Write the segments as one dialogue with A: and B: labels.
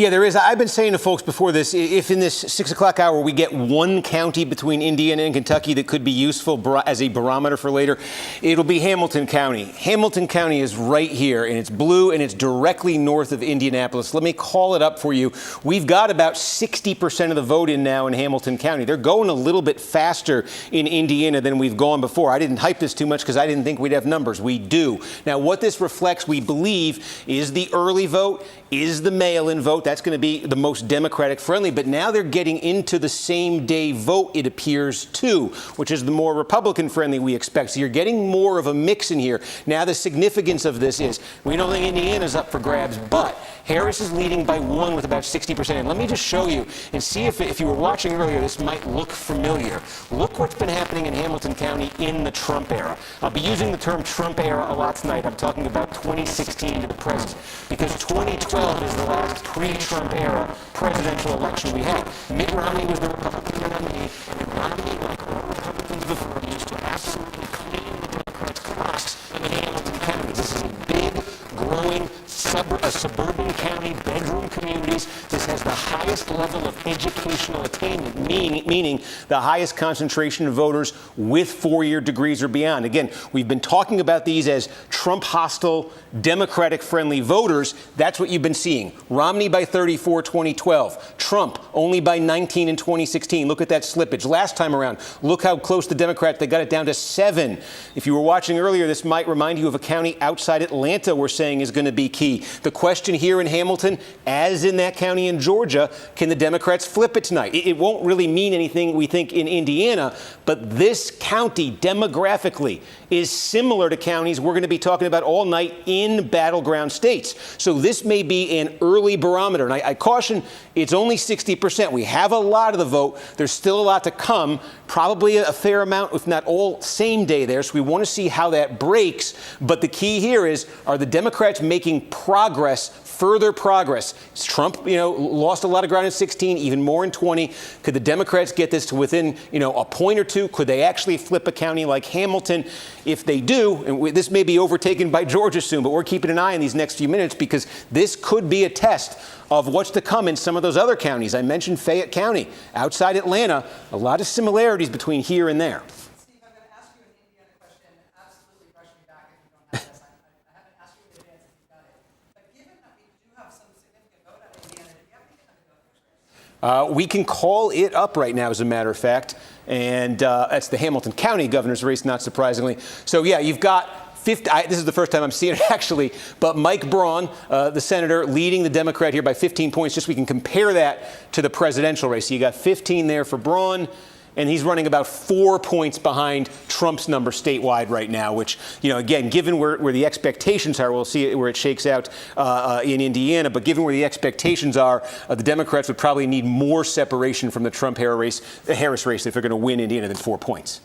A: Yeah, there is. I've been saying to folks before this, if in this 6 o'clock hour we get one county between Indiana and Kentucky that could be useful as a barometer for later, it'll be Hamilton County. Hamilton County is right here, and it's blue, and it's directly north of Indianapolis. Let me call it up for you. We've got about 60% of the vote in now in Hamilton County. They're going a little bit faster in Indiana than we've gone before. I didn't hype this too much because I didn't think we'd have numbers. We do. Now, what this reflects, we believe, is the early vote, is the mail-in vote. That's going to be the most Democratic friendly. But now they're getting into the same day vote, it appears, too, which is the more Republican friendly we expect. So you're getting more of a mix in here. Now, the significance of this is we don't think Indiana's up for grabs, but Harris is leading by one with about 60%. And let me just show you and see if you were watching earlier, this might look familiar. Look what's been happening in Hamilton County in the Trump era. I'll be using the term Trump era a lot tonight. I'm talking about 2016 to the present, because 2012 is the last pre-Trump era presidential election we had. Mitt Romney was the Republican nominee, and Romney, like all Republicans before, used to absolutely clean the Democrats' clocks in Hamilton County. This is a big, growing suburban county, bedroom communities. This has the highest level of educational attainment, meaning the highest concentration of voters with four-year degrees or beyond. Again, we've been talking about these as Trump-hostile, Democratic-friendly voters. That's what you've been seeing. Romney by 34, 2012. Trump only by 19 in 2016. Look at that slippage. Last time around, look how close the Democrats, they got it down to 7. If you were watching earlier, this might remind you of a county outside Atlanta we're saying is going to be key. The question here in Hamilton, as in that county in Georgia, can the Democrats flip it tonight? It won't really mean anything, we think, in Indiana, but this county demographically is similar to counties we're going to be talking about all night in battleground states. So this may be an early barometer. And I caution, it's only 60%. We have a lot of the vote. There's still a lot to come, probably a fair amount, if not all, same day there. So we want to see how that breaks. But the key here is, are the Democrats making progress, further progress? Trump, lost a lot of ground in 16, even more in 20. Could the Democrats get this to within, a point or two? Could they actually flip a county like Hamilton? If they do, and this may be overtaken by Georgia soon, but we're keeping an eye on these next few minutes because this could be a test of what's to come in some of those other counties. I mentioned Fayette County, outside Atlanta, a lot of similarities between here and there.
B: Steve, I'm going to ask you an Indiana question. Absolutely brush me back if you don't have this. I haven't asked you in advance if you've got it. But given that we do have some significant vote out of Indiana, do you have anything on the governor's race?
A: We can call it up right now, as a matter of fact. And that's the Hamilton County governor's race, not surprisingly. So, yeah, you've got 50. This is the first time I'm seeing it, actually. But Mike Braun, the senator, leading the Democrat here by 15 points. Just so we can compare that to the presidential race. So you got 15 there for Braun. And he's running about 4 points behind Trump's number statewide right now, which, again, given where the expectations are, we'll see where it shakes out in Indiana. But given where the expectations are, the Democrats would probably need more separation from the Trump-Harris race if they're going to win Indiana than 4 points.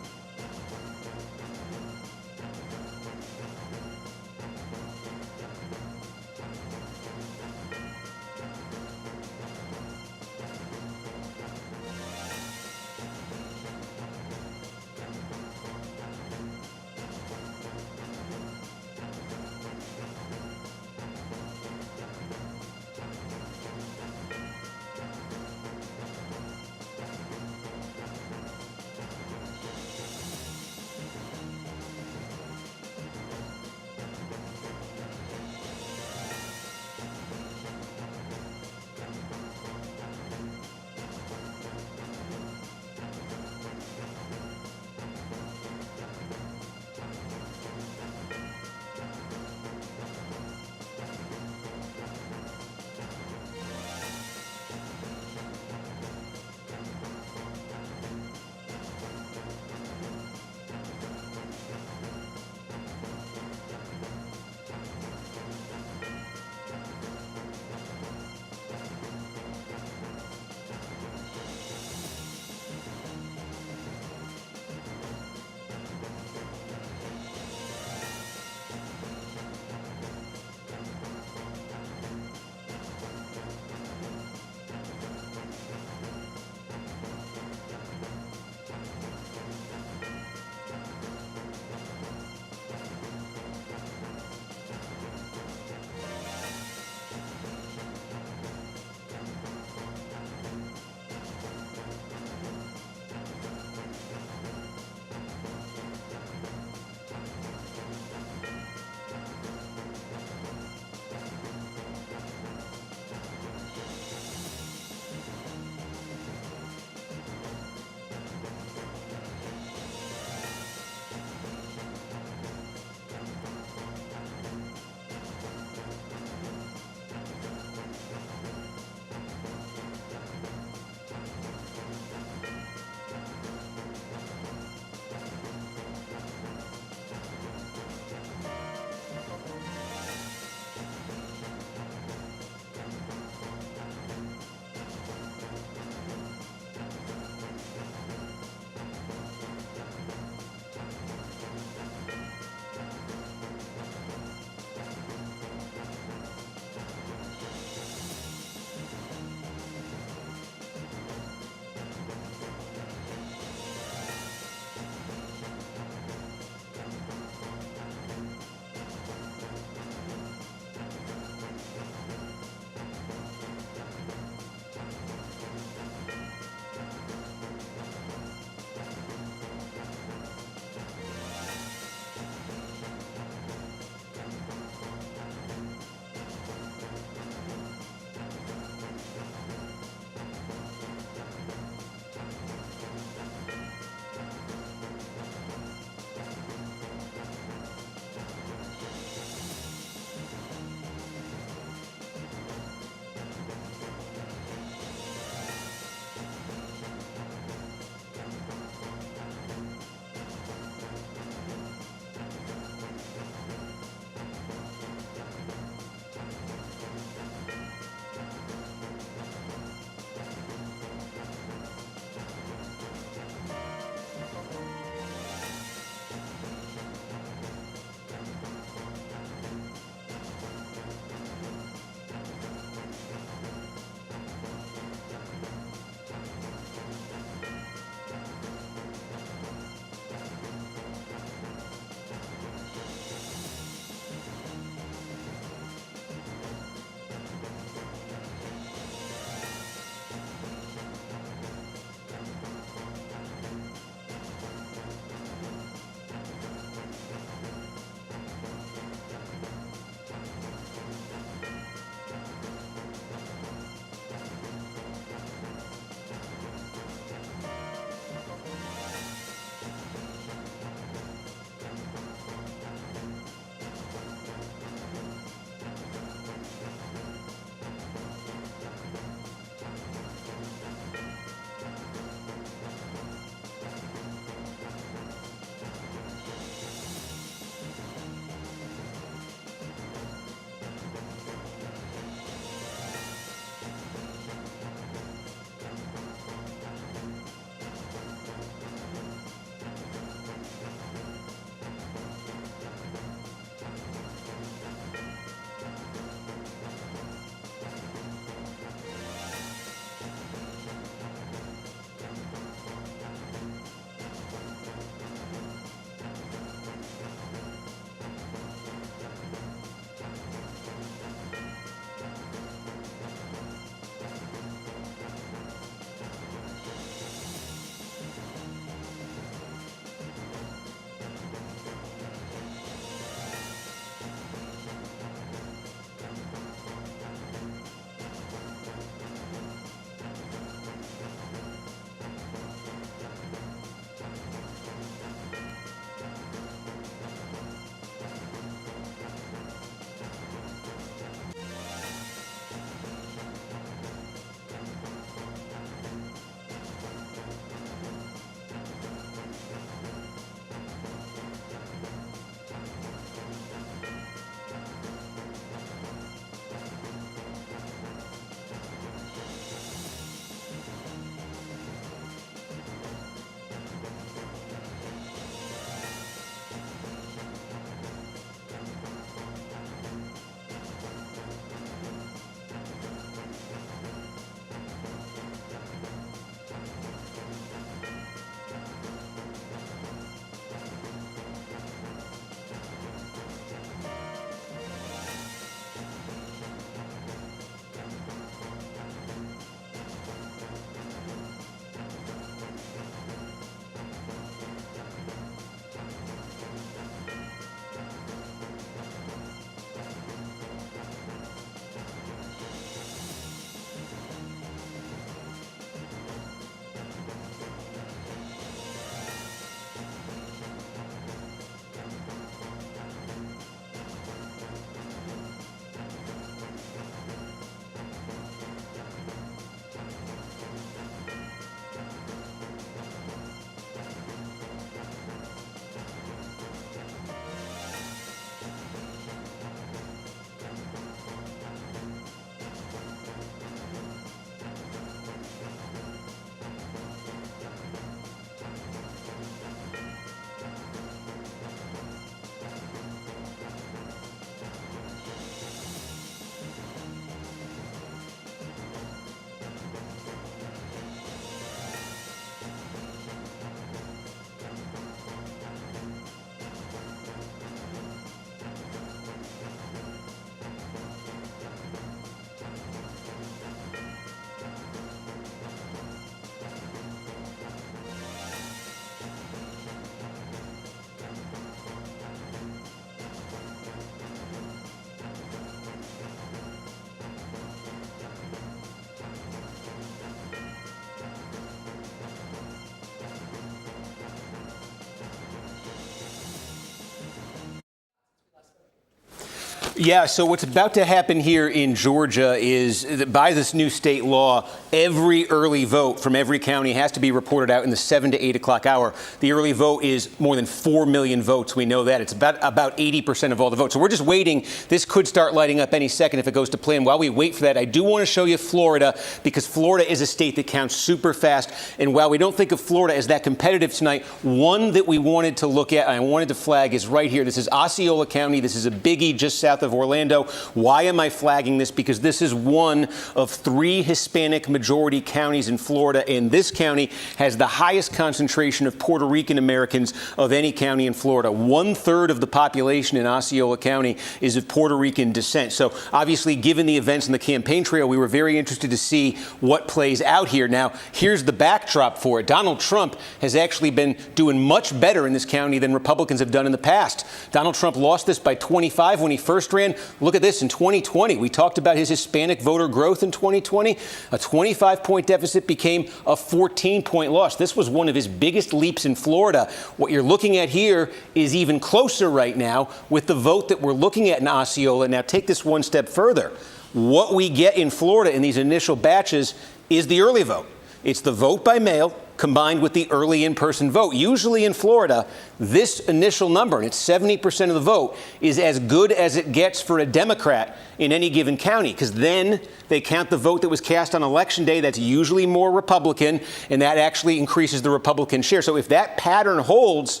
A: Yeah, so what's about to happen here in Georgia is that by this new state law, every early vote from every county has to be reported out in the 7 to 8 o'clock hour. The early vote is more than 4 million votes. We know that. It's about 80% of all the votes. So we're just waiting. This could start lighting up any second if it goes to plan. While we wait for that, I do want to show you Florida, because Florida is a state that counts super fast. And while we don't think of Florida as that competitive tonight, one that we wanted to look at and I wanted to flag is right here. This is Osceola County. This is a biggie just south of Orlando. Why am I flagging this? Because this is one of 3 Hispanic majority counties in Florida, and this county has the highest concentration of Puerto Rican Americans of any county in Florida. 1/3 of the population in Osceola County is of Puerto Rican descent. So obviously, given the events in the campaign trail, we were very interested to see what plays out here. Now, here's the backdrop for it. Donald Trump has actually been doing much better in this county than Republicans have done in the past. Donald Trump lost this by 25 when he first ran. Look at this in 2020. We talked about his Hispanic voter growth in 2020. A 25-point deficit became a 14-point loss. This was one of his biggest leaps in Florida. What you're looking at here is even closer right now with the vote that we're looking at in Osceola. Now, take this one step further. What we get in Florida in these initial batches is the early vote. It's the vote by mail combined with the early in-person vote. Usually in Florida, this initial number, and it's 70% of the vote, is as good as it gets for a Democrat in any given county, because then they count the vote that was cast on Election Day. That's usually more Republican, and that actually increases the Republican share. So if that pattern holds,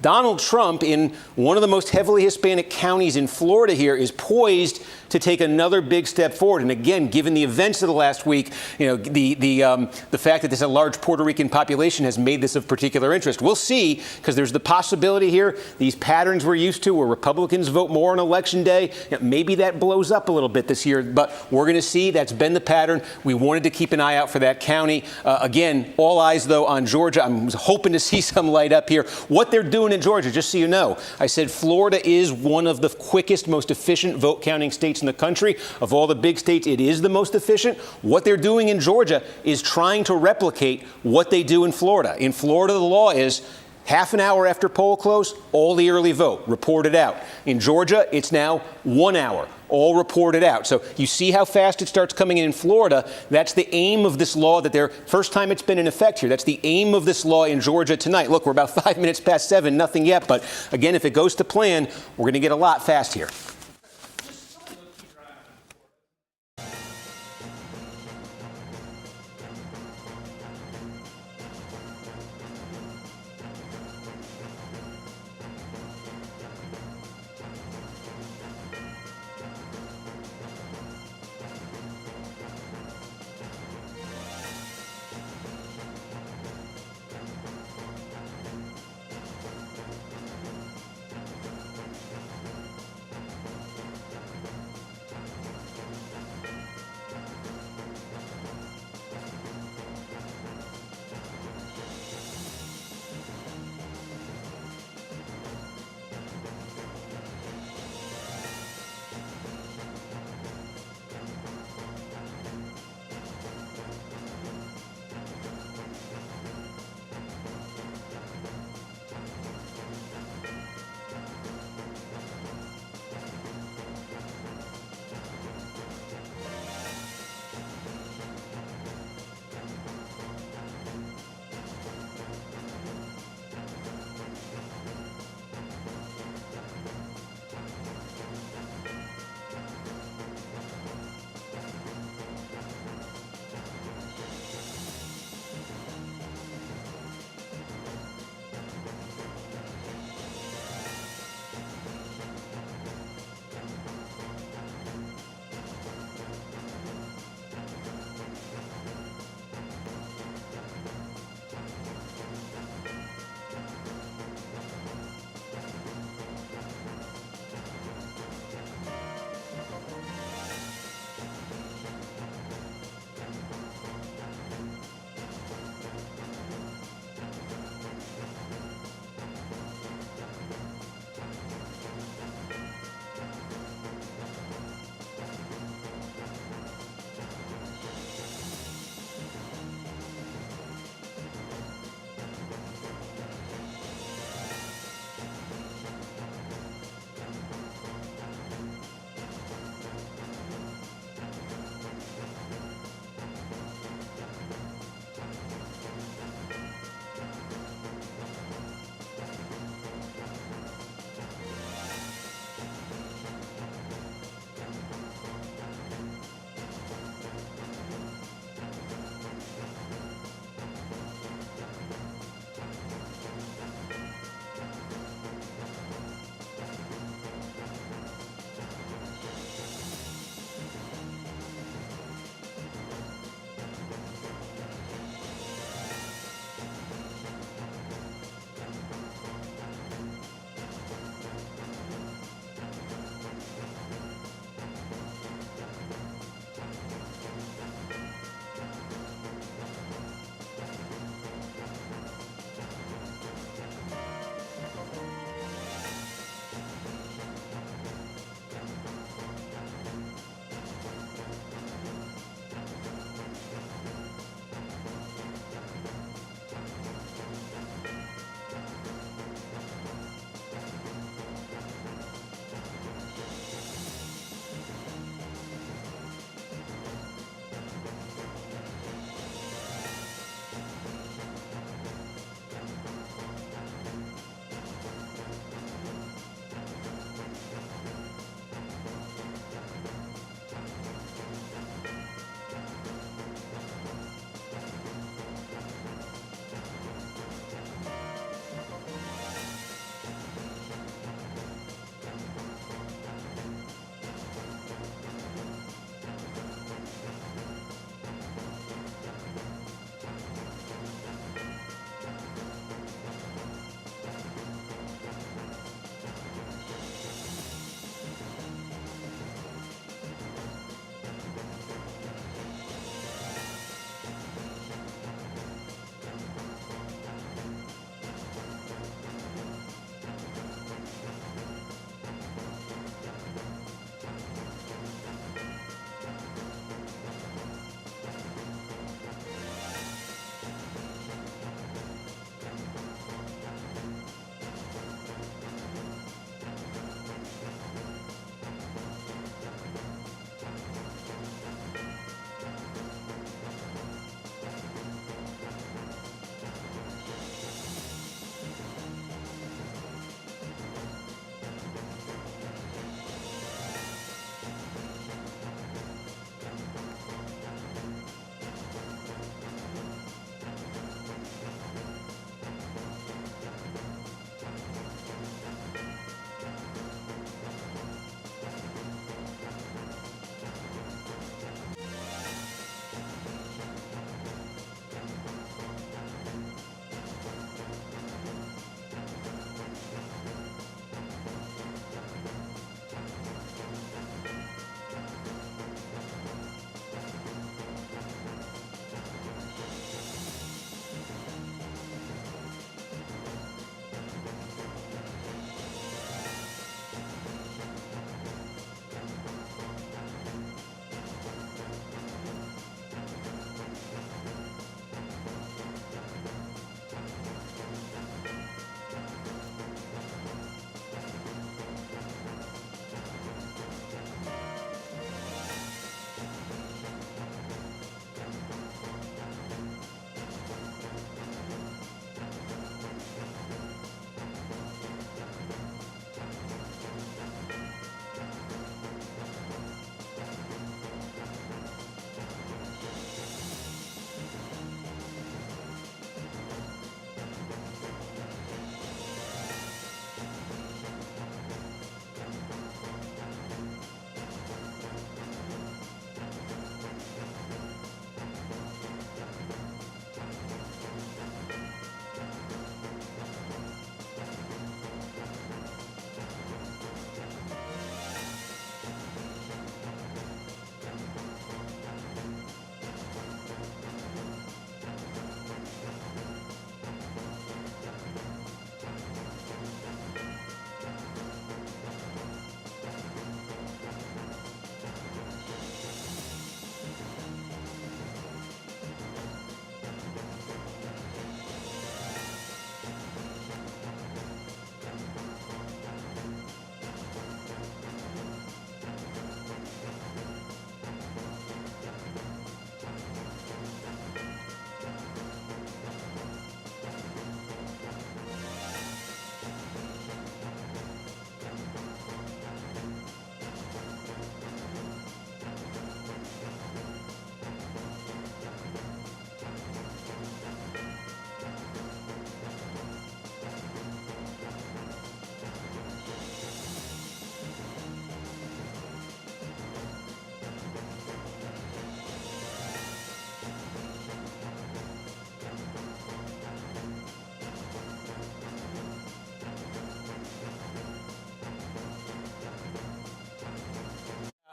A: Donald Trump, in one of the most heavily Hispanic counties in Florida here, is poised to take another big step forward. And again, given the events of the last week, you know, the fact that there's a large Puerto Rican population has made this of particular interest. We'll see, because there's the possibility here, these patterns we're used to where Republicans vote more on Election Day, you know, maybe that blows up a little bit this year, but we're going to see. That's been the pattern. We wanted to keep an eye out for that county. Again, all eyes, though, on Georgia. I'm hoping to see some light up here. What they're doing in Georgia, just so you know, I said Florida is one of the quickest, most efficient vote counting states in the country. Of all the big states, it is the most efficient. What they're doing in Georgia is trying to replicate what they do in Florida. In Florida, the law is half an hour after poll close, all the early vote reported out. In Georgia, it's now 1 hour, all reported out. So you see how fast it starts coming in Florida. That's the aim of this law, that they're first time it's been in effect here. That's the aim of this law in Georgia tonight. Look, we're about 5 minutes past 7, nothing yet. But again, if it goes to plan, we're going to get a lot fast here.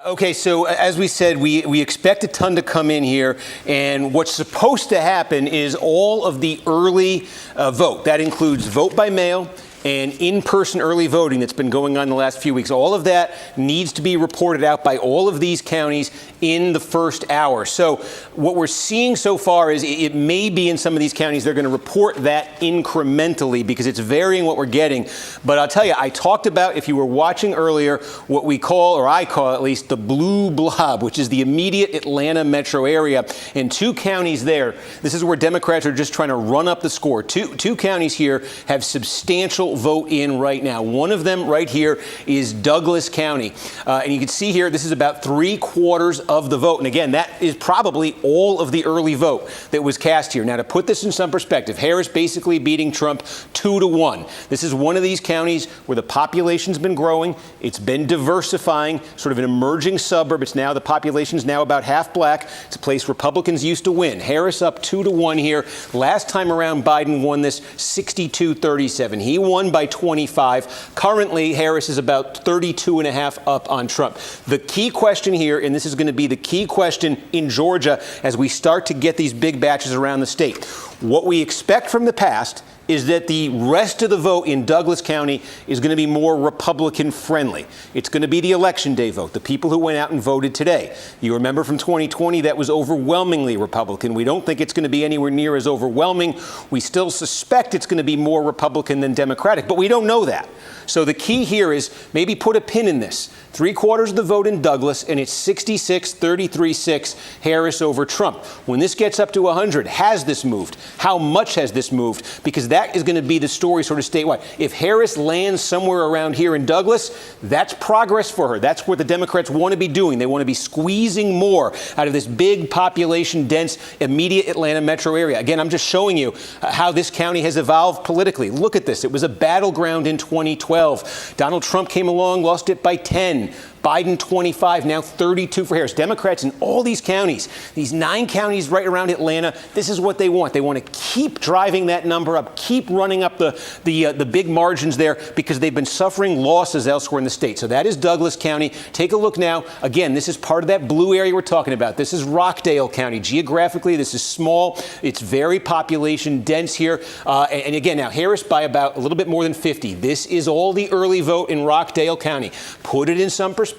A: Okay, so as we said, we expect a ton to come in here, and what's supposed to happen is all of the early vote. That includes vote by mail and in-person early voting that's been going on the last few weeks. All of that needs to be reported out by all of these counties in the first hour. So what we're seeing so far is it may be in some of these counties they're going to report that incrementally because it's varying what we're getting. But I'll tell you, I talked about, if you were watching earlier, what we call, or I call at least, the blue blob, which is the immediate Atlanta metro area. And two counties there, this is where Democrats are just trying to run up the score. Two counties here have substantial vote in right now. One of them right here is Douglas County. And you can see here, this is about 3/4 of the vote. And again, that is probably all of the early vote that was cast here. Now, to put this in some perspective, Harris basically beating Trump 2-1. This is one of these counties where the population's been growing. It's been diversifying, sort of an emerging suburb. It's now, the population's now about half black. It's a place Republicans used to win. Harris up 2-1 here. Last time around, Biden won this 62-37. He won by 25. Currently, Harris is about 32.5 up on Trump. The key question here, and this is going to be the key question in Georgia as we start to get these big batches around the state. What we expect from the past is that the rest of the vote in Douglas County is going to be more Republican friendly. It's going to be the election day vote, the people who went out and voted today. You remember from 2020, that was overwhelmingly Republican. We don't think it's going to be anywhere near as overwhelming. We still suspect it's going to be more Republican than Democratic, but we don't know that. So the key here is maybe put a pin in this. 3/4 of the vote in Douglas, and it's 66-33-6 Harris over Trump. When this gets up to 100, has this moved? How much has this moved? Because that is going to be the story sort of statewide. If Harris lands somewhere around here in Douglas, that's progress for her. That's what the Democrats want to be doing. They want to be squeezing more out of this big population dense immediate Atlanta metro area. Again, I'm just showing you how this county has evolved politically. Look at this. It was a battleground in 2012. Donald Trump came along, lost it by 10. Biden 25, now 32 for Harris. Democrats in all these counties, these 9 counties right around Atlanta, this is what they want. They want to keep driving that number up, keep running up the big margins there because they've been suffering losses elsewhere in the state. So that is Douglas County. Take a look now. Again, this is part of that blue area we're talking about. This is Rockdale County. Geographically, this is small. It's very population dense here. And again, now Harris by about a little bit more than 50. This is all the early vote in Rockdale County. Put it in some perspective.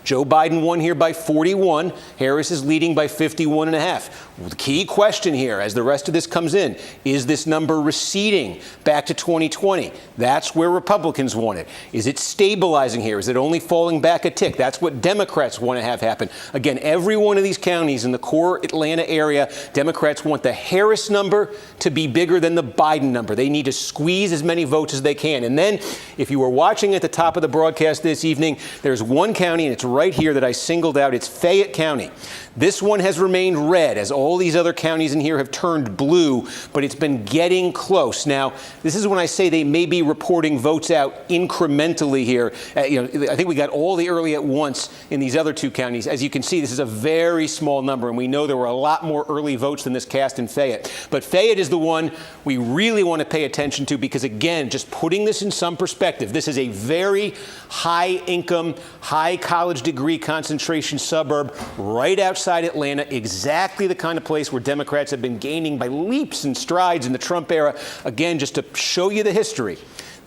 A: Joe Biden won here by 41. Harris is leading by 51.5. The key question here, as the rest of this comes in, is this number receding back to 2020? That's where Republicans want it. Is it stabilizing here? Is it only falling back a tick? That's what Democrats want to have happen. Again, every one of these counties in the core Atlanta area, Democrats want the Harris number to be bigger than the Biden number. They need to squeeze as many votes as they can. And then, if you were watching at the top of the broadcast this evening, there's one county, and it's right here that I singled out. It's Fayette County. This one has remained red as all these other counties in here have turned blue, but it's been getting close. Now, this is when I say they may be reporting votes out incrementally here. I think we got all the early at once in these other two counties. As you can see, this is a very small number, and we know there were a lot more early votes than this cast in Fayette. But Fayette is the one we really want to pay attention to because, again, just putting this in some perspective, this is a very high-income, high college degree concentration suburb right outside Atlanta, exactly the kind of place where Democrats have been gaining by leaps and strides in the Trump era. Again, just to show you the history.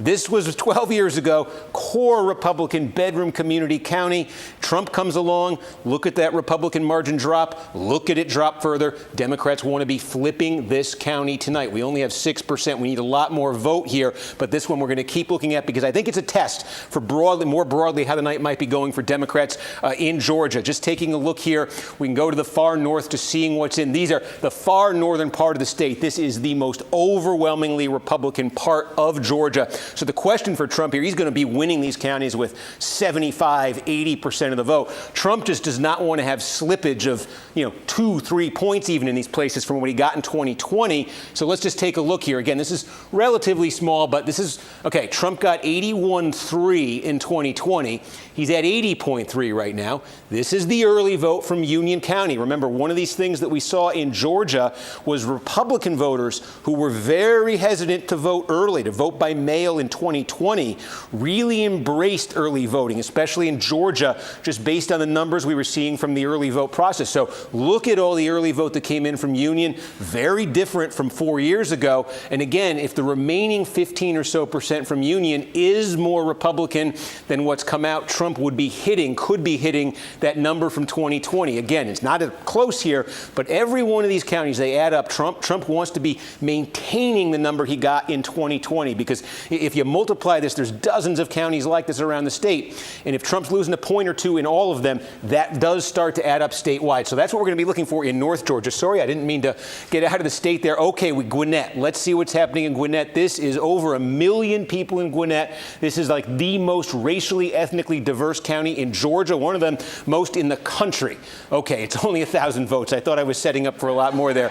A: This was 12 years ago, core Republican bedroom community county. Trump comes along. Look at that Republican margin drop. Look at it drop further. Democrats want to be flipping this county tonight. We only have 6%. We need a lot more vote here. But this one we're going to keep looking at because I think it's a test for more broadly how the night might be going for Democrats in Georgia. Just taking a look here, we can go to the far north to seeing what's in. These are the far northern part of the state. This is the most overwhelmingly Republican part of Georgia. So the question for Trump here, he's going to be winning these counties with 75, 80% of the vote. Trump just does not want to have slippage of, 2-3 points even in these places from what he got in 2020. So let's just take a look here. Again, this is relatively small, but this is, okay, Trump got 81.3 in 2020. He's at 80.3 right now. This is the early vote from Union County. Remember, one of these things that we saw in Georgia was Republican voters who were very hesitant to vote early, to vote by mail scale in 2020 really embraced early voting, especially in Georgia, just based on the numbers we were seeing from the early vote process. So look at all the early vote that came in from Union, very different from 4 years ago. And again, if the remaining 15 or so percent from Union is more Republican than what's come out, Trump could be hitting that number from 2020. Again, it's not close here, but every one of these counties, they add up. Trump wants to be maintaining the number he got in 2020, because if you multiply this, there's dozens of counties like this around the state. And if Trump's losing a point or two in all of them, that does start to add up statewide. So that's what we're going to be looking for in North Georgia. Sorry, I didn't mean to get out of the state there. Okay, with Gwinnett. Let's see what's happening in Gwinnett. This is over 1 million people in Gwinnett. This is like the most racially, ethnically diverse county in Georgia, one of them most in the country. Okay, it's only 1,000 votes. I thought I was setting up for a lot more there.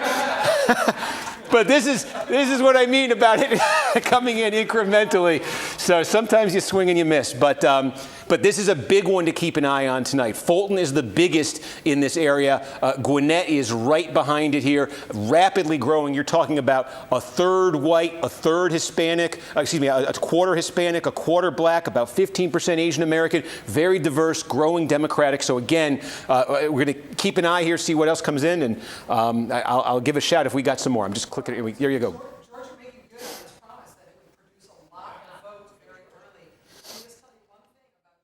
A: But this is what I mean about it coming in incrementally. So sometimes you swing and you miss. But this is a big one to keep an eye on tonight. Fulton is the biggest in this area. Gwinnett is right behind it here, rapidly growing. You're talking about a third white, a third Hispanic, a quarter Hispanic, a quarter black, about 15% Asian American, very diverse, growing Democratic. So again, we're going to keep an eye here, see what else comes in, and I'll give a shout if we got some more. I'm just clicking. There you go.
B: Georgia making good on its promise that it would produce a lot of votes very early. Let me just tell you one thing about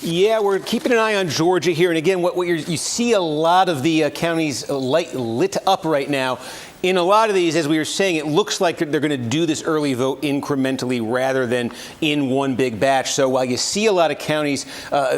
A: Yeah, we're keeping an eye on Georgia here. And again, you see a lot of the counties lit up right now. In a lot of these, as we were saying, it looks like they're going to do this early vote incrementally rather than in one big batch. So while you see a lot of counties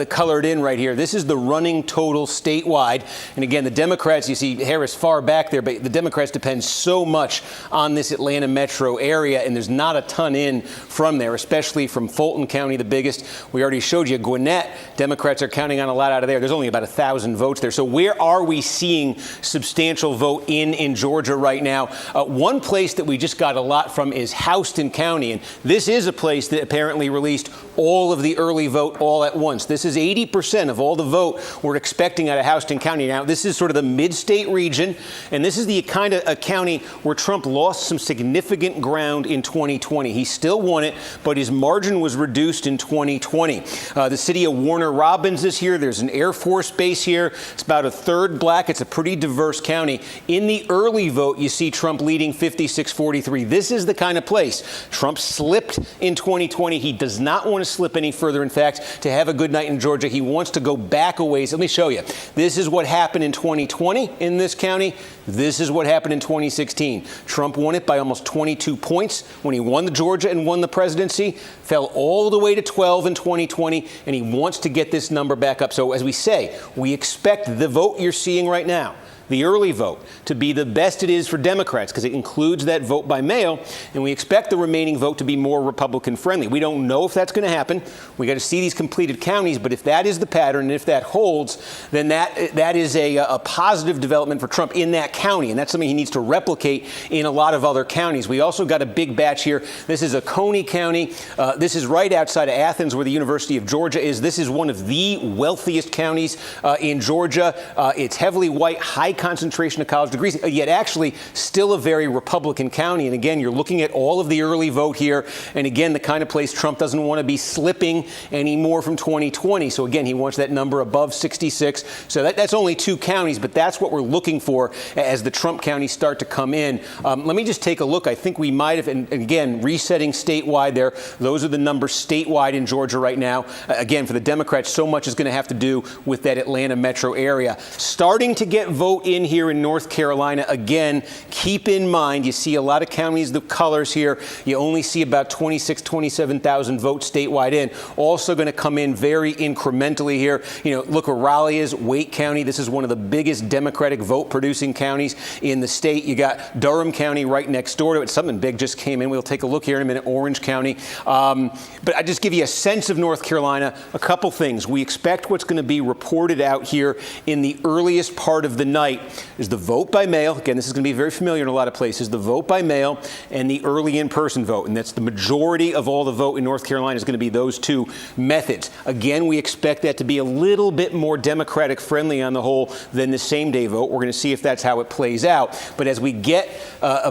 A: colored in right here, this is the running total statewide. And again, the Democrats, you see Harris far back there, but the Democrats depend so much on this Atlanta metro area, and there's not a ton in from there, especially from Fulton County, the biggest. We already showed you Gwinnett. Democrats are counting on a lot out of there. There's only about 1,000 votes there. So where are we seeing substantial vote in Georgia right now? One place that we just got a lot from is Houston County, and this is a place that apparently released all of the early vote all at once. This is 80% of all the vote we're expecting out of Houston County. Now, this is sort of the mid-state region, and this is the kind of a county where Trump lost some significant ground in 2020. He still won it, but his margin was reduced in 2020. The city of Warner Robins is here. There's an Air Force base here. It's about a third black. It's a pretty diverse county. In the early vote, you see Trump leading 56-43. This is the kind of place. Trump slipped in 2020. He does not want to slip any further. In fact, to have a good night in Georgia, he wants to go back a ways. Let me show you. This is what happened in 2020 in this county. This is what happened in 2016. Trump won it by almost 22 points when he won the Georgia and won the presidency, fell all the way to 12 in 2020, and he wants to get this number back up. So as we say, we expect the vote you're seeing right now, the early vote, to be the best it is for Democrats because it includes that vote by mail, and we expect the remaining vote to be more Republican friendly. We don't know if that's going to happen. We got to see these completed counties, but if that is the pattern and if that holds, then that is a positive development for Trump in that county, and that's something he needs to replicate in a lot of other counties. We also got a big batch here. This is Oconee County. This is right outside of Athens where the University of Georgia is. This is one of the wealthiest counties in Georgia. It's heavily white, high concentration of college degrees, yet actually still a very Republican county. And again, you're looking at all of the early vote here. And again, the kind of place Trump doesn't want to be slipping anymore from 2020. So again, he wants that number above 66. So that's only 2 counties, but that's what we're looking for as the Trump counties start to come in. Let me just take a look. I think we might have, and again, resetting statewide there. Those are the numbers statewide in Georgia right now. Again, for the Democrats, so much is going to have to do with that Atlanta metro area. Starting to get vote in here in North Carolina. Again, keep in mind, you see a lot of counties, the colors here. You only see about 27,000 votes statewide in. Also going to come in very incrementally here. You know, look where Raleigh is, Wake County. This is one of the biggest Democratic vote-producing counties in the state. You got Durham County right next door to it. Something big just came in. We'll take a look here in a minute. Orange County. But I just give you a sense of North Carolina. A couple things. We expect what's going to be reported out here in the earliest part of the night is the vote by mail. Again, this is going to be very familiar in a lot of places. The vote by mail and the early in-person vote. And that's the majority of all the vote in North Carolina is going to be those 2 methods. Again, we expect that to be a little bit more Democratic friendly on the whole than the same-day vote. We're going to see if that's how it plays out. But as we get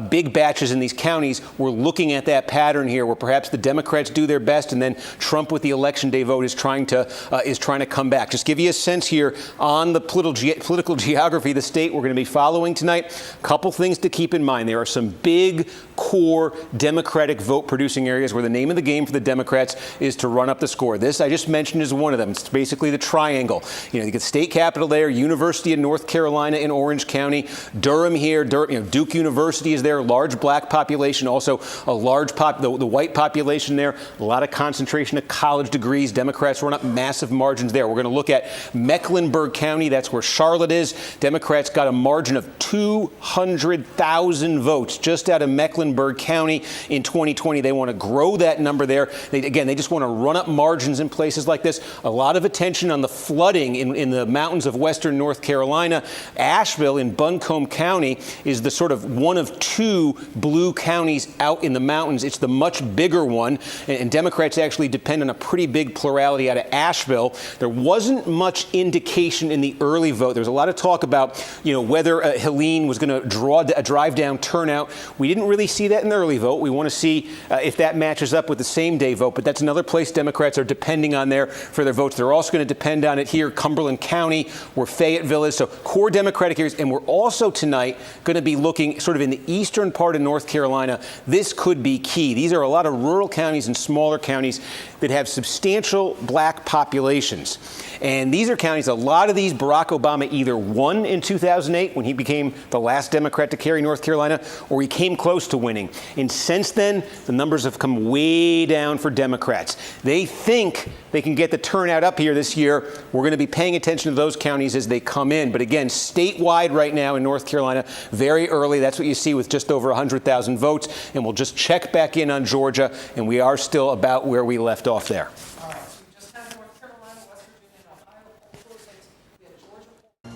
A: big batches in these counties, we're looking at that pattern here where perhaps the Democrats do their best and then Trump with the election day vote is trying to come back. Just give you a sense here on the political geography of the state we're going to be following tonight. A couple things to keep in mind. There are some big core Democratic vote-producing areas where the name of the game for the Democrats is to run up the score. This I just mentioned is one of them. It's basically the triangle. You know, you get state capitol there, University of North Carolina in Orange County, Durham here, Duke University is there, large black population, also a large the white population there, a lot of concentration of college degrees. Democrats run up massive margins there. We're going to look at Mecklenburg County. That's where Charlotte is. Democrats got a margin of 200,000 votes just out of Mecklenburg County in 2020. They want to grow that number there. They just want to run up margins in places like this. A lot of attention on the flooding in the mountains of western North Carolina. Asheville in Buncombe County is the sort of one of 2 blue counties out in the mountains. It's the much bigger one, and Democrats actually depend on a pretty big plurality out of Asheville. There wasn't much indication in the early vote. There was a lot of talk about whether Helene was going to drive down turnout. We didn't really see that in the early vote. We want to see if that matches up with the same day vote. But that's another place Democrats are depending on there for their votes. They're also going to depend on it here, Cumberland County, where Fayetteville is. So core Democratic areas. And we're also tonight going to be looking sort of in the eastern part of North Carolina. This could be key. These are a lot of rural counties and smaller counties that have substantial black populations. And these are counties, a lot of these Barack Obama either won in 2008 when he became the last Democrat to carry North Carolina, or he came close to winning. And since then, the numbers have come way down for Democrats. They think they can get the turnout up here this year. We're going to be paying attention to those counties as they come in. But again, statewide right now in North Carolina, very early. That's what you see with just over 100,000 votes. And we'll just check back in on Georgia, and we are still about where we left off there.
B: All right, so we just had North Carolina, West Virginia, and Ohio poll closings. We had Georgia poll.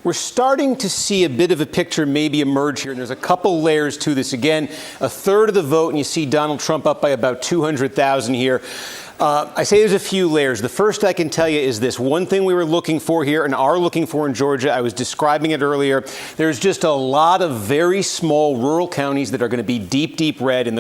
A: We're starting to see a bit of a picture maybe emerge here, and there's a couple layers to this. Again, a third of the vote, and you see Donald Trump up by about 200,000 here. I say there's a few layers. The first I can tell you is this. One thing we were looking for here and are looking for in Georgia, I was describing it earlier, there's just a lot of very small rural counties that are going to be deep, deep red. And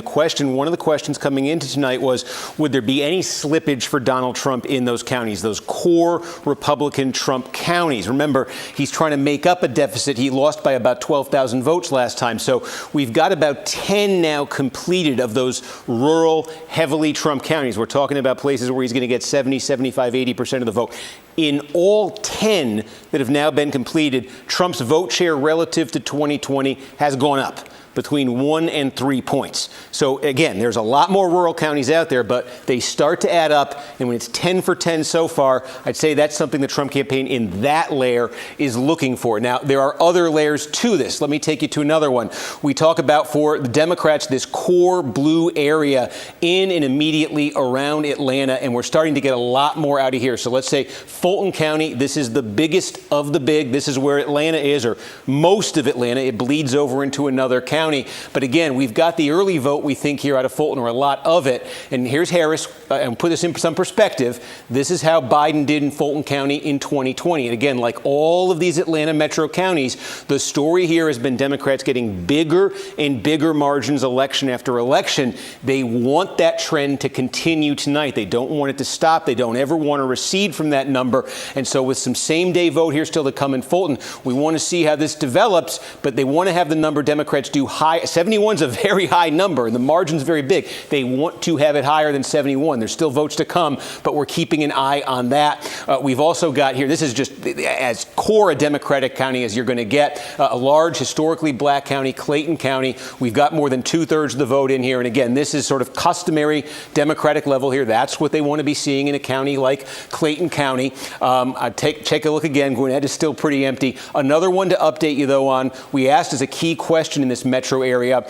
A: one of the questions coming into tonight was, would there be any slippage for Donald Trump in those counties, those core Republican Trump counties? Remember, he's trying to make up a deficit. He lost by about 12,000 votes last time. So we've got about 10 now completed of those rural, heavily Trump counties. We're talking about places where he's going to get 70, 75, 80% of the vote. In all 10 that have now been completed, Trump's vote share relative to 2020 has gone up between 1 and 3 points. So again, there's a lot more rural counties out there, but they start to add up. And when it's 10 for 10 so far, I'd say that's something the Trump campaign in that layer is looking for. Now, there are other layers to this. Let me take you to another one. We talk about, for the Democrats, this core blue area in and immediately around Atlanta, and we're starting to get a lot more out of here. So let's say Fulton County, this is the biggest of the big. This is where Atlanta is, or most of Atlanta. It bleeds over into another county. But again, we've got the early vote, we think, here out of Fulton, or a lot of it. And here's Harris, and put this in some perspective. This is how Biden did in Fulton County in 2020. And again, like all of these Atlanta metro counties, the story here has been Democrats getting bigger and bigger margins election after election. They want that trend to continue tonight. They don't want it to stop. They don't ever want to recede from that number. And so with some same-day vote here still to come in Fulton, we want to see how this develops, but they want to have the number Democrats do high. 71 is a very high number, and the margin's very big. They want to have it higher than 71. There's still votes to come, but we're keeping an eye on that. We've also got here, this is just as core a Democratic county as you're going to get, a large historically black county, Clayton County. We've got more than 2/3 of the vote in here. And again, this is sort of customary Democratic level here. That's what they want to be seeing in a county like Clayton County. Take a look again. Gwinnett is still pretty empty. Another one to update you, though, on, we asked as a key question in this metro area,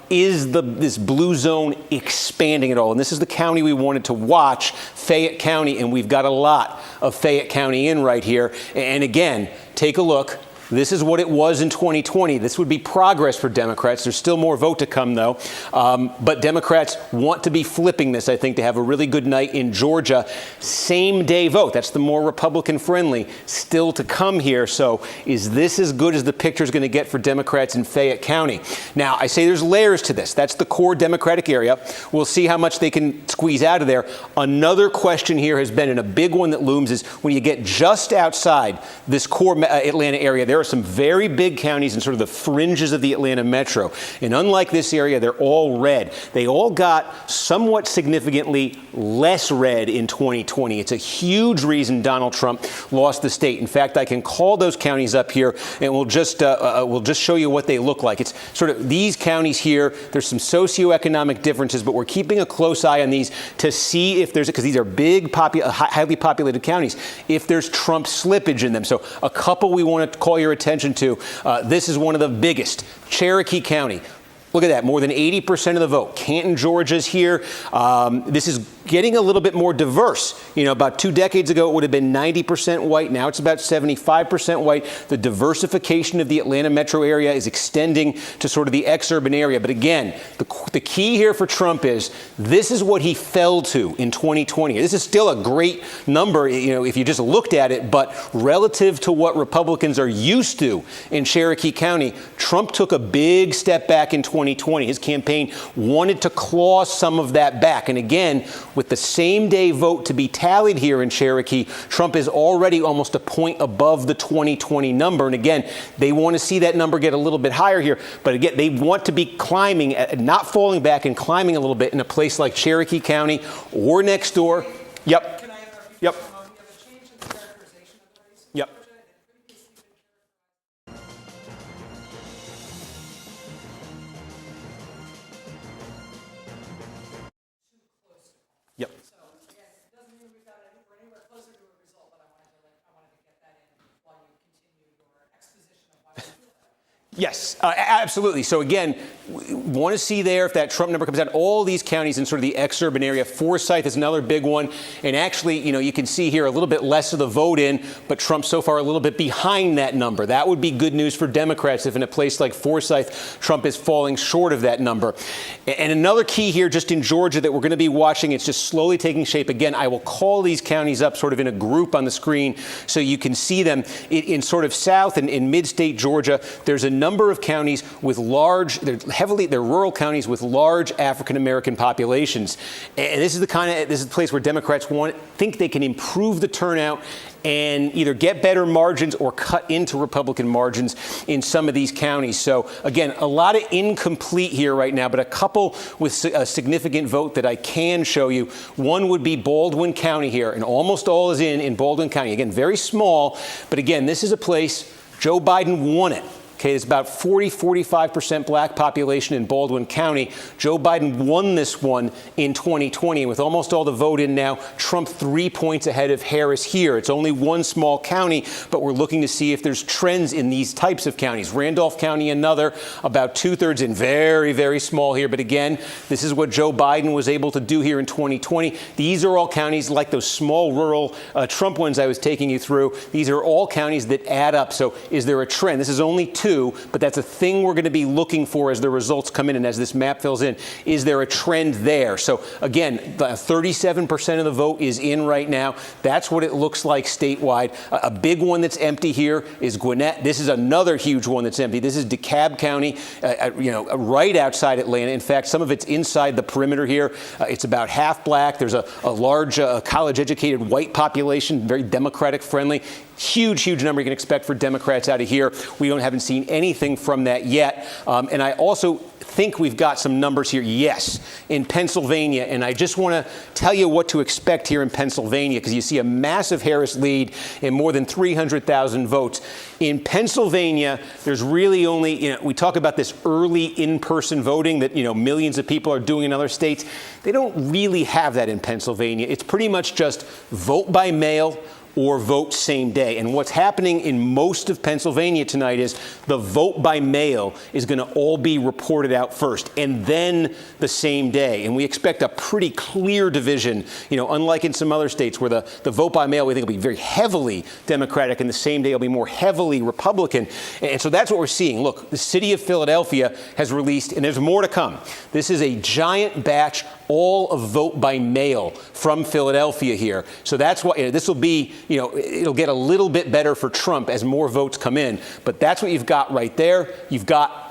A: is this blue zone expanding at all? And this is the county we wanted to watch, Fayette County, and we've got a lot of Fayette County in right here. And again, take a look. This is what it was in 2020. This would be progress for Democrats. There's still more vote to come, though. But Democrats want to be flipping this, I think, to have a really good night in Georgia. Same day vote. That's the more Republican friendly still to come here. So is this as good as the picture is going to get for Democrats in Fayette County? Now, I say there's layers to this. That's the core Democratic area. We'll see how much they can squeeze out of there. Another question here has been, and a big one that looms, is when you get just outside this core Atlanta area, there are some very big counties in sort of the fringes of the Atlanta metro. And unlike this area, they're all red. They all got somewhat significantly less red in 2020. It's a huge reason Donald Trump lost the state. In fact, I can call those counties up here, and we'll just show you what they look like. It's sort of these counties here. There's some socioeconomic differences, but we're keeping a close eye on these to see if there's, because these are big, highly populated counties, if there's Trump slippage in them. So a couple we want to call your attention to. This is one of the biggest, Cherokee County. Look at that, more than 80% of the vote. Canton, Georgia's here. This is getting a little bit more diverse. You know, about 2 decades ago, it would have been 90% white. Now it's about 75% white. The diversification of the Atlanta metro area is extending to sort of the ex-urban area. But again, the key here for Trump is this is what he fell to in 2020. This is still a great number, you know, if you just looked at it, but relative to what Republicans are used to in Cherokee County, Trump took a big step back in 2020. His campaign wanted to claw some of that back. And again, with the same day vote to be tallied here in Cherokee, Trump is already almost a point above the 2020 number. And again, they want to see that number get a little bit higher here. But again, they want to be climbing, not falling back and climbing a little bit in a place like Cherokee County or next door. Yep.
B: Can I interrupt you?
A: Yep.
B: You have a change in the characterization of the race?
A: Yep. Yep.
B: So again, it doesn't mean we're anywhere closer to a result, but I wanted to get that in while you continue your exposition of why you feel that.
A: Yes, absolutely. So again, want to see there if that Trump number comes out. All these counties in sort of the exurban area. Forsyth is another big one. And actually, you can see here a little bit less of the vote in, but Trump so far a little bit behind that number. That would be good news for Democrats if in a place like Forsyth, Trump is falling short of that number. And another key here just in Georgia that we're going to be watching, it's just slowly taking shape. Again, I will call these counties up sort of in a group on the screen so you can see them. In sort of south and in mid-state Georgia, there's a number of counties with they're rural counties with large African-American populations. And this is the place where Democrats think they can improve the turnout and either get better margins or cut into Republican margins in some of these counties. So, again, a lot of incomplete here right now, but a couple with a significant vote that I can show you. One would be Baldwin County here, and almost all is in Baldwin County. Again, very small, but again, this is a place Joe Biden won it. Okay, it's about 45% black population in Baldwin County. Joe Biden won this one in 2020. And with almost all the vote in now, Trump 3 points ahead of Harris here. It's only one small county, but we're looking to see if there's trends in these types of counties. Randolph County, another, about 2/3 in very, very small here. But again, this is what Joe Biden was able to do here in 2020. These are all counties like those small rural Trump ones I was taking you through. These are all counties that add up. So is there a trend? This is only two. But that's a thing we're going to be looking for as the results come in and as this map fills in. Is there a trend there? So again, 37% of the vote is in right now. That's what it looks like statewide. A big one that's empty here is Gwinnett. This is another huge one that's empty. This is DeKalb County, right outside Atlanta. In fact, some of it's inside the perimeter here. It's about half black. There's a large college-educated white population, very Democratic friendly. Huge number you can expect for Democrats out of here. We haven't seen anything from that yet. And I also think we've got some numbers here, yes, in Pennsylvania. And I just want to tell you what to expect here in Pennsylvania, because you see a massive Harris lead in more than 300,000 votes. In Pennsylvania, there's really only, we talk about this early in-person voting that, millions of people are doing in other states. They don't really have that in Pennsylvania. It's pretty much just vote by mail or vote same day. And what's happening in most of Pennsylvania tonight is the vote by mail is going to all be reported out first and then the same day. And we expect a pretty clear division, unlike in some other states where the vote by mail we think will be very heavily Democratic and the same day will be more heavily Republican. And so that's what we're seeing. Look, the city of Philadelphia has released, and there's more to come. This is a giant batch, all of vote by mail from Philadelphia here. So that's why this will be, it'll get a little bit better for Trump as more votes come in. But that's what you've got right there. You've got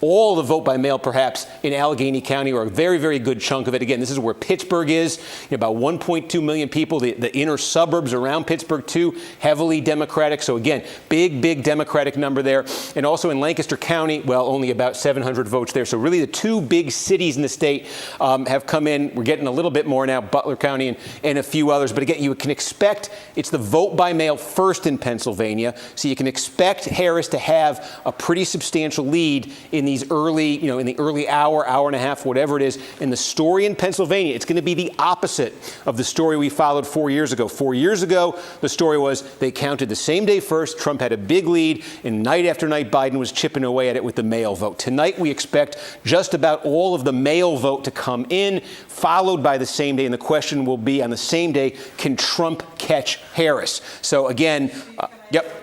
A: all the vote by mail, perhaps, in Allegheny County, or a very, very good chunk of it. Again, this is where Pittsburgh is. About 1.2 million people. The inner suburbs around Pittsburgh, too, heavily Democratic. So, again, big Democratic number there. And also in Lancaster County, well, only about 700 votes there. So really the two big cities in the state have come in. We're getting a little bit more now, Butler County and a few others. But, again, you can expect it's the vote by mail first in Pennsylvania. So you can expect Harris to have a pretty substantial lead in these early, in the early hour and a half, whatever it is. And the story in Pennsylvania, it's going to be the opposite of the story we followed 4 years ago. 4 years ago, the story was they counted the same day first. Trump had a big lead, and night after night, Biden was chipping away at it with the mail vote. Tonight, we expect just about all of the mail vote to come in, followed by the same day. And the question will be on the same day, can Trump catch Harris? So again, yep.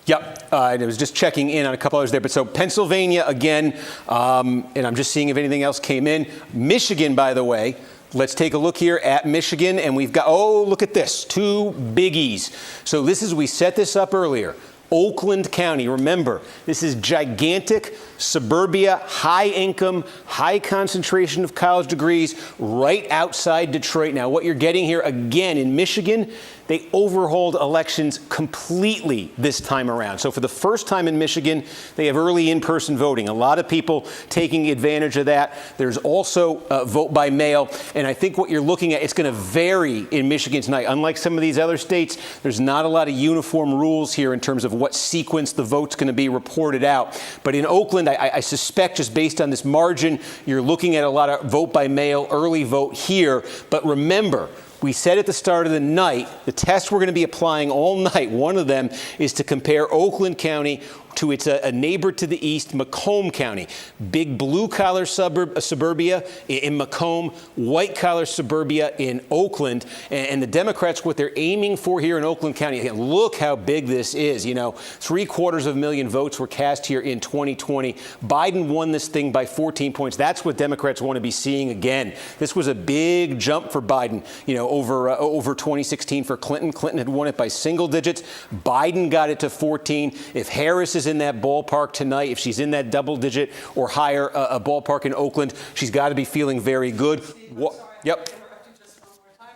A: Yep, I was just checking in on a couple others there. But so Pennsylvania again, and I'm just seeing if anything else came in. Michigan, by the way, let's take a look here at Michigan. And we've got, oh, look at this, two biggies. So we set this up earlier. Oakland County, remember, this is gigantic suburbia, high income, high concentration of college degrees right outside Detroit. Now, what you're getting here again in Michigan, they overhauled elections completely this time around. So for the first time in Michigan, they have early in-person voting. A lot of people taking advantage of that. There's also vote by mail. And I think what you're looking at, it's going to vary in Michigan tonight. Unlike some of these other states, there's not a lot of uniform rules here in terms of what sequence the vote's going to be reported out. But in Oakland, I suspect just based on this margin, you're looking at a lot of vote by mail, early vote here. But remember, we said at the start of the night, the test we're going to be applying all night, one of them is to compare Oakland County to its a neighbor to the east, Macomb County. Big blue-collar suburbia in Macomb, white-collar suburbia in Oakland. And the Democrats, what they're aiming for here in Oakland County, again, look how big this is. You know, 750,000 votes were cast here in 2020. Biden won this thing by 14 points. That's what Democrats want to be seeing again. This was a big jump for Biden, you know, over 2016 for Clinton. Clinton had won it by single digits. Biden got it to 14. If Harris is in that ballpark tonight, if she's in that double digit or higher a ballpark in Oakland, she's got to be feeling very good.
B: Steve, I'm sorry,
A: Yep.
B: I'm interrupting just one more time.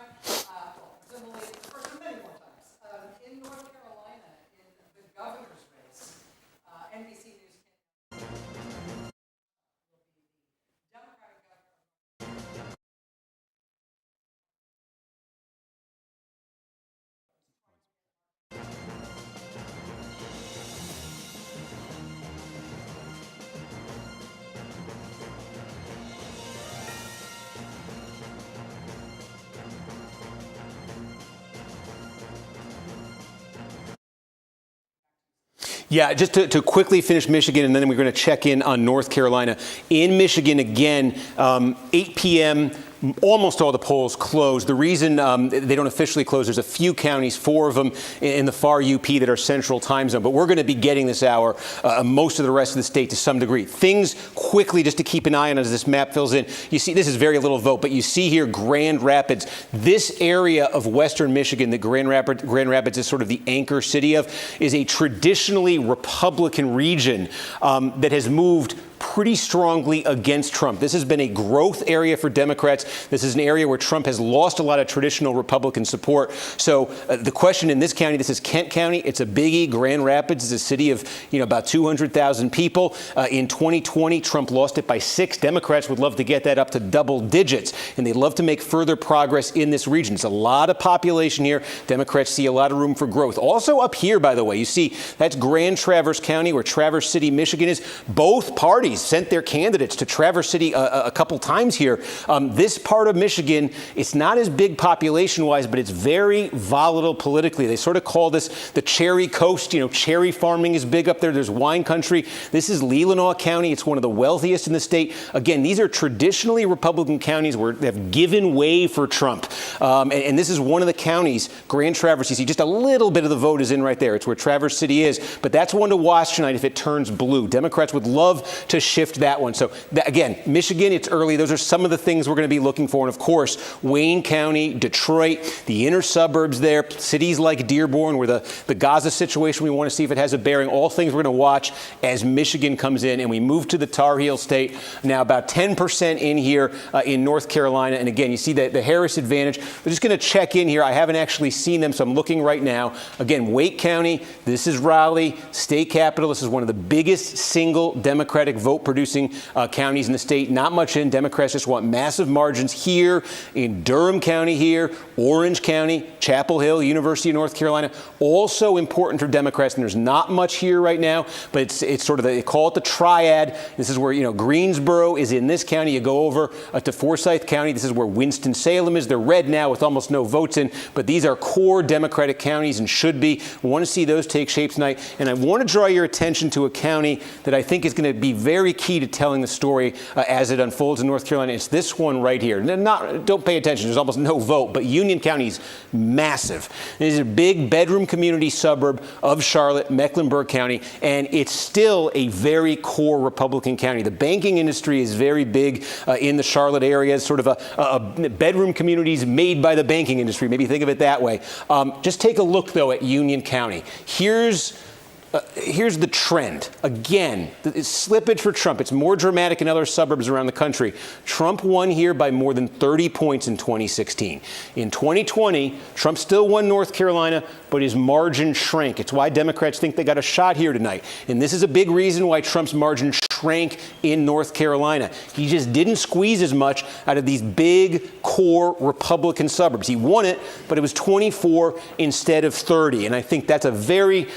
B: Presumably, for many more times. In North Carolina, in the governor's race, NBC News will be the Democratic governor.
A: Yeah, just to quickly finish Michigan, and then we're going to check in on North Carolina. In Michigan, again, 8 p.m., almost all the polls closed. The reason they don't officially close, there's a few counties, 4 of them in the far UP that are central time zone. But we're going to be getting this hour most of the rest of the state to some degree. Things quickly, just to keep an eye on as this map fills in. You see, this is very little vote, but you see here Grand Rapids. This area of western Michigan that Grand Rapids is sort of the anchor city of, is a traditionally Republican region that has moved pretty strongly against Trump. This has been a growth area for Democrats. This is an area where Trump has lost a lot of traditional Republican support. So the question in this county, this is Kent County. It's a biggie. Grand Rapids is a city of, about 200,000 people. In 2020, Trump lost it by 6. Democrats would love to get that up to double digits, and they'd love to make further progress in this region. It's a lot of population here. Democrats see a lot of room for growth. Also up here, by the way, you see that's Grand Traverse County, where Traverse City, Michigan is. Both parties sent their candidates to Traverse City a couple times here. This part of Michigan, it's not as big population-wise, but it's very volatile politically. They sort of call this the cherry coast. Cherry farming is big up there. There's wine country. This is Leelanau County. It's one of the wealthiest in the state. Again, these are traditionally Republican counties where they have given way for Trump. And this is one of the counties, Grand Traverse. You see just a little bit of the vote is in right there. It's where Traverse City is. But that's one to watch tonight if it turns blue. Democrats would love to shift that one. So again, Michigan, it's early. Those are some of the things we're going to be looking for. And of course, Wayne County, Detroit, the inner suburbs there, cities like Dearborn, where the Gaza situation, we want to see if it has a bearing. All things we're going to watch as Michigan comes in and we move to the Tar Heel state. Now about 10% in here in North Carolina. And again, you see the Harris advantage. We're just going to check in here. I haven't actually seen them, so I'm looking right now. Again, Wake County, this is Raleigh, state capital. This is one of the biggest single Democratic vote producing counties in the state. Not much in. Democrats just want massive margins here in Durham County here, Orange County, Chapel Hill, University of North Carolina. Also important for Democrats, and there's not much here right now, but it's sort of, they call it the triad. This is where, Greensboro is in this county. You go over to Forsyth County. This is where Winston-Salem is. They're red now with almost no votes in, but these are core Democratic counties and should be. We want to see those take shape tonight. And I want to draw your attention to a county that I think is going to be very key to telling the story as it unfolds in North Carolina. It's this one right here. Don't pay attention. There's almost no vote, but Union County is massive. It is a big bedroom community suburb of Charlotte, Mecklenburg County, and it's still a very core Republican county. The banking industry is very big in the Charlotte area. It's sort of a bedroom communities made by the banking industry. Maybe think of it that way. Just take a look, though, at Union County. Here's Here's the trend. Again, it's slippage for Trump. It's more dramatic in other suburbs around the country. Trump won here by more than 30 points in 2016. In 2020, Trump still won North Carolina, but his margin shrank. It's why Democrats think they got a shot here tonight. And this is a big reason why Trump's margin shrank in North Carolina. He just didn't squeeze as much out of these big core Republican suburbs. He won it, but it was 24 instead of 30. And I think that's a very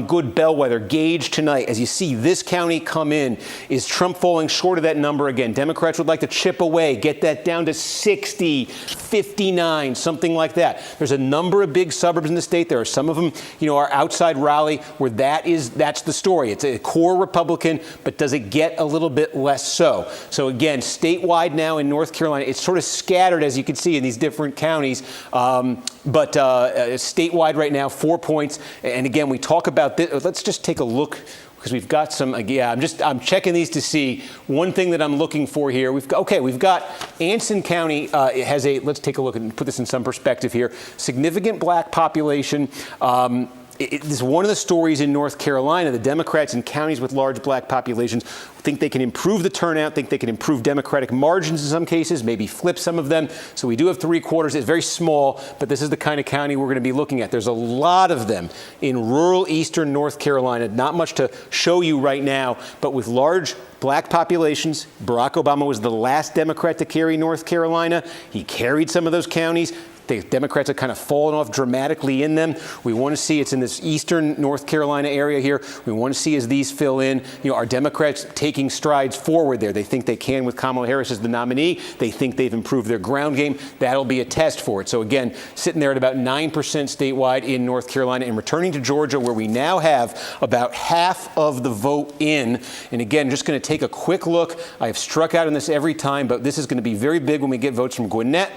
A: good bellwether gauge tonight. As you see this county come in, is Trump falling short of that number again? Democrats would like to chip away, get that down to 60, 59, something like that. There's a number of big suburbs in the state. There are some of them, are outside Raleigh, where that's the story. It's a core Republican, but does it get a little bit less so? So again, statewide now in North Carolina, it's sort of scattered, as you can see, in these different counties. But statewide right now, 4 points. And again, we talk about this. Let's just take a look, because we've got some. I'm checking these to see one thing that I'm looking for here. We've got Anson County has let's take a look and put this in some perspective here. Significant black population. This is one of the stories in North Carolina. The Democrats in counties with large black populations think they can improve the turnout, think they can improve Democratic margins in some cases, maybe flip some of them. So we do have 3/4. It's very small, but this is the kind of county we're going to be looking at. There's a lot of them in rural eastern North Carolina. Not much to show you right now, but with large black populations. Barack Obama was the last Democrat to carry North Carolina. He carried some of those counties. The Democrats have kind of fallen off dramatically in them. We want to see it's in this eastern North Carolina area here. We want to see as these fill in, are Democrats taking strides forward there? They think they can with Kamala Harris as the nominee. They think they've improved their ground game. That'll be a test for it. So again, sitting there at about 9% statewide in North Carolina, and returning to Georgia, where we now have about half of the vote in. And again, just going to take a quick look. I've struck out on this every time, but this is going to be very big when we get votes from Gwinnett.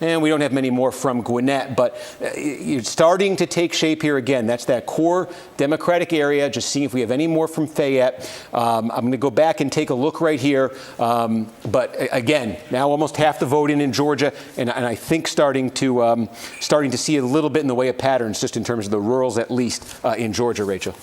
A: And we don't have many more from Gwinnett, but you're starting to take shape here again. That's that core Democratic area. Just seeing if we have any more from Fayette. I'm going to go back and take a look right here. But again, now almost half the vote in Georgia, and I think starting to see a little bit in the way of patterns, just in terms of the rurals, at least in Georgia, Rachel.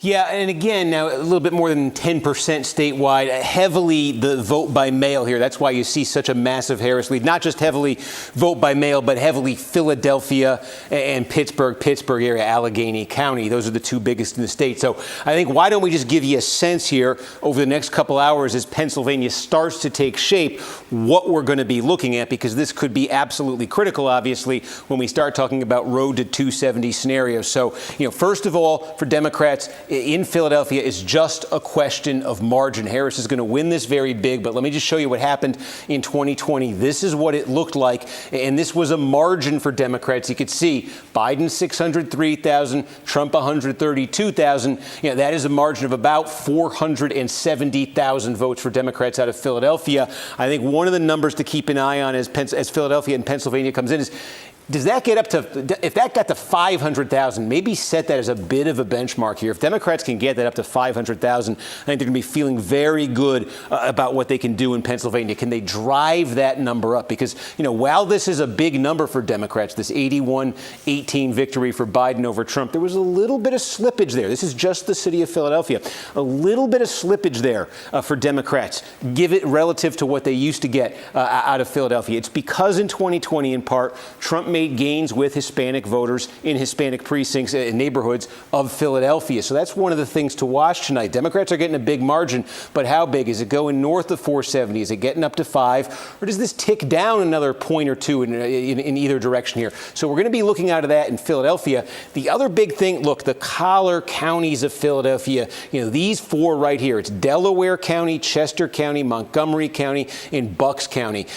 A: Yeah, and again, now a little bit more than 10% statewide, heavily the vote by mail here. That's why you see such a massive Harris lead. Not just heavily vote by mail, but heavily Philadelphia and Pittsburgh area, Allegheny County. Those are the two biggest in the state. So I think why don't we just give you a sense here over the next couple hours as Pennsylvania starts to take shape, what we're going to be looking at, because this could be absolutely critical, obviously, when we start talking about road to 270 scenarios. So, first of all, for Democrats in Philadelphia, it's just a question of margin. Harris is going to win this very big, but let me just show you what happened in 2020. This is what it looked like, and this was a margin for Democrats. You could see Biden 603,000, Trump 132,000. That is a margin of about 470,000 votes for Democrats out of Philadelphia. I think one of the numbers to keep an eye on as Philadelphia and Pennsylvania comes in is, does that get up to, if that got to 500,000, maybe set that as a bit of a benchmark here. If Democrats can get that up to 500,000, I think they're going to be feeling very good about what they can do in Pennsylvania. Can they drive that number up? Because, while this is a big number for Democrats, this 81-18 victory for Biden over Trump, there was a little bit of slippage there. This is just the city of Philadelphia. A little bit of slippage there for Democrats, give it relative to what they used to get out of Philadelphia. It's because in 2020, in part, Trump made gains with Hispanic voters in Hispanic precincts and neighborhoods of Philadelphia. So that's one of the things to watch tonight. Democrats are getting a big margin, but how big? Is it going north of 470? Is it getting up to 5? Or does this tick down another point or two in either direction here? So we're going to be looking out of that in Philadelphia. The other big thing, look, the collar counties of Philadelphia, these four right here. It's Delaware County, Chester County, Montgomery County, and Bucks County.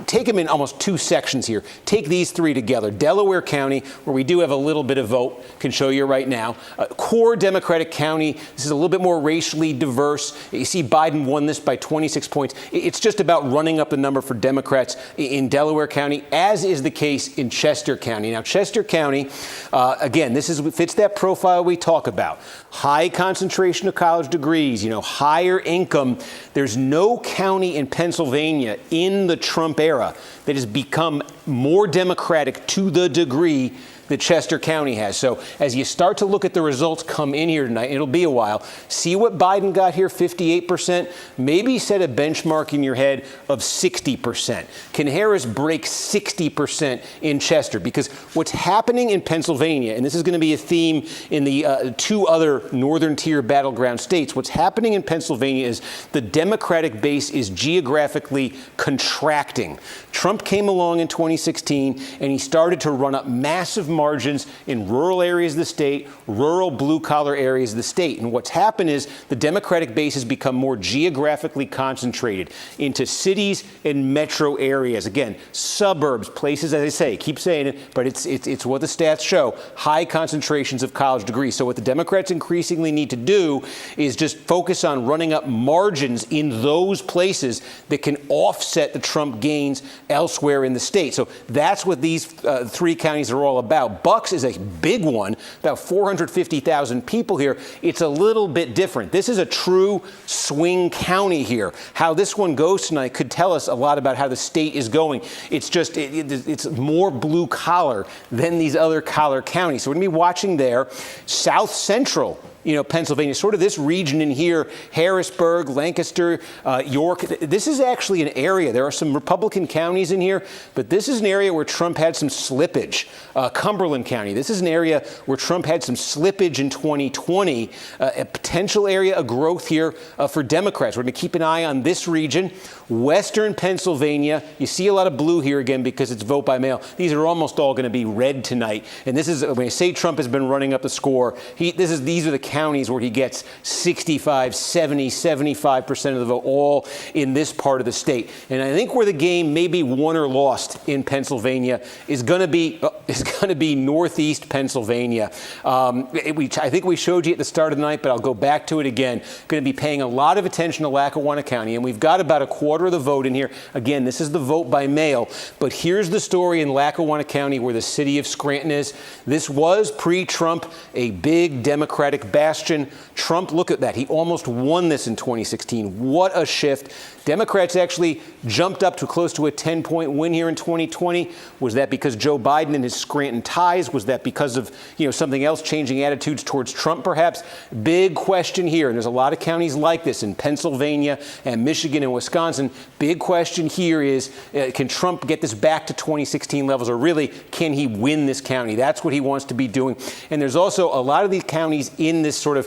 A: Take them in almost two sections here. Take these three together. Delaware County, where we do have a little bit of vote, can show you right now. Core Democratic county, this is a little bit more racially diverse. You see Biden won this by 26 points. It's just about running up the number for Democrats in Delaware County, as is the case in Chester County. Now, Chester County, again, this fits that profile we talk about. High concentration of college degrees, higher income. There's no county in Pennsylvania in the Trump era that has become more Democratic to the degree that Chester County has. So as you start to look at the results come in here tonight, it'll be a while, see what Biden got here, 58%, maybe set a benchmark in your head of 60%. Can Harris break 60% in Chester? Because what's happening in Pennsylvania, and this is going to be a theme in the two other northern tier battleground states, what's happening in Pennsylvania is the Democratic base is geographically contracting. Trump came along in 2016 and he started to run up massive margins in rural areas of the state, rural blue-collar areas of the state. And what's happened is the Democratic base has become more geographically concentrated into cities and metro areas. Again, suburbs, places, as I say, keep saying it, but it's what the stats show, high concentrations of college degrees. So what the Democrats increasingly need to do is just focus on running up margins in those places that can offset the Trump gains elsewhere in the state. So that's what these three counties are all about. Bucks is a big one, about 450,000 people here. It's a little bit different. This is a true swing county here. How this one goes tonight could tell us a lot about how the state is going. It's just, it's more blue collar than these other collar counties. So we're going to be watching there. South Central, Pennsylvania, sort of this region in here, Harrisburg, Lancaster, York. This is actually an area. There are some Republican counties in here, but this is an area where Trump had some slippage. Cumberland County, this is an area where Trump had some slippage in 2020, a potential area of growth here for Democrats. We're going to keep an eye on this region. Western Pennsylvania, you see a lot of blue here again because it's vote by mail. These are almost all going to be red tonight. And this is, when I say Trump has been running up the score, these are the counties where he gets 65, 70, 75% of the vote, all in this part of the state. And I think where the game may be won or lost in Pennsylvania is going to be northeast Pennsylvania. I think we showed you at the start of the night, but I'll go back to it again. Going to be paying a lot of attention to Lackawanna County, and we've got about a quarter of the vote in here. Again, this is the vote by mail, but here's the story in Lackawanna County where the city of Scranton is. This was pre-Trump a big Democratic bastion. Trump, look at that. He almost won this in 2016. What a shift. Democrats actually jumped up to close to a 10-point win here in 2020. Was that because Joe Biden and his Scranton ties? Was that because of, something else, changing attitudes towards Trump, perhaps? Big question here. And there's a lot of counties like this in Pennsylvania and Michigan and Wisconsin. Big question here is, can Trump get this back to 2016 levels, or really, can he win this county? That's what he wants to be doing. And there's also a lot of these counties in this sort of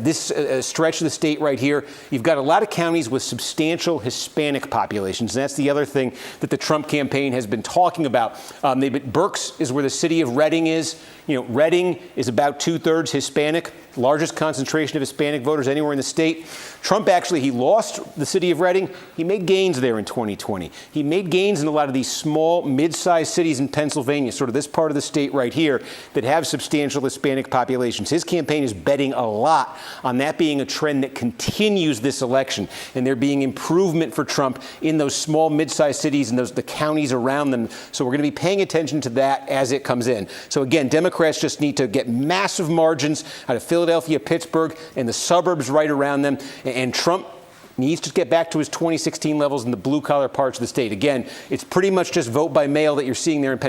A: this stretch of the state right here. You've got a lot of counties with substantial Hispanic populations. And that's the other thing that the Trump campaign has been talking about. Berks is where the city of Reading is. Reading is about 2/3 Hispanic, largest concentration of Hispanic voters anywhere in the state. Trump he lost the city of Reading. He made gains there in 2020. He made gains in a lot of these small, mid-sized cities in Pennsylvania, sort of this part of the state right here, that have substantial Hispanic populations. His campaign is betting a lot on that being a trend that continues this election, and there being improvement for Trump in those small, mid-sized cities and the counties around them. So we're going to be paying attention to that as it comes in. So again, Democrats just need to get massive margins out of Philadelphia, Pittsburgh, and the suburbs right around them. And Trump needs to get back to his 2016 levels in the blue-collar parts of the state. Again, it's pretty much just vote by mail that you're seeing there in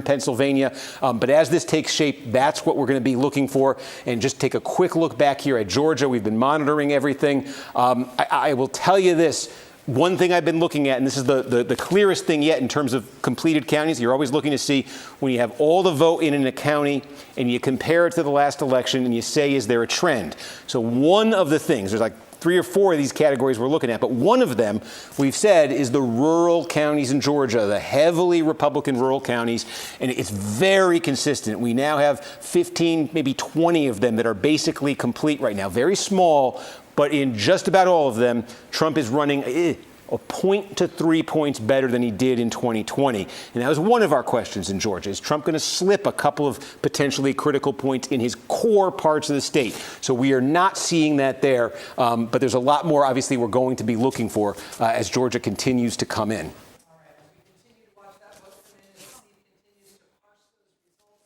A: Pennsylvania. But as this takes shape, that's what we're going to be looking for. And just take a quick look back here at Georgia. We've been monitoring everything. I will tell you this. One thing I've been looking at, and this is the clearest thing yet in terms of completed counties, you're always looking to see when you have all the vote in a county and you compare it to the last election and you say, is there a trend? So one of the things, there's like 3 or 4 of these categories we're looking at, but one of them we've said is the rural counties in Georgia, the heavily Republican rural counties, and it's very consistent. We now have 15, maybe 20 of them that are basically complete right now. Very small, but in just about all of them, Trump is running a point to 3 points better than he did in 2020. And that was one of our questions in Georgia. Is Trump going to slip a couple of potentially critical points in his core parts of the state? So we are not seeing that there. But there's a lot more, obviously, we're going to be looking for as Georgia continues to come in.
B: All right, as we continue to watch that vote come in and Steve continues to parse those results.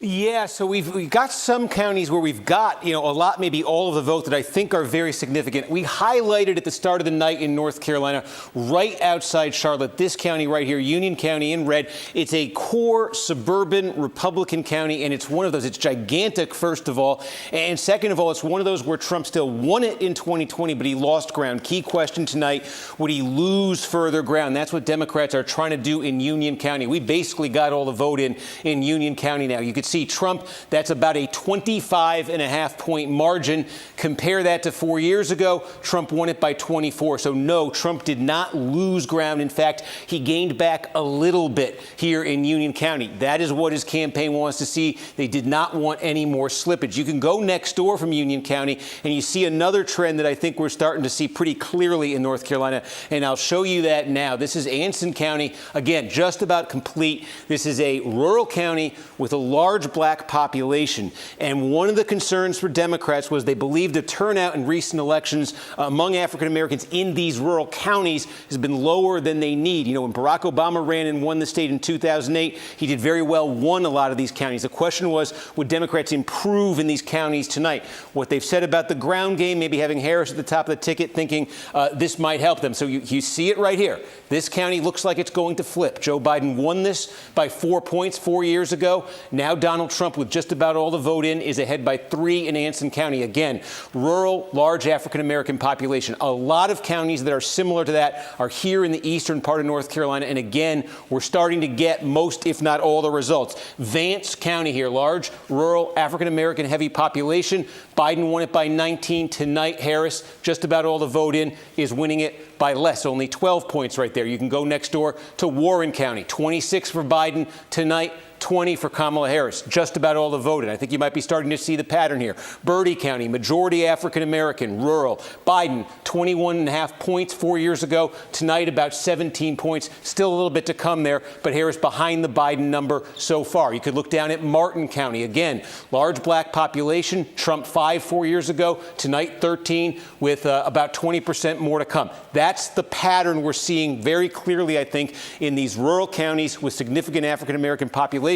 A: Yeah, so we've got some counties where we've got, a lot, maybe all of the vote that I think are very significant. We highlighted at the start of the night in North Carolina, right outside Charlotte, this county right here, Union County in red. It's a core suburban Republican county, and it's one of those. It's gigantic, first of all. And second of all, it's one of those where Trump still won it in 2020, but he lost ground. Key question tonight, would he lose further ground? That's what Democrats are trying to do in Union County. We basically got all the vote in Union County now. You could see Trump, that's about a 25.5-point margin. Compare that to 4 years ago. Trump won it by 24. So no, Trump did not lose ground. In fact, he gained back a little bit here in Union County. That is what his campaign wants to see. They did not want any more slippage. You can go next door from Union County and you see another trend that I think we're starting to see pretty clearly in North Carolina. And I'll show you that now. This is Anson County. Again, just about complete. This is a rural county with a large black population. And one of the concerns for Democrats was they believed the turnout in recent elections among African Americans in these rural counties has been lower than they need. When Barack Obama ran and won the state in 2008, he did very well, won a lot of these counties. The question was, would Democrats improve in these counties tonight? What they've said about the ground game, maybe having Harris at the top of the ticket, thinking this might help them. So you see it right here. This county looks like it's going to flip. Joe Biden won this by 4 points 4 years ago. Now Donald Trump, with just about all the vote in, is ahead by 3 in Anson County. Again, rural, large African-American population. A lot of counties that are similar to that are here in the eastern part of North Carolina. And again, we're starting to get most, if not all, the results. Vance County here, large, rural, African-American heavy population. Biden won it by 19 tonight. Harris, just about all the vote in, is winning it by less, only 12 points right there. You can go next door to Warren County, 26 for Biden tonight, 20 for Kamala Harris, just about all the vote in. I think you might be starting to see the pattern here. Bertie County, majority African-American, rural. Biden, 21.5 points 4 years ago. Tonight, about 17 points. Still a little bit to come there, but Harris behind the Biden number so far. You could look down at Martin County. Again, large black population. Trump 5 4 years ago. Tonight, 13, with about 20% more to come. That's the pattern we're seeing very clearly, I think, in these rural counties with significant African-American populations,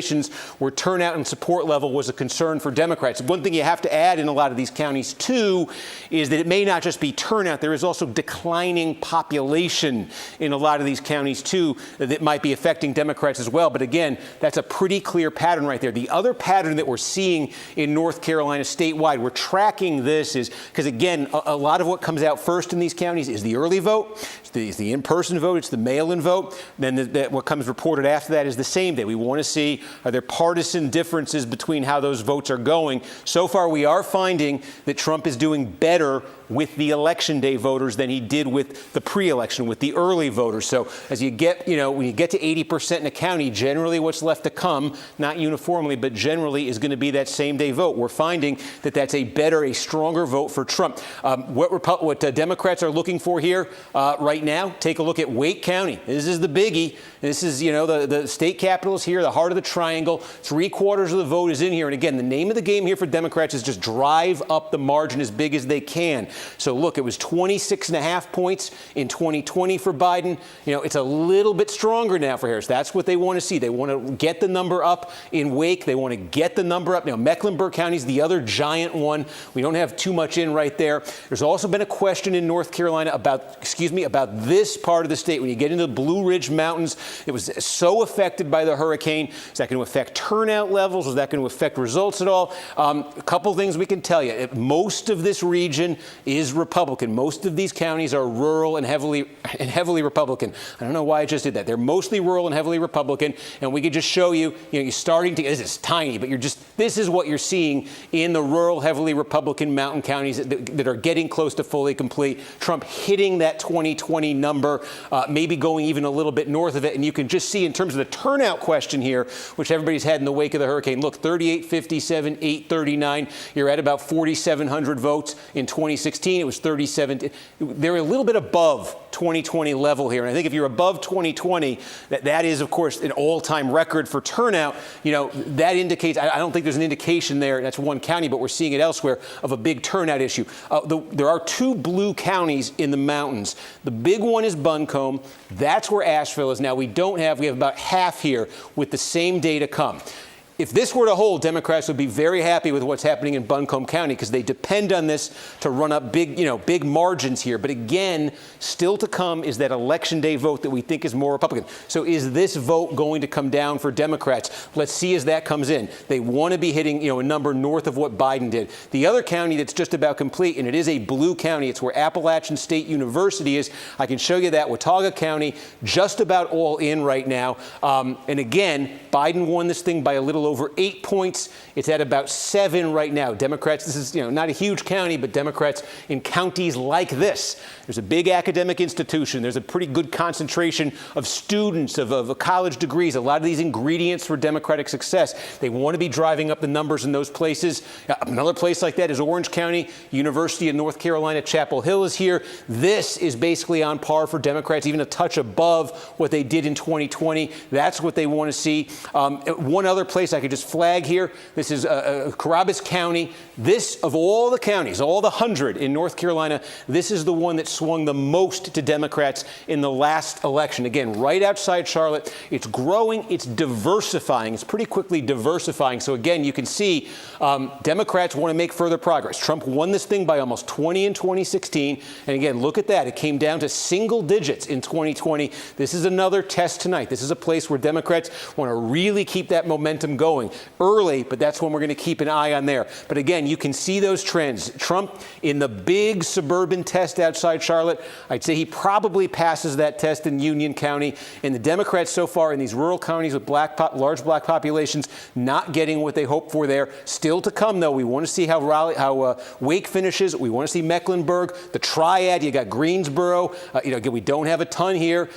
A: where turnout and support level was a concern for Democrats. One thing you have to add in a lot of these counties, too, is that it may not just be turnout. There is also declining population in a lot of these counties, too, that might be affecting Democrats as well. But again, that's a pretty clear pattern right there. The other pattern that we're seeing in North Carolina statewide, we're tracking this, is because, again, a lot of what comes out first in these counties is the early vote, it's the in-person vote, it's the mail-in vote. Then what comes reported after that is the same day. We want to see, are there partisan differences between how those votes are going? So far, we are finding that Trump is doing better with the election day voters than he did with the pre-election, with the early voters. So as you get, when you get to 80% in a county, generally what's left to come, not uniformly, but generally is going to be that same day vote. We're finding that that's a stronger vote for Trump. What Democrats are looking for here right now, take a look at Wake County. This is the biggie. This is, the state capital is here, the heart of the triangle. 3/4 of the vote is in here. And again, the name of the game here for Democrats is just drive up the margin as big as they can. So look, it was 26.5 points in 2020 for Biden. It's a little bit stronger now for Harris. That's what they want to see. They want to get the number up in Wake. They want to get the number up. Now, Mecklenburg County is the other giant one. We don't have too much in right there. There's also been a question in North Carolina about this part of the state. When you get into the Blue Ridge Mountains, it was so affected by the hurricane. Is that going to affect turnout levels? Is that going to affect results at all? A couple things we can tell you. Most of this region is Republican. Most of these counties are rural and heavily Republican. I don't know why I just did that. They're mostly rural and heavily Republican, and we could just show you, you're starting to, this is tiny, but this is what you're seeing in the rural, heavily Republican mountain counties that are getting close to fully complete. Trump hitting that 2020 number, maybe going even a little bit north of it, and you can just see in terms of the turnout question here, which everybody's had in the wake of the hurricane. Look, 3857, 839. You're at about 4,700 votes. In 2016, it was 37. They're a little bit above 2020 level here. And I think if you're above 2020, that is, of course, an all-time record for turnout. That indicates, I don't think there's an indication there, that's one county, but we're seeing it elsewhere, of a big turnout issue. There are 2 blue counties in the mountains. The big one is Buncombe. That's where Asheville is now. We have about half here with the same day to come. If this were to hold, Democrats would be very happy with what's happening in Buncombe County because they depend on this to run up big margins here. But again, still to come is that election day vote that we think is more Republican. So is this vote going to come down for Democrats? Let's see as that comes in. They want to be hitting, a number north of what Biden did. The other county that's just about complete, and it is a blue county. It's where Appalachian State University is. I can show you that. Watauga County, just about all in right now. And again, Biden won this thing by a little over 8 points. It's at about 7 right now. Democrats, this is not a huge county, but Democrats in counties like this, there's a big academic institution. There's a pretty good concentration of students, of college degrees, a lot of these ingredients for Democratic success. They want to be driving up the numbers in those places. Another place like that is Orange County. University of North Carolina, Chapel Hill is here. This is basically on par for Democrats, even a touch above what they did in 2020. That's what they want to see. One other place I could just flag here, this is Carrabas County. This, of all the counties, all the 100 in North Carolina, this is the one that swung the most to Democrats in the last election. Again, right outside Charlotte. It's growing. It's diversifying. It's pretty quickly diversifying. So again, you can see Democrats want to make further progress. Trump won this thing by almost 20 in 2016. And again, look at that. It came down to single digits in 2020. This is another test tonight. This is a place where Democrats want to really keep that momentum going early, but that's when we're going to keep an eye on there. But again, you can see those trends. Trump in the big suburban test outside Charlotte, I'd say he probably passes that test in Union County. And the Democrats so far in these rural counties with large black populations, not getting what they hope for there. Still to come, though. We want to see how Wake finishes. We want to see Mecklenburg, the triad. You got Greensboro. Again, we don't have a ton here.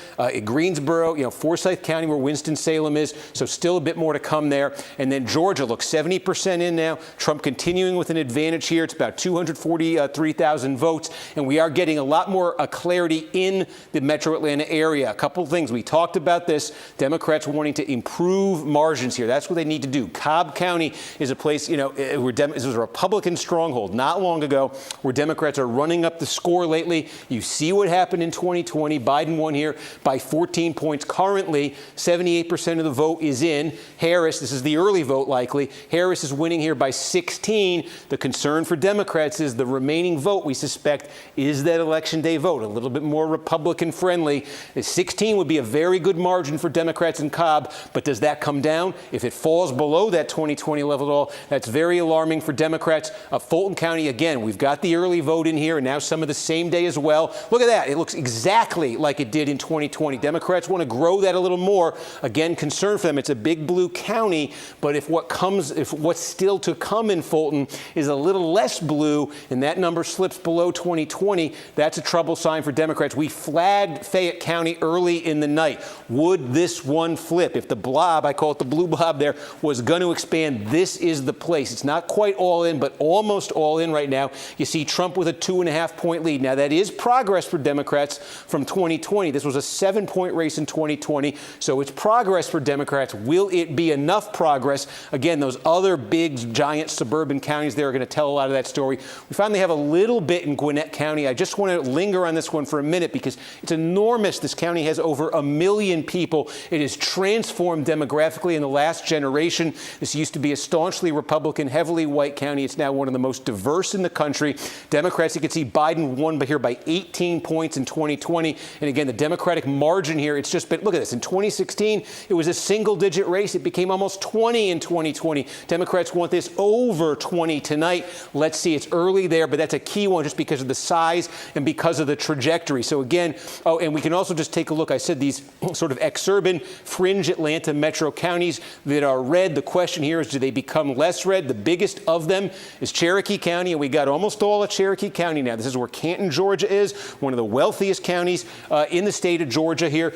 A: Greensboro, Forsyth County, where Winston-Salem is. So still a bit more to come there. And then Georgia, look, 70% in now. Trump continuing with an advantage here. It's about 243,000 votes. And we are getting a lot more clarity in the metro Atlanta area. A couple of things. We talked about this. Democrats wanting to improve margins here. That's what they need to do. Cobb County is a place, where this was a Republican stronghold not long ago, where Democrats are running up the score lately. You see what happened in 2020. Biden won here by 14 points. Currently, 78% of the vote is in. Harris, this is the early vote likely. Harris is winning here by 16. The concern for Democrats is the remaining vote, we suspect, is that election day vote, a little bit more Republican friendly. 16 would be a very good margin for Democrats in Cobb, but does that come down? If it falls below that 2020 level at all, that's very alarming for Democrats. Fulton County, again, we've got the early vote in here, and now some of the same day as well. Look at that. It looks exactly like it did in 2020. Democrats want to grow that a little more. Again, concern for them. It's a big blue county, but if what's still to come in Fulton is a little less blue, and that number slips below 2020, that's a trouble sign for Democrats. We flagged Fayette County early in the night. Would this one flip? If the blob, I call it the blue blob there, was going to expand, this is the place. It's not quite all in, but almost all in right now. You see Trump with a 2.5-point lead. Now, that is progress for Democrats from 2020. This was a 7-point race in 2020, so it's progress for Democrats. Will it be enough progress? Again, those other big, giant suburban counties there are going to tell a lot of that story. We finally have a little bit in Gwinnett County. I just want to linger on this one for a minute because it's enormous. This county has over 1 million people. It has transformed demographically in the last generation. This used to be a staunchly Republican, heavily white county. It's now one of the most diverse in the country. Democrats, you can see Biden won here by 18 points in 2020. And again, the Democratic margin here, it's just been, look at this. In 2016, it was a single-digit race. It became almost 20 in 2020. Democrats want this over 20 tonight. Let's see. It's early there, but that's a key one just because of the size and because of the trajectory. So again, and we can also just take a look. I said these sort of exurban, fringe Atlanta metro counties that are red. The question here is, do they become less red? The biggest of them is Cherokee County, and we got almost all of Cherokee County now. This is where Canton, Georgia is, one of the wealthiest counties in the state of Georgia here.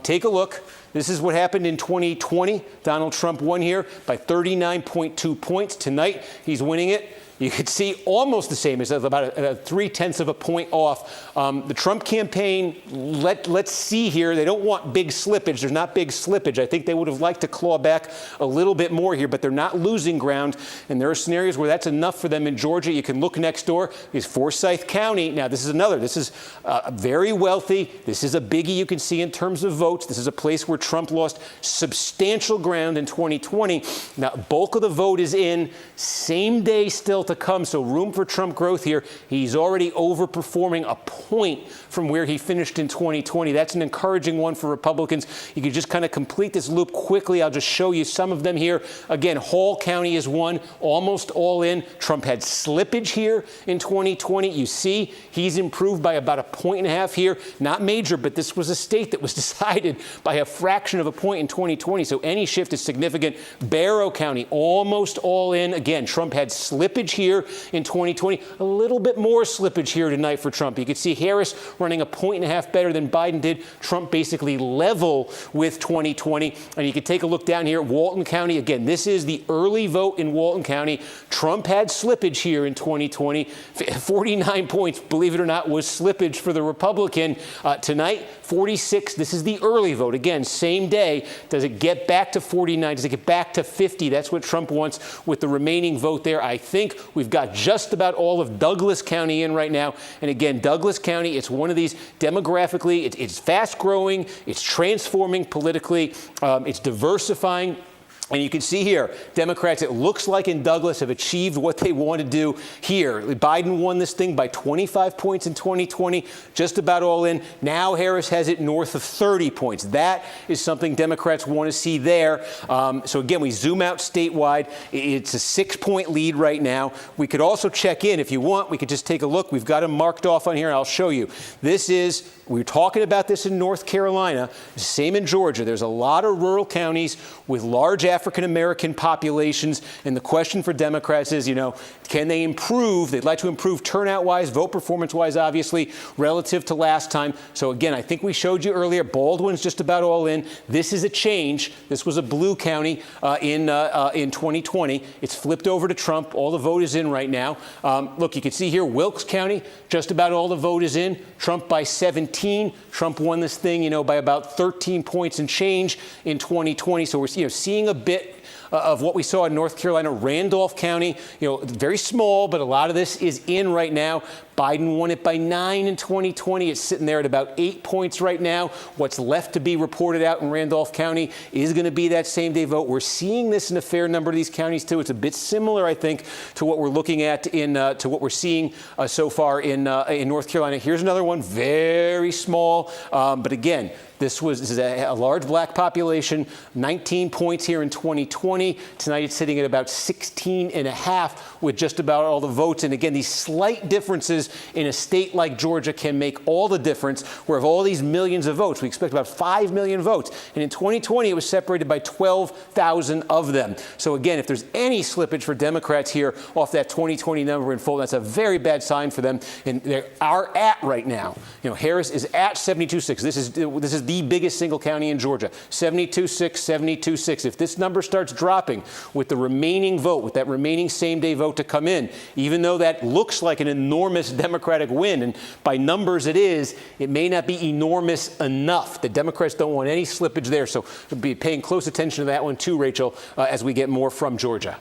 A: Take a look. This is what happened in 2020. Donald Trump won here by 39.2 points. Tonight, he's winning it You could see almost the same, as about a 0.3 of a point off. The Trump campaign, let's see here. They don't want big slippage. There's not big slippage. I think they would have liked to claw back a little bit more here, but they're not losing ground. And there are scenarios where that's enough for them in Georgia. You can look next door. Is Forsyth County. Now, this is another. This is very wealthy. This is a biggie you can see in terms of votes. This is a place where Trump lost substantial ground in 2020. Now, bulk of the vote is in. Same day still to come, so room for Trump growth here. He's already overperforming a point from where he finished in 2020. That's an encouraging one for Republicans. You can just kind of complete this loop quickly. I'll just show you some of them here. Again, Hall County is one, almost all in. Trump had slippage here in 2020. You see, he's improved by about 1.5 points here. Not major, but this was a state that was decided by a fraction of a point in 2020, so any shift is significant. Barrow County, almost all in. Again, Trump had slippage here in 2020. A little bit more slippage here tonight for Trump. You can see Harris running 1.5 points better than Biden did. Trump basically level with 2020. And you can take a look down here at Walton County. Again, this is the early vote in Walton County. Trump had slippage here in 2020. 49 points, believe it or not, was slippage for the Republican. Tonight, 46. This is the early vote. Again, same day. Does it get back to 49? Does it get back to 50? That's what Trump wants with the remaining vote there. I think we've got just about all of Douglas County in right now. And again, Douglas County, it's one of these demographically, it's fast growing, it's transforming politically, it's diversifying. And you can see here, Democrats, it looks like in Douglas, have achieved what they want to do here. Biden won this thing by 25 points in 2020, just about all in. Now Harris has it north of 30 points. That is something Democrats want to see there. So again, we zoom out statewide. It's a 6-point lead right now. We could also check in if you want. We could just take a look. We've got them marked off on here. I'll show you. This is, we were talking about this in North Carolina, same in Georgia. There's a lot of rural counties with large African-American populations, and the question for Democrats is, can they improve? They'd like to improve turnout-wise, vote performance-wise, obviously, relative to last time. So again, I think we showed you earlier, Baldwin's just about all in. This is a change. This was a blue county in 2020. It's flipped over to Trump. All the vote is in right now. Look, you can see here, Wilkes County, just about all the vote is in. Trump by 17. Trump won this thing, by about 13 points and change in 2020. So we're, seeing a bit of what we saw in North Carolina. Randolph County, very small, but a lot of this is in right now. Biden won it by 9 in 2020. It's sitting there at about 8 points right now. What's left to be reported out in Randolph County is going to be that same-day vote. We're seeing this in a fair number of these counties, too. It's a bit similar, I think, to what we're looking at to what we're seeing so far in North Carolina. Here's another one, very small, but again, this is a large black population, 19 points here in 2020. Tonight it's sitting at about 16.5 with just about all the votes. And again, these slight differences in a state like Georgia can make all the difference. Where of all these millions of votes, we expect about 5 million votes. And in 2020, it was separated by 12,000 of them. So again, if there's any slippage for Democrats here off that 2020 number in full, that's a very bad sign for them. And they are at right now. Harris is at 72.6. This is the biggest single county in Georgia, 72.6, 72.6. If this number starts dropping with the remaining vote, with that remaining same-day vote to come in, even though that looks like an enormous Democratic win, and by numbers it is, it may not be enormous enough. The Democrats don't want any slippage there, so we'll be paying close attention to that one too, Rachel, as we get more from Georgia.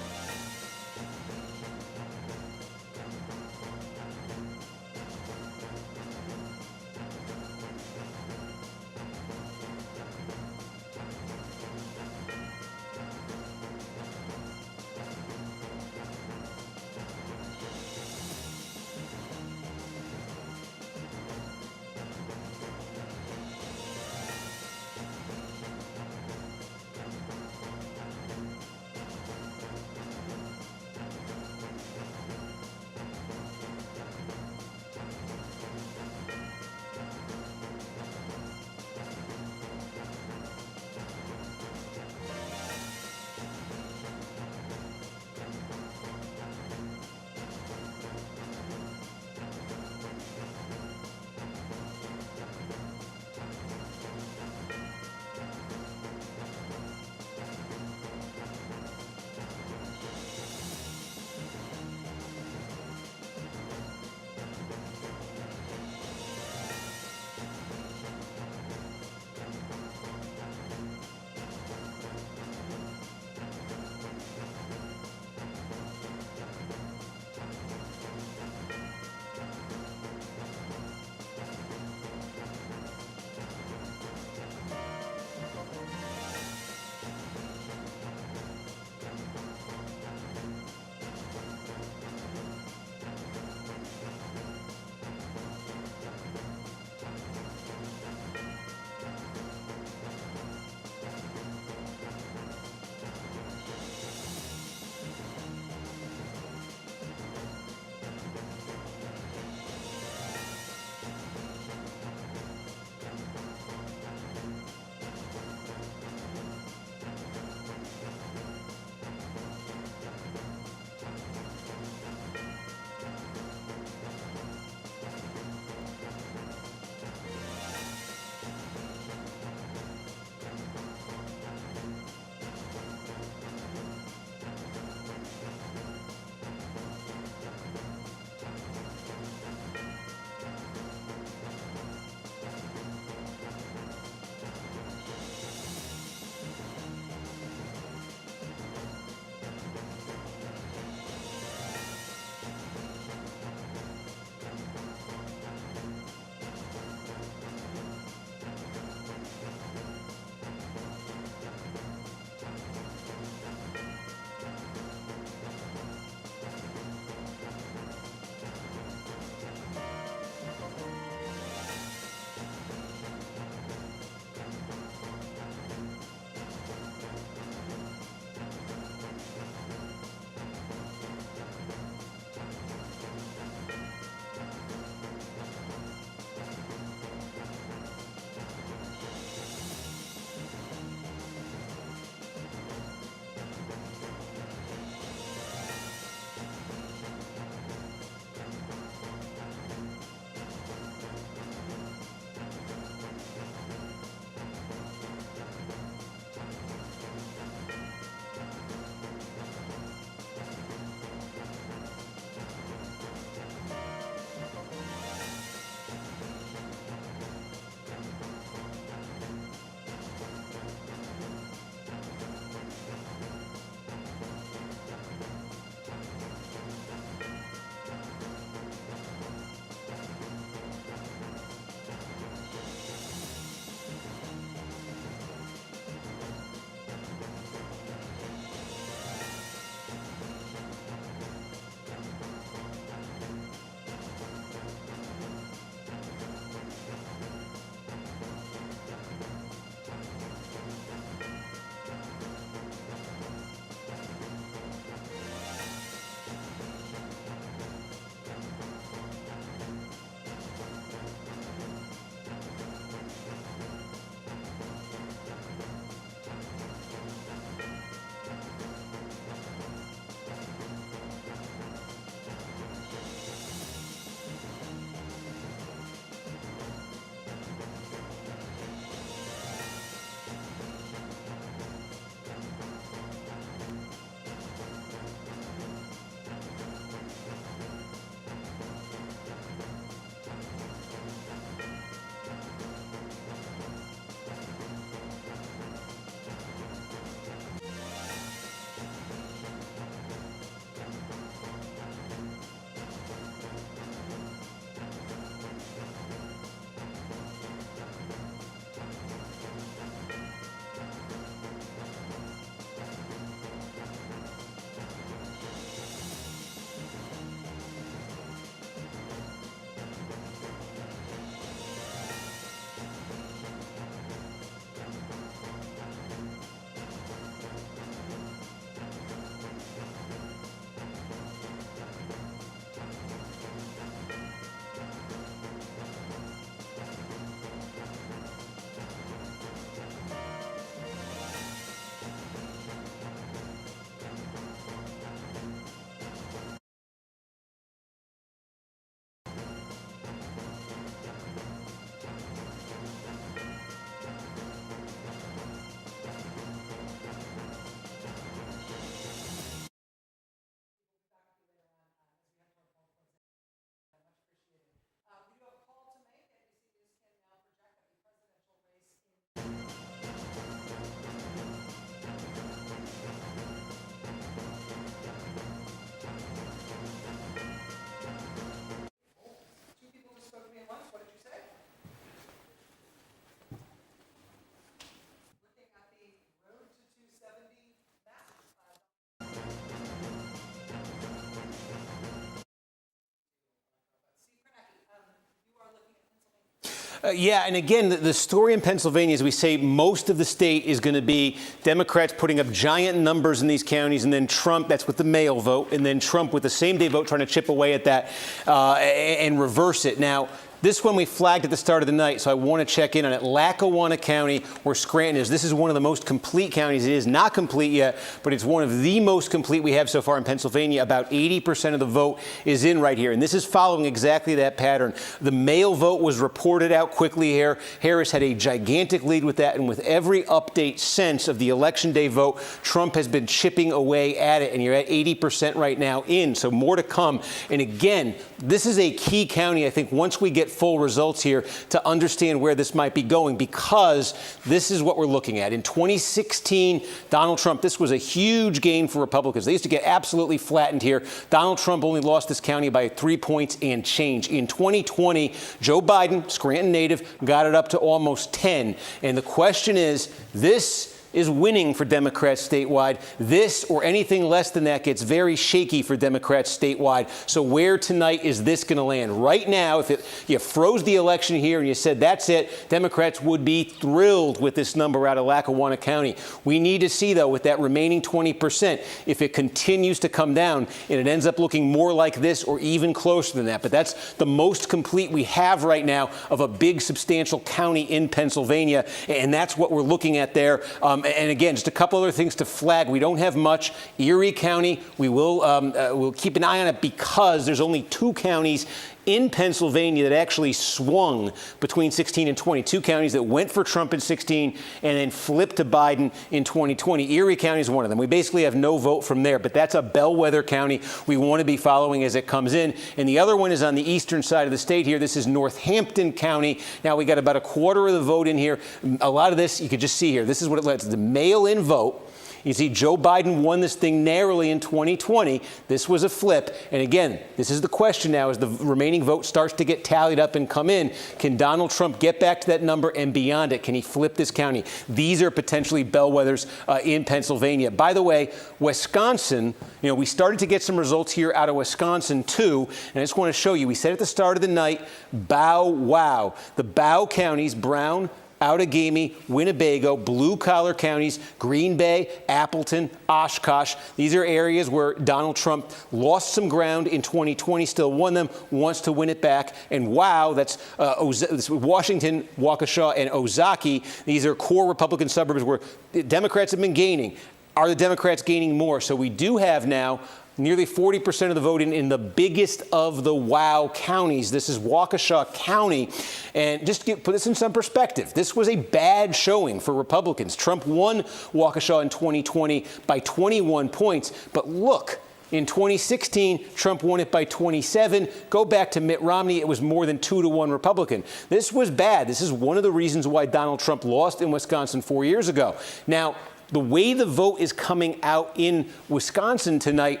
A: Yeah, and again, the story in Pennsylvania, as we say, most of the state is going to be Democrats putting up giant numbers in these counties, and then Trump, that's with the mail vote, and then Trump with the same-day vote trying to chip away at that and reverse it. Now, this one we flagged at the start of the night, so I want to check in on it. Lackawanna County, where Scranton is. This is one of the most complete counties. It is not complete yet, but it's one of the most complete we have so far in Pennsylvania. About 80% of the vote is in right here, and this is following exactly that pattern. The mail vote was reported out quickly here. Harris had a gigantic lead with that, and with every update since of the Election Day vote, Trump has been chipping away at it, and you're at 80% right now in, so more to come. And again, this is a key county, I think, once we get full results here to understand where this might be going, because this is what we're looking at. In 2016, Donald Trump, this was a huge gain for Republicans. They used to get absolutely flattened here. Donald Trump only lost this county by 3 points and change. In 2020, Joe Biden, Scranton native, got it up to almost 10. And the question is, this is winning for Democrats statewide. This or anything less than that gets very shaky for Democrats statewide. So where tonight is this going to land? Right now, if you froze the election here and you said that's it, Democrats would be thrilled with this number out of Lackawanna County. We need to see, though, with that remaining 20%, if it continues to come down and it ends up looking more like this or even closer than that. But that's the most complete we have right now of a big, substantial county in Pennsylvania, and that's what we're looking at there. And again, just a couple other things to flag. We don't have much. Erie County, we'll keep an eye on it because there's only 2 counties in Pennsylvania that actually swung between 16 and 20. 2 counties that went for Trump in 16 and then flipped to Biden in 2020. Erie County is one of them. We basically have no vote from there, but that's a bellwether county we want to be following as it comes in. And the other one is on the eastern side of the state here. This is Northampton County. Now, we got about a quarter of the vote in here. A lot of this, you could just see here. This is what it led to, the mail-in vote. You see, Joe Biden won this thing narrowly in 2020. This was a flip. And again, this is the question now as the remaining vote starts to get tallied up and come in. Can Donald Trump get back to that number and beyond it? Can he flip this county? These are potentially bellwethers in Pennsylvania. By the way, Wisconsin, we started to get some results here out of Wisconsin, too. And I just want to show you, we said at the start of the night, bow wow. The bow counties, Brown, Outagamie, Winnebago, blue-collar counties, Green Bay, Appleton, Oshkosh. These are areas where Donald Trump lost some ground in 2020, still won them, wants to win it back. And wow, that's Washington, Waukesha, and Ozaukee. These are core Republican suburbs where Democrats have been gaining. Are the Democrats gaining more? So we do have now nearly 40% of the vote in the biggest of the wow counties. This is Waukesha County. And just to put this in some perspective, this was a bad showing for Republicans. Trump won Waukesha in 2020 by 21 points. But look, in 2016, Trump won it by 27. Go back to Mitt Romney. It was more than 2-1 Republican. This was bad. This is one of the reasons why Donald Trump lost in Wisconsin 4 years ago. Now, the way the vote is coming out in Wisconsin tonight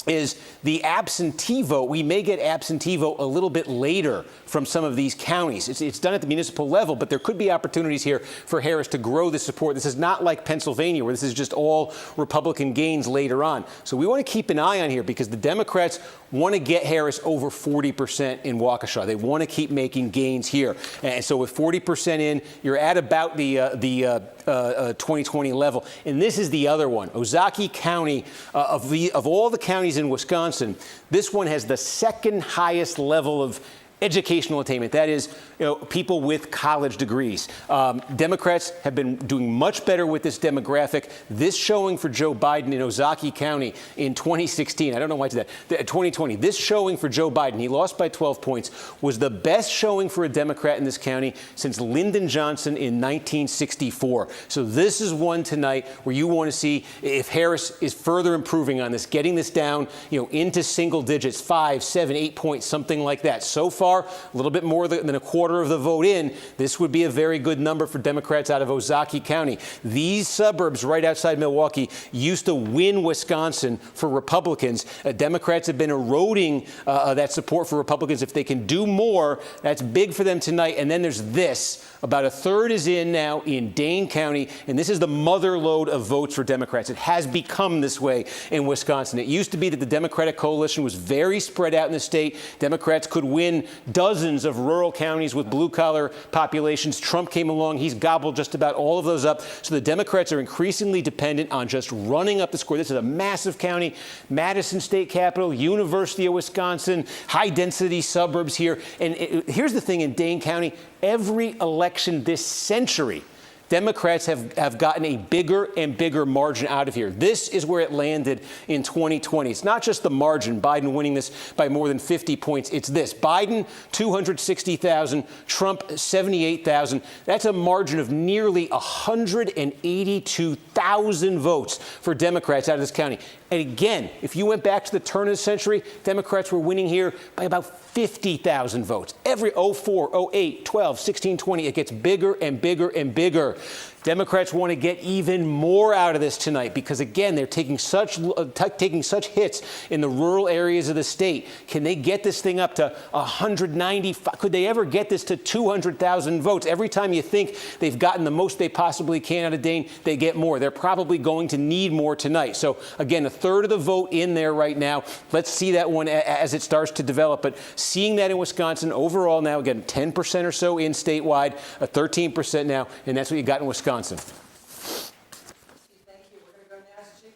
A: is the absentee vote. We may get absentee vote a little bit later from some of these counties. It's done at the municipal level, but there could be opportunities here for Harris to grow the support. This is not like Pennsylvania, where this is just all Republican gains later on. So we want to keep an eye on here because the Democrats want to get Harris over 40% in Waukesha. They want to keep making gains here. And so with 40% in, you're at about the 2020 level. And this is the other one. Ozaukee County, of all the counties in Wisconsin, this one has the second highest level of educational attainment. That is, people with college degrees. Democrats have been doing much better with this demographic. This showing for Joe Biden in Ozaukee County in 2016, I don't know why I did that, 2020, this showing for Joe Biden, he lost by 12 points, was the best showing for a Democrat in this county since Lyndon Johnson in 1964. So this is one tonight where you want to see if Harris is further improving on this, getting this down, into single digits, 5, 7, 8 points, something like that. So far, a little bit more than a quarter of the vote in. This would be a very good number for Democrats out of Ozaukee County. These suburbs right outside Milwaukee used to win Wisconsin for Republicans. Democrats have been eroding that support for Republicans. If they can do more, that's big for them tonight. And then there's this. About a third is in now in Dane County, and this is the mother lode of votes for Democrats. It has become this way in Wisconsin. It used to be that the Democratic coalition was very spread out in the state. Democrats could win dozens of rural counties with blue-collar populations. Trump came along. He's gobbled just about all of those up. So the Democrats are increasingly dependent on just running up the score. This is a massive county, Madison State Capital, University of Wisconsin, high-density suburbs here. And here's the thing in Dane County, every election this century, Democrats have gotten a bigger and bigger margin out of here. This is where it landed in 2020. It's not just the margin, Biden winning this by more than 50 points. It's this. Biden, 260,000, Trump, 78,000. That's a margin of nearly 182,000 votes for Democrats out of this county. And again, if you went back to the turn of the century, Democrats were winning here by about 50,000 votes. Every 04, 08, 12, 16, 20, it gets bigger and bigger and bigger. Democrats want to get even more out of this tonight because, again, they're taking such hits in the rural areas of the state. Can they get this thing up to 195? Could they ever get this to 200,000 votes? Every time you think they've gotten the most they possibly can out of Dane, they get more. They're probably going to need more tonight. So, again, a third of the vote in there right now. Let's see that one as it starts to develop. But seeing that in Wisconsin overall now, again, 10% or so in statewide, a 13% now, and that's what you got in Wisconsin.
B: Thank you. We're going to go now to Jacob.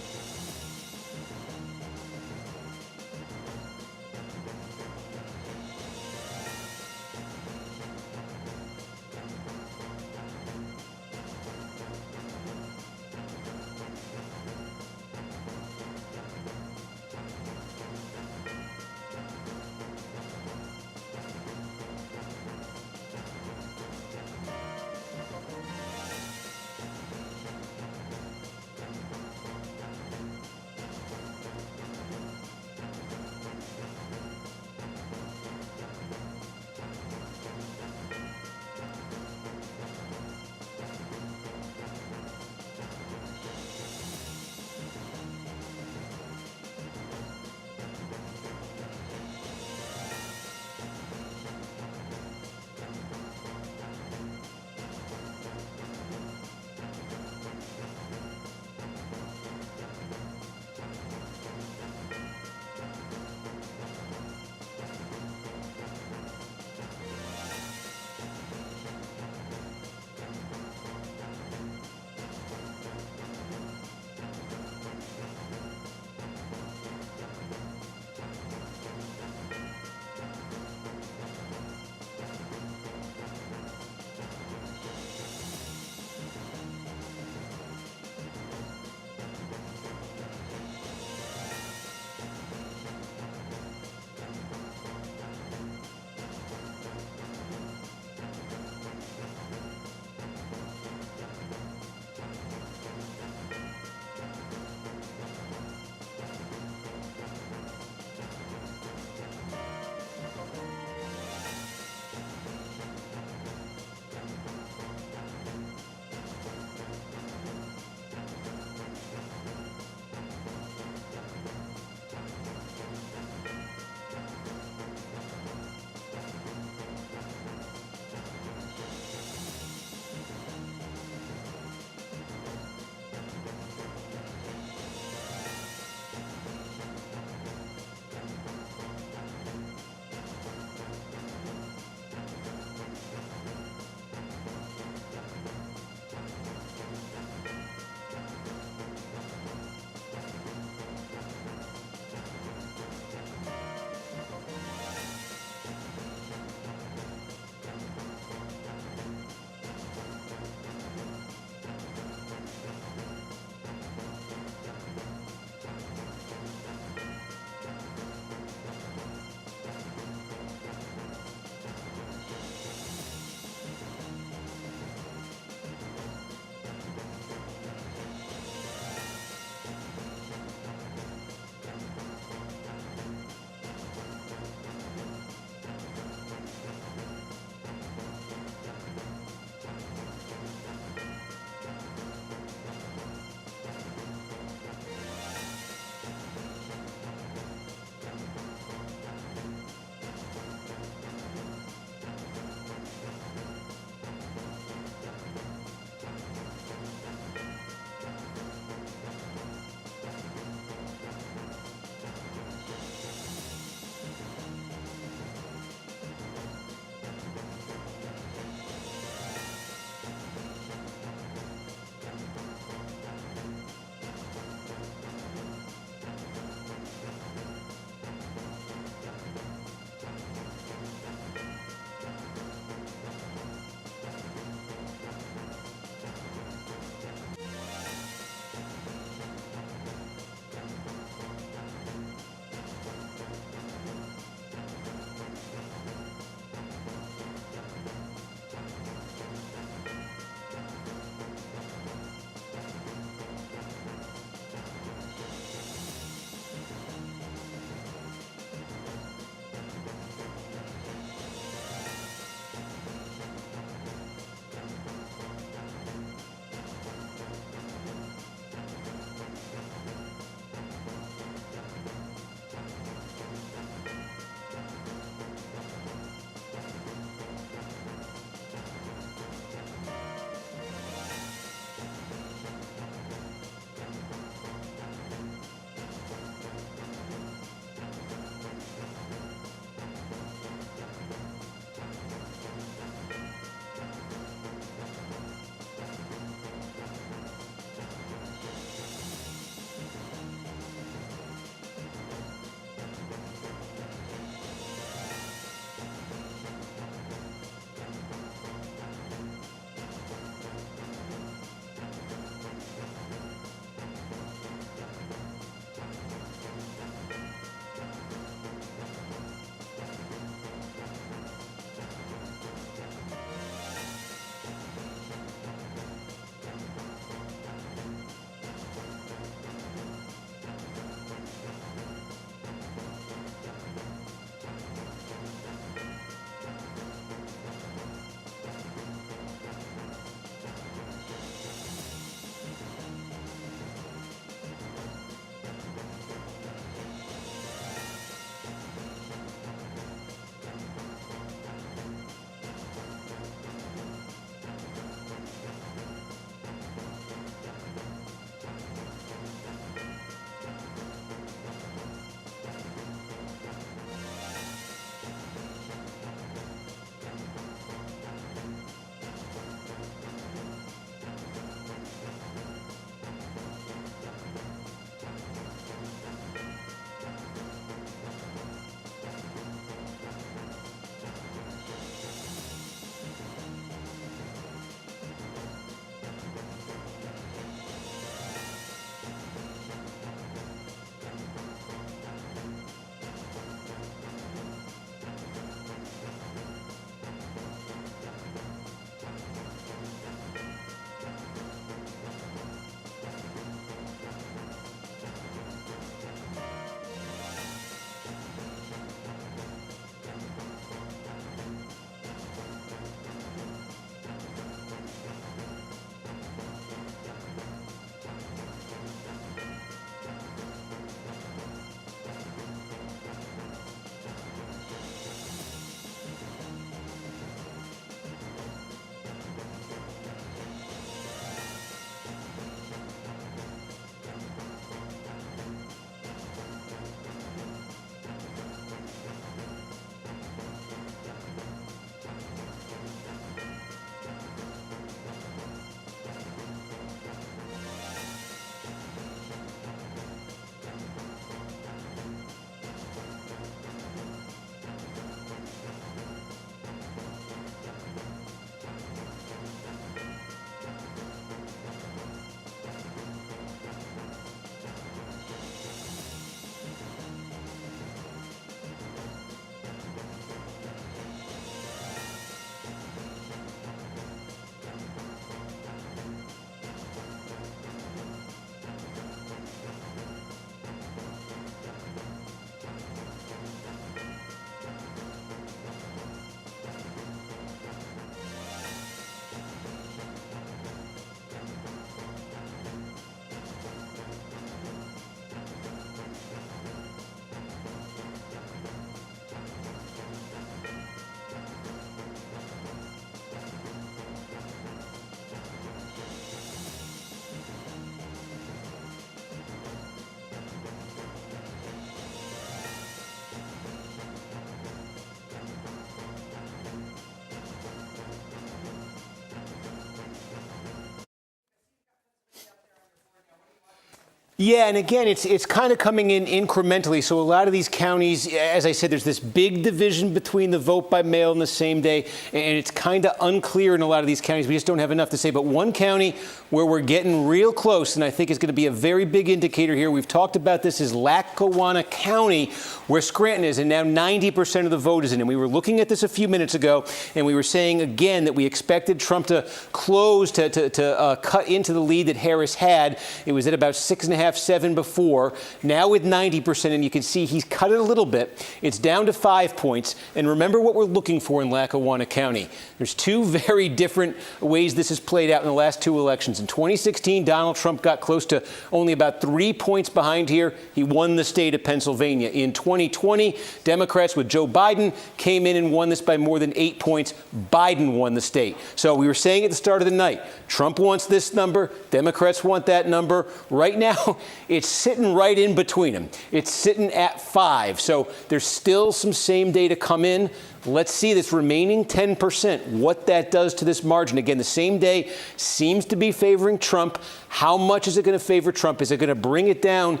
A: Yeah, and again, it's kind of coming in incrementally. So a lot of these counties, as I said, there's this big division between the vote by mail and the same day, and it's kind of unclear in a lot of these counties. We just don't have enough to say. But one county where we're getting real close, and I think is going to be a very big indicator here, we've talked about this, is Lackawanna County, where Scranton is, and now 90% of the vote is in. And we were looking at this a few minutes ago, and we were saying again that we expected Trump to close, to cut into the lead that Harris had. It was at about 6.5, 7 before. Now with 90%, and you can see he's cut it a little bit. It's down to 5 points. And remember what we're looking for in Lackawanna County. There's two very different ways this has played out in the last two elections. In 2016, Donald Trump got close to only about 3 points behind here. He won the state of Pennsylvania. In 2020, Democrats with Joe Biden came in and won this by more than 8 points. Biden won the state. So we were saying at the start of the night, Trump wants this number, Democrats want that number. Right now, it's sitting right in between them. It's sitting at 5. So there's still some same day to come in. Let's see this remaining 10%, what that does to this margin. Again, the same day seems to be favoring Trump. How much is it going to favor Trump? Is it going to bring it down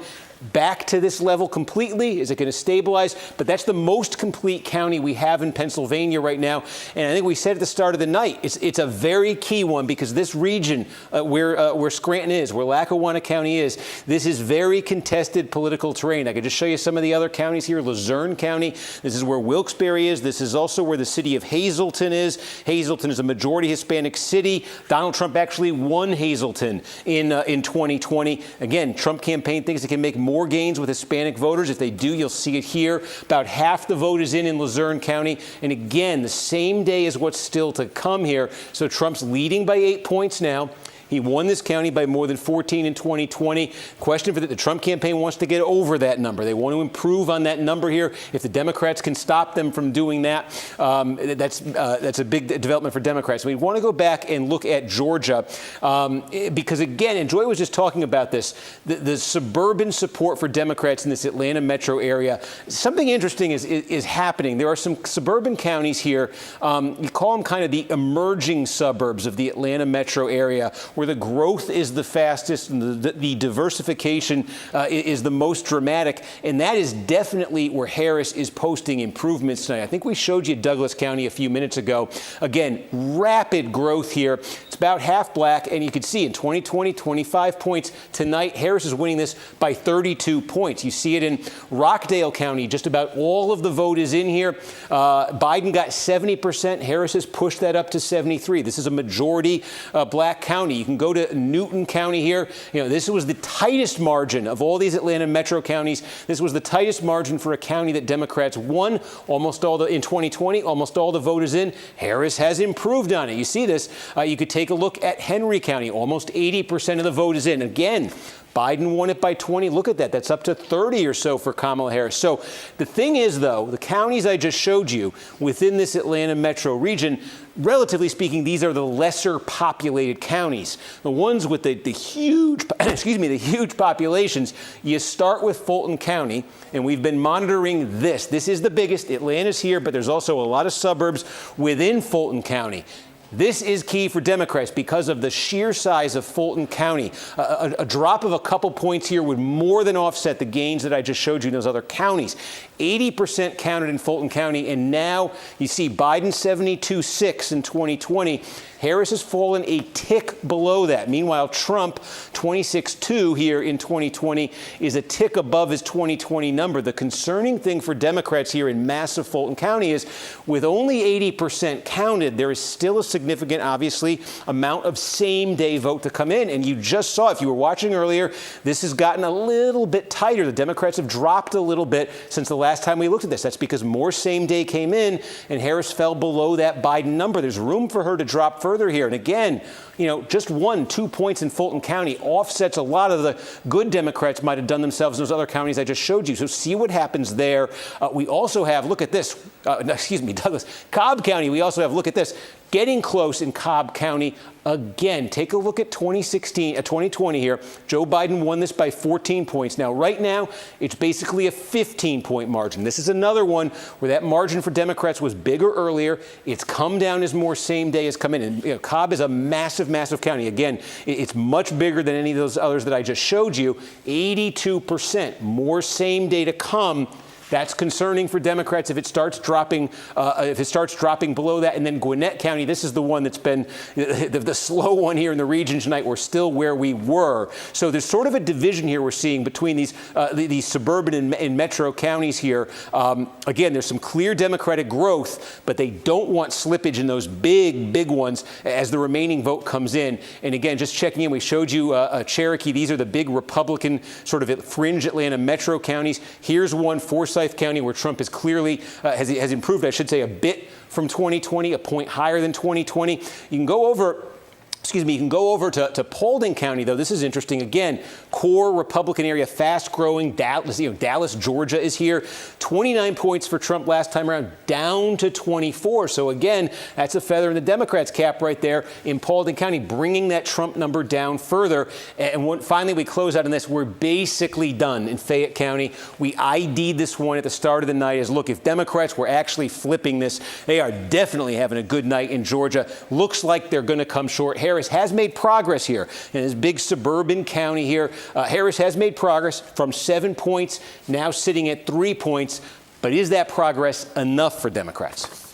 A: back to this level completely? Is it going to stabilize? But that's the most complete county we have in Pennsylvania right now. And I think we said at the start of the night, it's a very key one, because this region where Scranton is, where Lackawanna County is, this is very contested political terrain. I could just show you some of the other counties here. Luzerne County, this is where Wilkes-Barre is. This is also where the city of Hazleton is. Hazleton is a majority Hispanic city. Donald Trump actually won Hazleton in 2020. Again, Trump campaign thinks it can make more gains with Hispanic voters. If they do, you'll see it here. About half the vote is in Luzerne County. And again, the same day is what's still to come here. So Trump's leading by 8 points now. He won this county by more than 14 in 2020. Question for the Trump campaign wants to get over that number. They want to improve on that number here. If the Democrats can stop them from doing that, that's a big development for Democrats. We want to go back and look at Georgia because, again, and Joy was just talking about this, the suburban support for Democrats in this Atlanta metro area. Something interesting is happening. There are some suburban counties here. You call them kind of the emerging suburbs of the Atlanta metro area, where the growth is the fastest and the diversification is the most dramatic. And that is definitely where Harris is posting improvements tonight. I think we showed you Douglas County a few minutes ago. Again, rapid growth here. It's about half black. And you can see in 2020, 25 points. Tonight, Harris is winning this by 32 points. You see it in Rockdale County. Just about all of the vote is in here. Biden got 70%. Harris has pushed that up to 73. This is a majority black county. You can go to Newton County here. You know, this was the tightest margin of all these Atlanta metro counties. This was the tightest margin for a county that Democrats won. Almost all in 2020, almost all the vote is in. Harris has improved on it. You see this. You could take a look at Henry County. Almost 80% of the vote is in. Again, Biden won it by 20. Look at that. That's up to 30 or so for Kamala Harris. So the thing is, though, the counties I just showed you within this Atlanta metro region, relatively speaking, these are the lesser populated counties. The ones with the huge, the huge populations, you start with Fulton County, and we've been monitoring this. This is the biggest. Atlanta's here, but there's also a lot of suburbs within Fulton County. This is key for Democrats because of the sheer size of Fulton County. A drop of a couple points here would more than offset the gains that I just showed you in those other counties. 80% counted in Fulton County, and now you see Biden 72.6 in 2020. Harris has fallen a tick below that. Meanwhile, Trump 26.2 here in 2020 is a tick above his 2020 number. The concerning thing for Democrats here in massive Fulton County is with only 80% counted, there is still a significant, obviously, amount of same-day vote to come in. And you just saw, if you were watching earlier, this has gotten a little bit tighter. The Democrats have dropped a little bit since the last time we looked at this. That's because more same-day came in, and Harris fell below that Biden number. There's room for her to drop further here. And again, you know, just 1-2 points in Fulton County offsets a lot of the good Democrats might have done themselves in those other counties I just showed you. So see what happens there. We also have, look at this, Douglas, Cobb County, we also have, look at this, getting close in Cobb County. Again, take a look at 2020 here. Joe Biden won this by 14 points. Now, right now, it's basically a 15-point margin. This is another one where that margin for Democrats was bigger earlier. It's come down as more same day has come in. And Cobb is a massive, massive county. Again, it's much bigger than any of those others that I just showed you. 82%, more same day to come. That's concerning for Democrats if it starts dropping below that. And then Gwinnett County, this is the one that's been the slow one here in the region tonight. We're still where we were. So there's sort of a division here we're seeing between these suburban and metro counties here. Again, there's some clear Democratic growth, but they don't want slippage in those big ones as the remaining vote comes in. And again, just checking in, we showed you Cherokee. These are the big Republican sort of fringe Atlanta metro counties. Here's one, Forsyth County, where Trump is clearly has improved, I should say, a bit from 2020, a point higher than 2020. You can go over to Paulding County, though. This is interesting. Again, core Republican area, fast-growing. Dallas, Georgia is here. 29 points for Trump last time around, down to 24. So again, that's a feather in the Democrats' cap right there in Paulding County, bringing that Trump number down further. And finally, we close out on this. We're basically done in Fayette County. We ID'd this one at the start of the night as, look, if Democrats were actually flipping this, they are definitely having a good night in Georgia. Looks like they're going to come short. Harris has made progress here in this big suburban county here. Harris has made progress from 7 points, now sitting at 3 points. But is that progress enough for Democrats?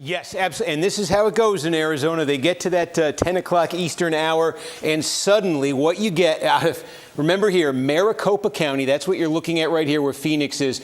A: Yes, absolutely. And this is how it goes in Arizona. They get to that 10 o'clock Eastern hour, and suddenly what you get out of, remember here, Maricopa County, that's what you're looking at right here where Phoenix is,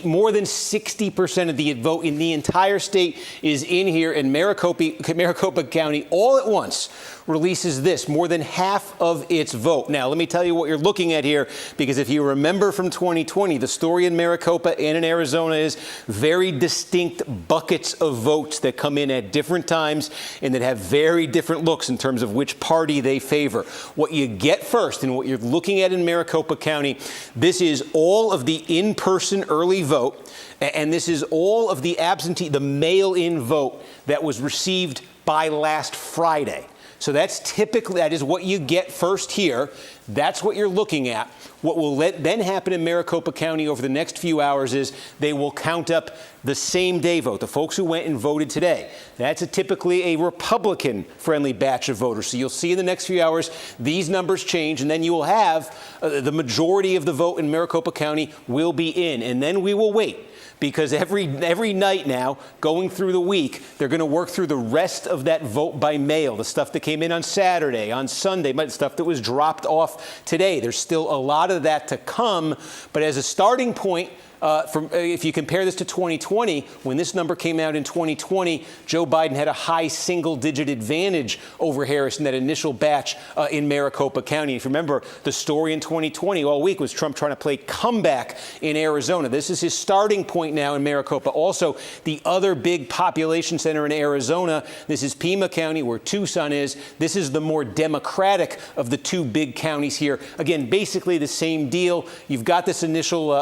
A: more than 60% of the vote in the entire state is in here, and Maricopa County all at once releases this, more than half of its vote. Now, let me tell you what you're looking at here, because if you remember from 2020, the story in Maricopa and in Arizona is very distinct buckets of votes that come in at different times and that have very different looks in terms of which party they favor. What you get first and what you're looking at in Maricopa County, this is all of the in-person early vote, and this is all of the absentee, the mail-in vote that was received by last Friday. So that is what you get first here. That's what you're looking at. What will then happen in Maricopa County over the next few hours is they will count up the same day vote, the folks who went and voted today. That's typically a Republican-friendly batch of voters. So you'll see in the next few hours these numbers change, and then you will have the majority of the vote in Maricopa County will be in. And then we will wait. Because every night now, going through the week, they're going to work through the rest of that vote by mail, the stuff that came in on Saturday, on Sunday, stuff that was dropped off today. There's still a lot of that to come, but as a starting point, if you compare this to 2020, when this number came out in 2020, Joe Biden had a high single-digit advantage over Harris in that initial batch in Maricopa County. If you remember, the story in 2020 all week was Trump trying to play comeback in Arizona. This is his starting point now in Maricopa. Also, the other big population center in Arizona, this is Pima County, where Tucson is. This is the more Democratic of the two big counties here. Again, basically the same deal. You've got this initial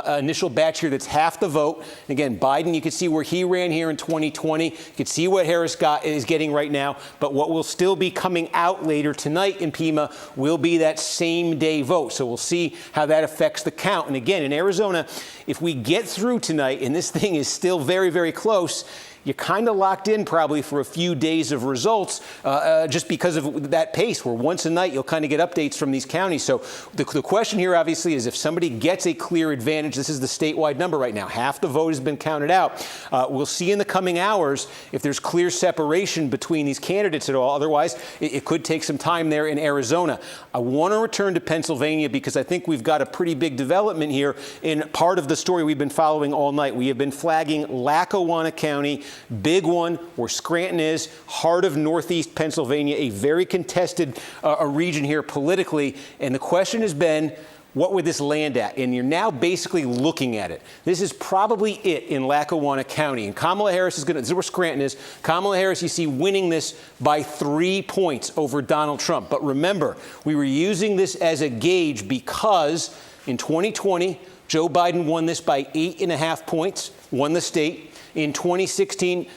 A: batch here that's half the vote. Again, Biden, you can see where he ran here in 2020. You can see what Harris is getting right now. But what will still be coming out later tonight in Pima will be that same day vote. So we'll see how that affects the count. And again, in Arizona, if we get through tonight and this thing is still very, very close, you're kind of locked in probably for a few days of results just because of that pace, where once a night you'll kind of get updates from these counties. So the question here obviously is if somebody gets a clear advantage, this is the statewide number right now, half the vote has been counted out. We'll see in the coming hours if there's clear separation between these candidates at all. Otherwise, it could take some time there in Arizona. I want to return to Pennsylvania because I think we've got a pretty big development here in part of the story we've been following all night. We have been flagging Lackawanna County, big one, where Scranton is, heart of Northeast Pennsylvania, a very contested region here politically. And the question has been, what would this land at? And you're now basically looking at it. This is probably it in Lackawanna County. And Kamala Harris is going to, this is where Scranton is. Kamala Harris, you see, winning this by 3 points over Donald Trump. But remember, we were using this as a gauge because in 2020, Joe Biden won this by 8.5 points, won the state. In 2016,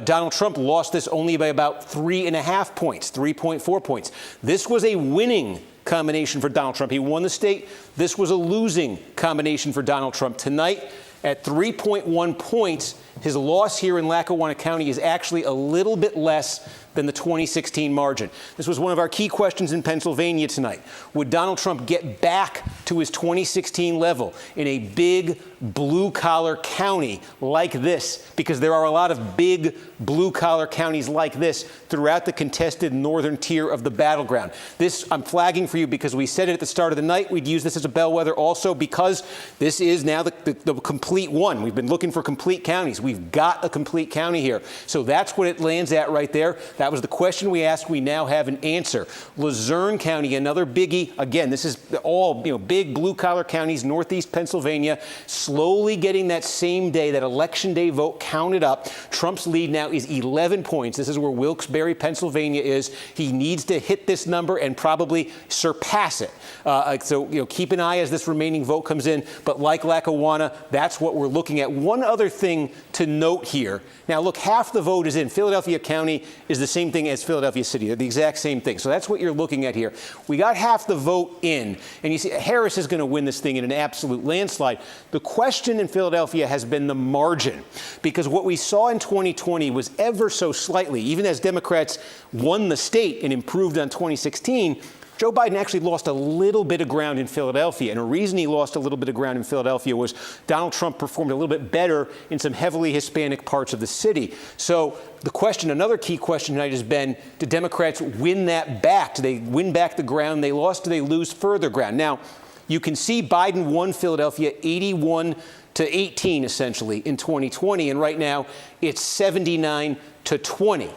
A: Donald Trump lost this only by about 3.5 points, 3.4 points. This was a winning combination for Donald Trump. He won the state. This was a losing combination for Donald Trump. Tonight, at 3.1 points, his loss here in Lackawanna County is actually a little bit less than the 2016 margin. This was one of our key questions in Pennsylvania tonight. Would Donald Trump get back to his 2016 level in a big blue-collar county like this? Because there are a lot of big blue-collar counties like this throughout the contested northern tier of the battleground. This I'm flagging for you because we said it at the start of the night. We'd use this as a bellwether also because this is now the complete one. We've been looking for complete counties. We've got a complete county here. So that's what it lands at right there. That was the question we asked. We now have an answer. Luzerne County, another biggie. Again, this is all big blue-collar counties, northeast Pennsylvania, slowly getting that same day, that election day vote counted up. Trump's lead now is 11 points. This is where Wilkes-Barre, Pennsylvania is. He needs to hit this number and probably surpass it. So keep an eye as this remaining vote comes in. But like Lackawanna, that's what we're looking at. One other thing to note here. Now, look, half the vote is in. Philadelphia County is the same thing as Philadelphia City. They're the exact same thing. So that's what you're looking at here. We got half the vote in. And you see, Harris is going to win this thing in an absolute landslide. The question in Philadelphia has been the margin. Because what we saw in 2020 was ever so slightly, even as Democrats won the state and improved on 2016, Joe Biden actually lost a little bit of ground in Philadelphia. And the reason he lost a little bit of ground in Philadelphia was Donald Trump performed a little bit better in some heavily Hispanic parts of the city. So the question, another key question tonight has been, do Democrats win that back? Do they win back the ground they lost? Do they lose further ground? Now, you can see Biden won Philadelphia 81-18, essentially, in 2020. And right now, it's 79-20.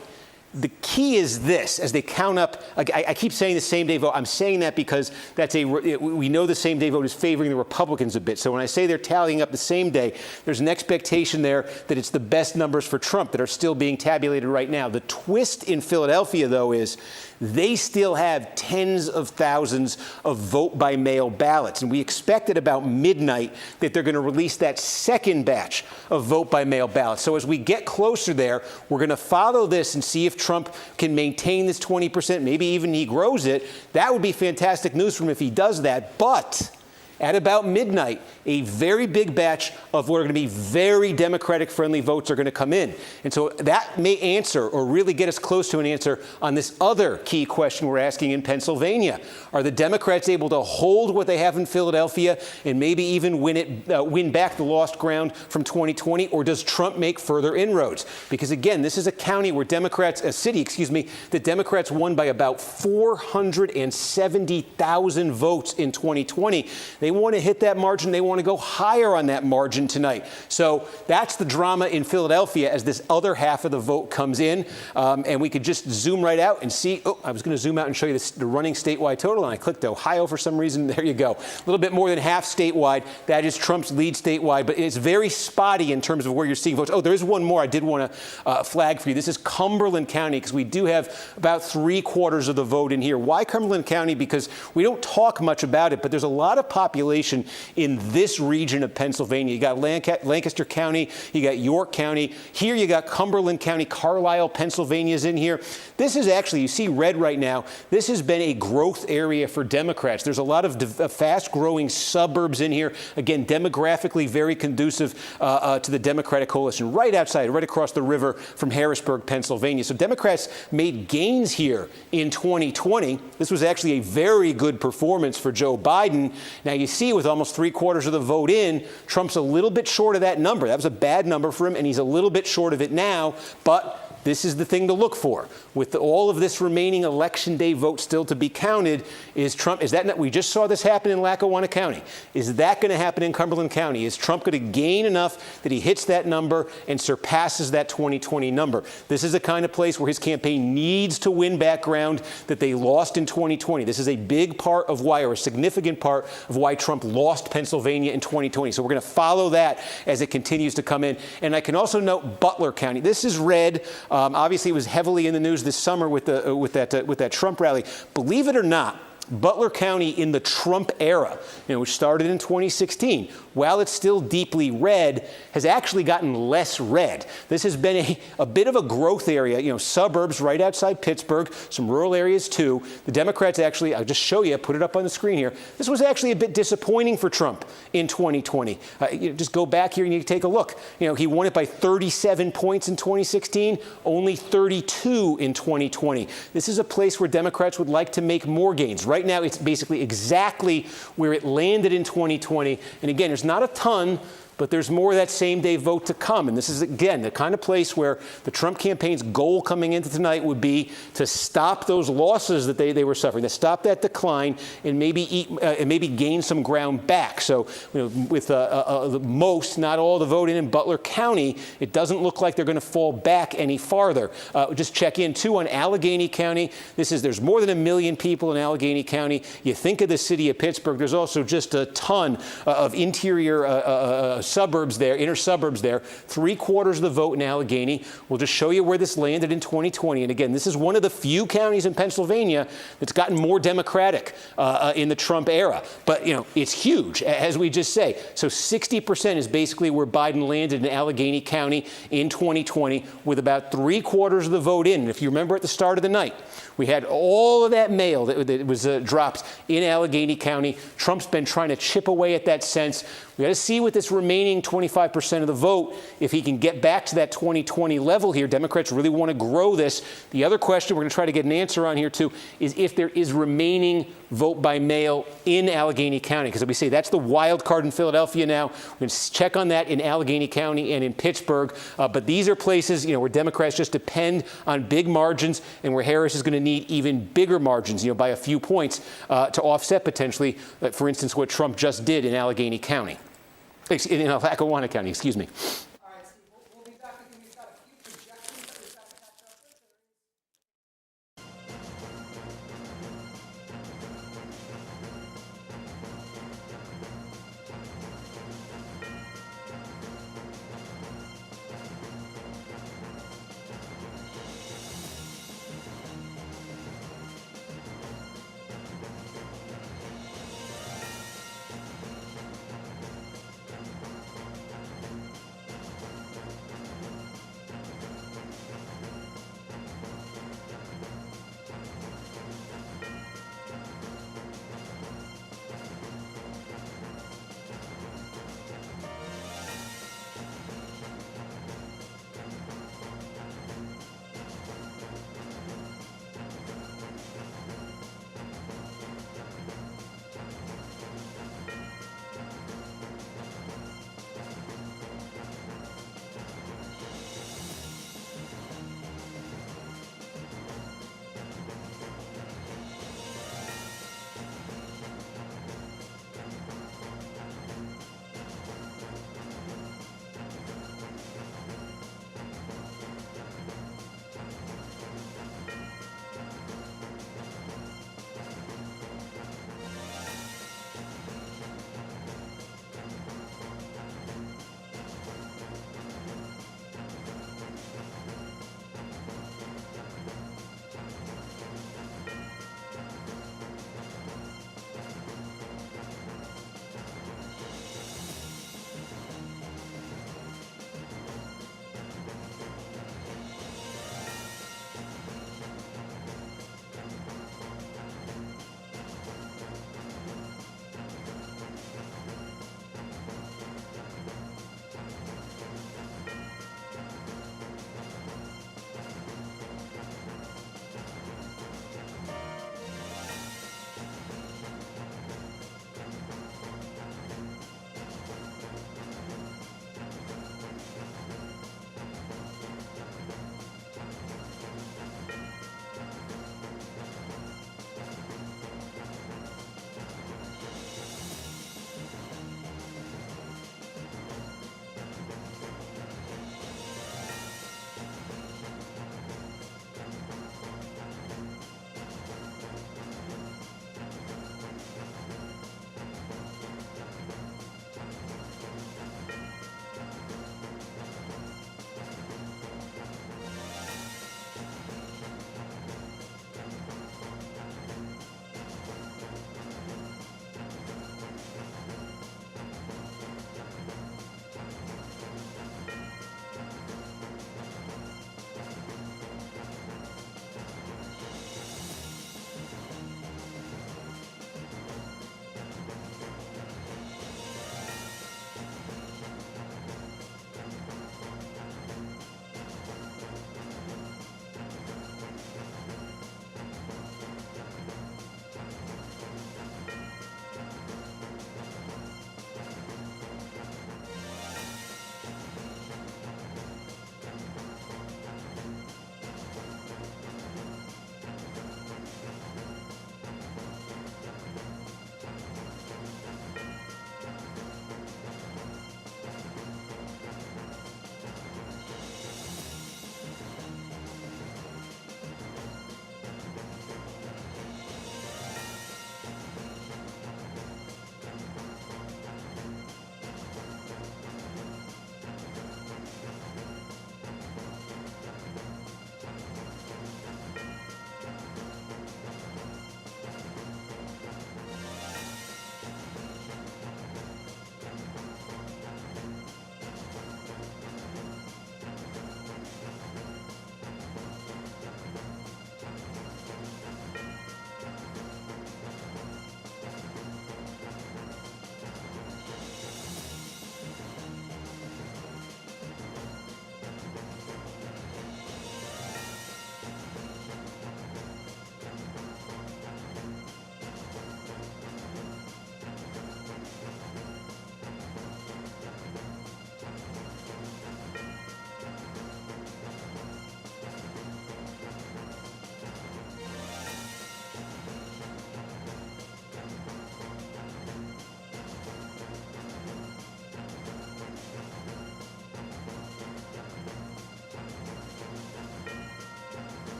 A: The key is this, as they count up, I keep saying the same-day vote. I'm saying that because we know the same-day vote is favoring the Republicans a bit. So when I say they're tallying up the same day, there's an expectation there that it's the best numbers for Trump that are still being tabulated right now. The twist in Philadelphia, though, is they still have tens of thousands of vote-by-mail ballots. And we expect at about midnight that they're going to release that second batch of vote-by-mail ballots. So as we get closer there, we're going to follow this and see if Trump can maintain this 20%, maybe even he grows it. That would be fantastic news for him if he does that. But at about midnight, a very big batch of what are going to be very Democratic-friendly votes are going to come in. And so that may answer, or really get us close to an answer, on this other key question we're asking in Pennsylvania. Are the Democrats able to hold what they have in Philadelphia and maybe even win back the lost ground from 2020, or does Trump make further inroads? Because, again, this is a county where a city, the Democrats won by about 470,000 votes in 2020. They want to hit that margin. They want to go higher on that margin tonight. So that's the drama in Philadelphia as this other half of the vote comes in. And we could just zoom right out and see. Oh, I was going to zoom out and show you the running statewide total, and I clicked Ohio for some reason. There you go. A little bit more than half statewide. That is Trump's lead statewide, but it's very spotty in terms of where you're seeing votes. Oh, there is one more I did want to flag for you. This is Cumberland County, because we do have about 3/4 of the vote in here. Why Cumberland County? Because we don't talk much about it, but there's a lot of population in this region of Pennsylvania. You got Lancaster County, you got York County. Here you got Cumberland County, Carlisle, Pennsylvania is in here. This is actually, you see red right now, this has been a growth area for Democrats. There's a lot of fast-growing suburbs in here. Again, demographically very conducive to the Democratic coalition. Right outside, right across the river from Harrisburg, Pennsylvania. So Democrats made gains here in 2020. This was actually a very good performance for Joe Biden. Now you see with almost 3/4 of the vote in, Trump's a little bit short of that number. That was a bad number for him, and he's a little bit short of it now. But this is the thing to look for. With all of this remaining Election Day vote still to be counted, we just saw this happen in Lackawanna County. Is that going to happen in Cumberland County? Is Trump going to gain enough that he hits that number and surpasses that 2020 number? This is the kind of place where his campaign needs to win back ground that they lost in 2020. This is a big part of why, or a significant part of why Trump lost Pennsylvania in 2020. So we're going to follow that as it continues to come in. And I can also note Butler County. This is red. Obviously, it was heavily in the news this summer with that Trump rally. Believe it or not, Butler County in the Trump era, which started in 2016, while it's still deeply red, has actually gotten less red. This has been a bit of a growth area, suburbs right outside Pittsburgh, some rural areas too. The Democrats actually, I'll just show you, put it up on the screen here. This was actually a bit disappointing for Trump in 2020. Just go back here and you can take a look. He won it by 37 points in 2016, only 32 in 2020. This is a place where Democrats would like to make more gains. Right now, it's basically exactly where it landed in 2020. And again, there's not a ton, but there's more of that same-day vote to come. And this is, again, the kind of place where the Trump campaign's goal coming into tonight would be to stop those losses that they were suffering, to stop that decline and maybe gain some ground back. So with most, not all the vote in Butler County, it doesn't look like they're going to fall back any farther. Just check in, too, on Allegheny County. There's more than 1 million people in Allegheny County. You think of the city of Pittsburgh, there's also just a ton of interior suburbs there, inner suburbs there. 3/4 of the vote in Allegheny. We'll just show you where this landed in 2020. And again, this is one of the few counties in Pennsylvania that's gotten more Democratic in the Trump era. But, it's huge, as we just say. So 60% is basically where Biden landed in Allegheny County in 2020, with about 3/4 of the vote in. And if you remember at the start of the night, we had all of that mail that was dropped in Allegheny County. Trump's been trying to chip away at that sense. We got to see with this remaining 25% of the vote if he can get back to that 2020 level here. Democrats really want to grow this. The other question we're going to try to get an answer on here, too, is if there is remaining vote by mail in Allegheny County. Because we say that's the wild card in Philadelphia now. We're going to check on that in Allegheny County and in Pittsburgh. But these are places, where Democrats just depend on big margins and where Harris is going to need even bigger margins, by a few points to offset potentially, for instance, what Trump just did in Allegheny County. In Lackawanna County, excuse me.
B: All right, Steve, we'll be back with you. We've got a few projections that we've got to catch up with.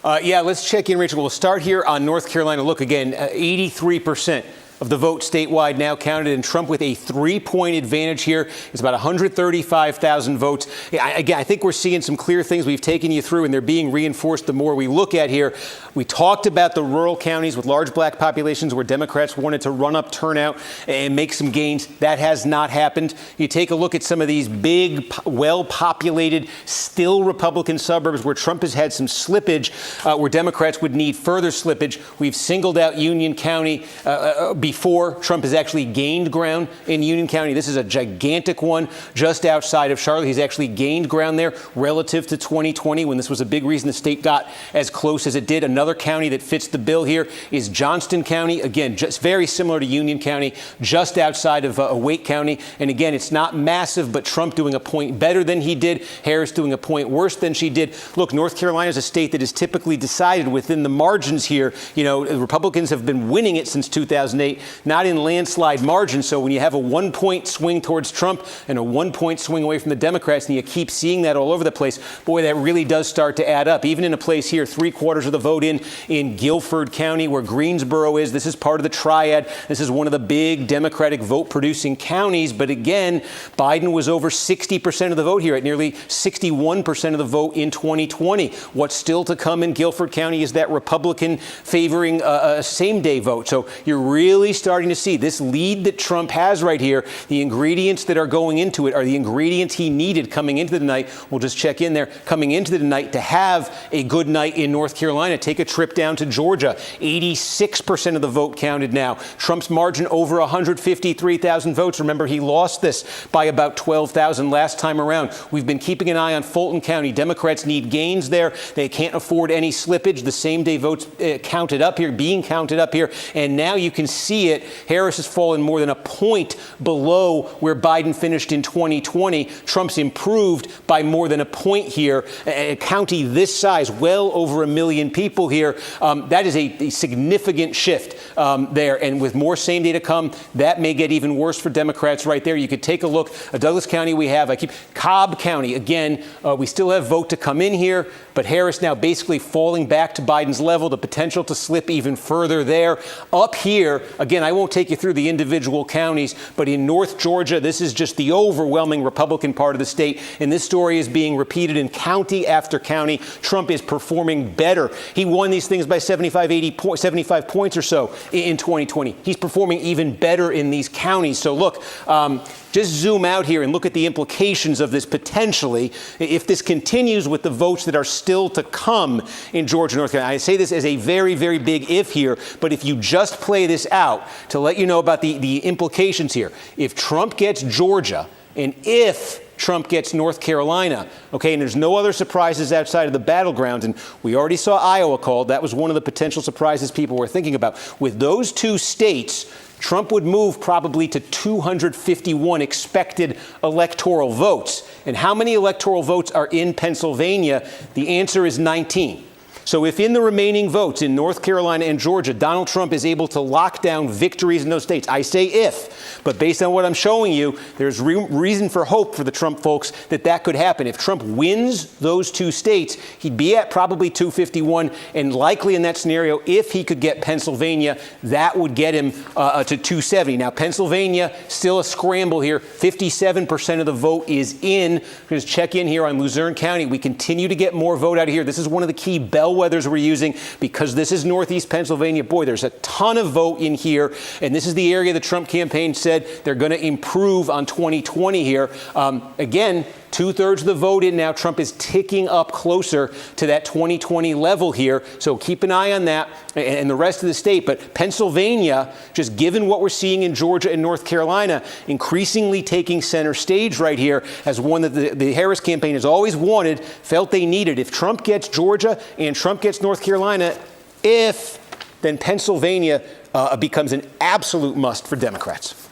A: Yeah, let's check in, Rachel. We'll start here on North Carolina. Look, again, 83% of the vote statewide now counted, and Trump with a 3-point advantage here. It's about 135,000 votes. Again, I think we're seeing some clear things we've taken you through, and they're being reinforced the more we look at here. We talked about the rural counties with large black populations where Democrats wanted to run up turnout and make some gains. That has not happened. You take a look at some of these big, well-populated, still Republican suburbs where Trump has had some slippage, where Democrats would need further slippage. We've singled out Union County before. Trump has actually gained ground in Union County. This is a gigantic one just outside of Charlotte. He's actually gained ground there relative to 2020 when this was a big reason the state got as close as it did. Another county that fits the bill here is Johnston County. Again, just very similar to Union County, just outside of Wake County. And again, it's not massive, but Trump doing a point better than he did. Harris doing a point worse than she did. Look, North Carolina is a state that is typically decided within the margins here. You know, Republicans have been winning it since 2008. Not in landslide margins. So when you have a 1-point swing towards Trump and a 1-point swing away from the Democrats, and you keep seeing that all over the place, boy, that really does start to add up. Even in a place here, 3/4 of the vote in Guilford County, where Greensboro is. This is part of the triad. This is one of the big Democratic vote-producing counties. But again, Biden was over 60% of the vote here, at nearly 61% of the vote in 2020. What's still to come in Guilford County is that Republican favoring same-day vote. So you're really starting to see this lead that Trump has right here. The ingredients that are going into it are the ingredients he needed coming into the night. We'll just check in there. Coming into the night to have a good night in North Carolina. Take a trip down to Georgia. 86% of the vote counted now. Trump's margin over 153,000 votes. Remember, he lost this by about 12,000 last time around. We've been keeping an eye on Fulton County. Democrats need gains there. They can't afford any slippage. The same-day votes counted up here, being counted up here. And now you can see it. Harris has fallen more than a point below where Biden finished in 2020. Trump's improved by more than a point here. A county this size, well over 1 million people here. That is a significant shift there. And with more same day to come, that may get even worse for Democrats right there. You could take a look at Douglas County. We have Cobb County. Again, we still have vote to come in here, but Harris now basically falling back to Biden's level, the potential to slip even further there. Up here, again, I won't take you through the individual counties, but in North Georgia, this is just the overwhelming Republican part of the state. And this story is being repeated in county after county. Trump is performing better. He won these things by 75 points or so in 2020. He's performing even better in these counties. So look, just zoom out here and look at the implications of this potentially. If this continues with the votes that are still to come in Georgia, North Carolina, I say this as a very, very big if here, but if you just play this out to let you know about the implications here. If Trump gets Georgia and if Trump gets North Carolina, okay, and there's no other surprises outside of the battlegrounds, and we already saw Iowa called. That was one of the potential surprises people were thinking about. With those two states, Trump would move probably to 251 expected electoral votes. And how many electoral votes are in Pennsylvania? The answer is 19. So if in the remaining votes in North Carolina and Georgia, Donald Trump is able to lock down victories in those states, I say if, but based on what I'm showing you, there's reason for hope for the Trump folks that could happen. If Trump wins those two states, he'd be at probably 251, and likely in that scenario, if he could get Pennsylvania, that would get him to 270. Now, Pennsylvania, still a scramble here. 57% of the vote is in. Just check in here on Luzerne County. We continue to get more vote out of here. This is one of the key bellwethers we're using because this is Northeast Pennsylvania. Boy, there's a ton of vote in here, and this is the area the Trump campaign said they're going to improve on 2020 here. Again, 2/3 of the vote in now. Trump is ticking up closer to that 2020 level here. So keep an eye on that and the rest of the state. But Pennsylvania, just given what we're seeing in Georgia and North Carolina, increasingly taking center stage right here as one that the Harris campaign has always wanted, felt they needed. If Trump gets Georgia and Trump gets North Carolina, then Pennsylvania becomes an absolute must for Democrats.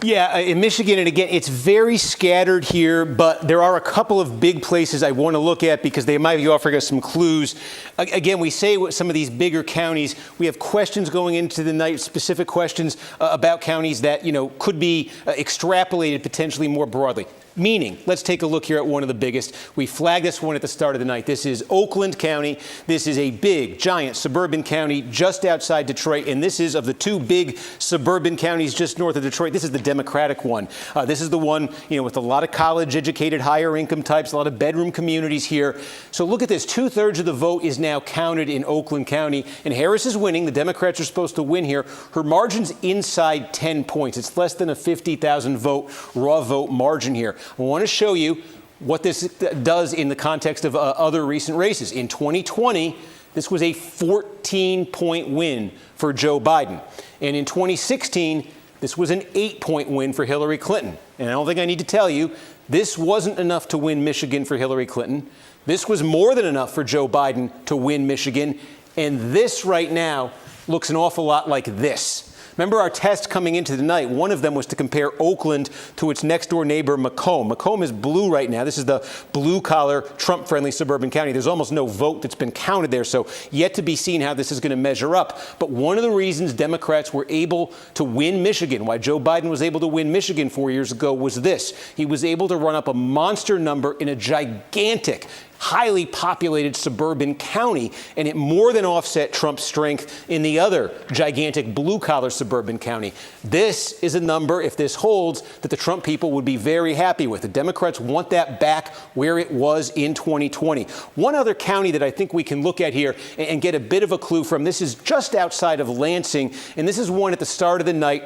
A: Yeah, in Michigan, and again, it's very scattered here, but there are a couple of big places I want to look at because they might be offering us some clues. Again, we say what some of these bigger counties, we have questions going into the night, specific questions about counties that, could be extrapolated potentially more broadly. Meaning, let's take a look here at one of the biggest. We flagged this one at the start of the night. This is Oakland County. This is a big, giant suburban county just outside Detroit. And this is, of the two big suburban counties just north of Detroit, this is the Democratic one. This is the one, with a lot of college-educated, higher income types, a lot of bedroom communities here. So look at this. 2/3 of the vote is now counted in Oakland County. And Harris is winning. The Democrats are supposed to win here. Her margin's inside 10 points. It's less than a 50,000 vote, raw vote margin here. I want to show you what this does in the context of other recent races. In 2020, this was a 14-point win for Joe Biden. And in 2016, this was an 8-point win for Hillary Clinton. And I don't think I need to tell you, this wasn't enough to win Michigan for Hillary Clinton. This was more than enough for Joe Biden to win Michigan. And this right now looks an awful lot like this. Remember our test coming into the night, one of them was to compare Oakland to its next door neighbor, Macomb. Macomb is blue right now. This is the blue-collar, Trump-friendly suburban county. There's almost no vote that's been counted there, so yet to be seen how this is going to measure up. But one of the reasons Democrats were able to win Michigan, why Joe Biden was able to win Michigan 4 years ago, was this. He was able to run up a monster number in a gigantic, highly populated suburban county, and it more than offset Trump's strength in the other gigantic blue-collar suburban county. This is a number, if this holds, that the Trump people would be very happy with. The Democrats want that back where it was in 2020. One other county that I think we can look at here and get a bit of a clue from, this is just outside of Lansing, and this is one at the start of the night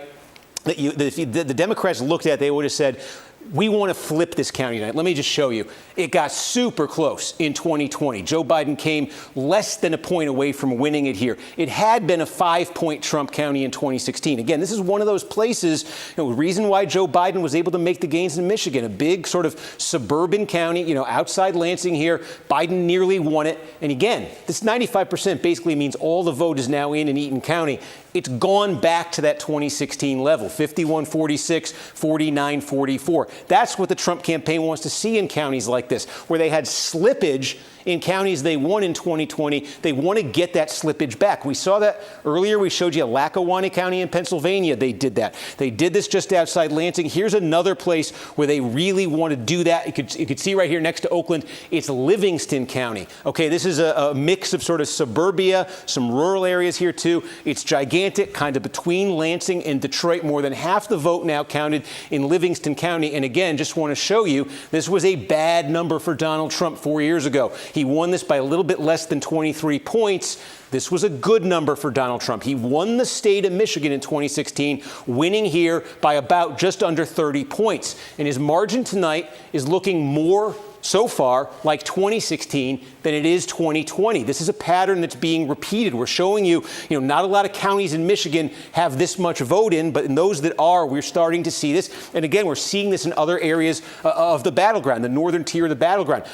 A: that if the Democrats looked at, they would have said, we want to flip this county tonight. Let me just show you. It got super close in 2020. Joe Biden came less than a point away from winning it here. It had been a 5-point Trump county in 2016. Again, this is one of those places, the reason why Joe Biden was able to make the gains in Michigan, a big sort of suburban county, outside Lansing here. Biden nearly won it. And again, this 95% basically means all the vote is now in Eaton County. It's gone back to that 2016 level, 51-46, 49-44. That's what the Trump campaign wants to see in counties like this, where they had slippage in counties they won in 2020. They want to get that slippage back. We saw that earlier. We showed you Lackawanna County in Pennsylvania. They did that. They did this just outside Lansing. Here's another place where they really want to do that. You could see right here next to Oakland, it's Livingston County. Okay, this is a mix of sort of suburbia, some rural areas here too. It's gigantic, kind of between Lansing and Detroit. More than half the vote now counted in Livingston County. And again, just want to show you, this was a bad number for Donald Trump 4 years ago. He won this by a little bit less than 23 points. This was a good number for Donald Trump. He won the state of Michigan in 2016, winning here by about just under 30 points. And his margin tonight is looking more so far like 2016 than it is 2020. This is a pattern that's being repeated. We're showing you, not a lot of counties in Michigan have this much vote in, but in those that are, we're starting to see this. And again, we're seeing this in other areas of the battleground, the northern tier of the battleground.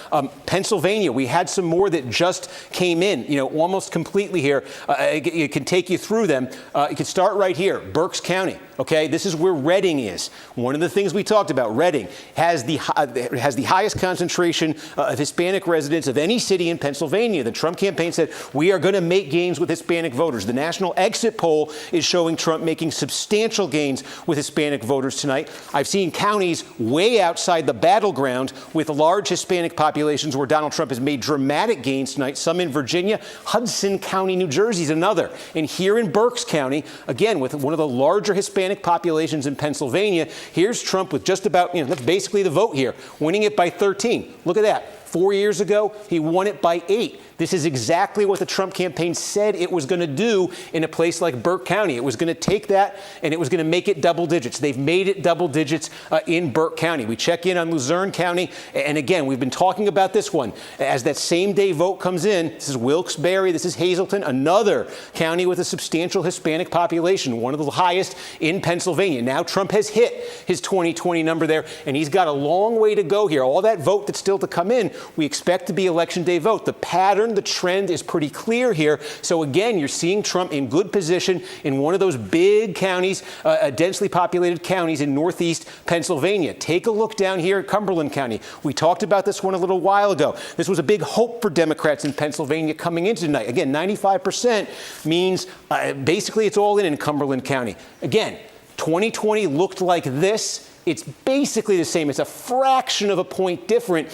A: Pennsylvania, we had some more that just came in, almost completely here. It can take you through them. You can start right here, Berks County. Okay, this is where Reading is. One of the things we talked about, Reading has the highest concentration of Hispanic residents of any city in Pennsylvania. The Trump campaign said, we are going to make gains with Hispanic voters. The national exit poll is showing Trump making substantial gains with Hispanic voters tonight. I've seen counties way outside the battleground with large Hispanic populations where Donald Trump has made dramatic gains tonight, some in Virginia. Hudson County, New Jersey is another. And here in Berks County, again, with one of the larger Hispanic populations in Pennsylvania, here's Trump with just about, that's basically the vote here, winning it by 13. Look at that. 4 years ago, he won it by 8. This is exactly what the Trump campaign said it was going to do in a place like Burke County. It was going to take that and it was going to make it double digits. They've made it double digits in Burke County. We check in on Luzerne County. And again, we've been talking about this one. As that same day vote comes in, this is Wilkes-Barre, this is Hazleton, another county with a substantial Hispanic population, one of the highest in Pennsylvania. Now Trump has hit his 2020 number there, and he's got a long way to go here. All that vote that's still to come in we expect to be election day vote. The pattern, the trend is pretty clear here. So again, you're seeing Trump in good position in one of those big counties, densely populated counties in northeast Pennsylvania. Take a look down here at Cumberland County. We talked about this one a little while ago. This was a big hope for Democrats in Pennsylvania coming into tonight. Again, 95% means basically it's all in Cumberland County. Again, 2020 looked like this. It's basically the same. It's a fraction of a point different.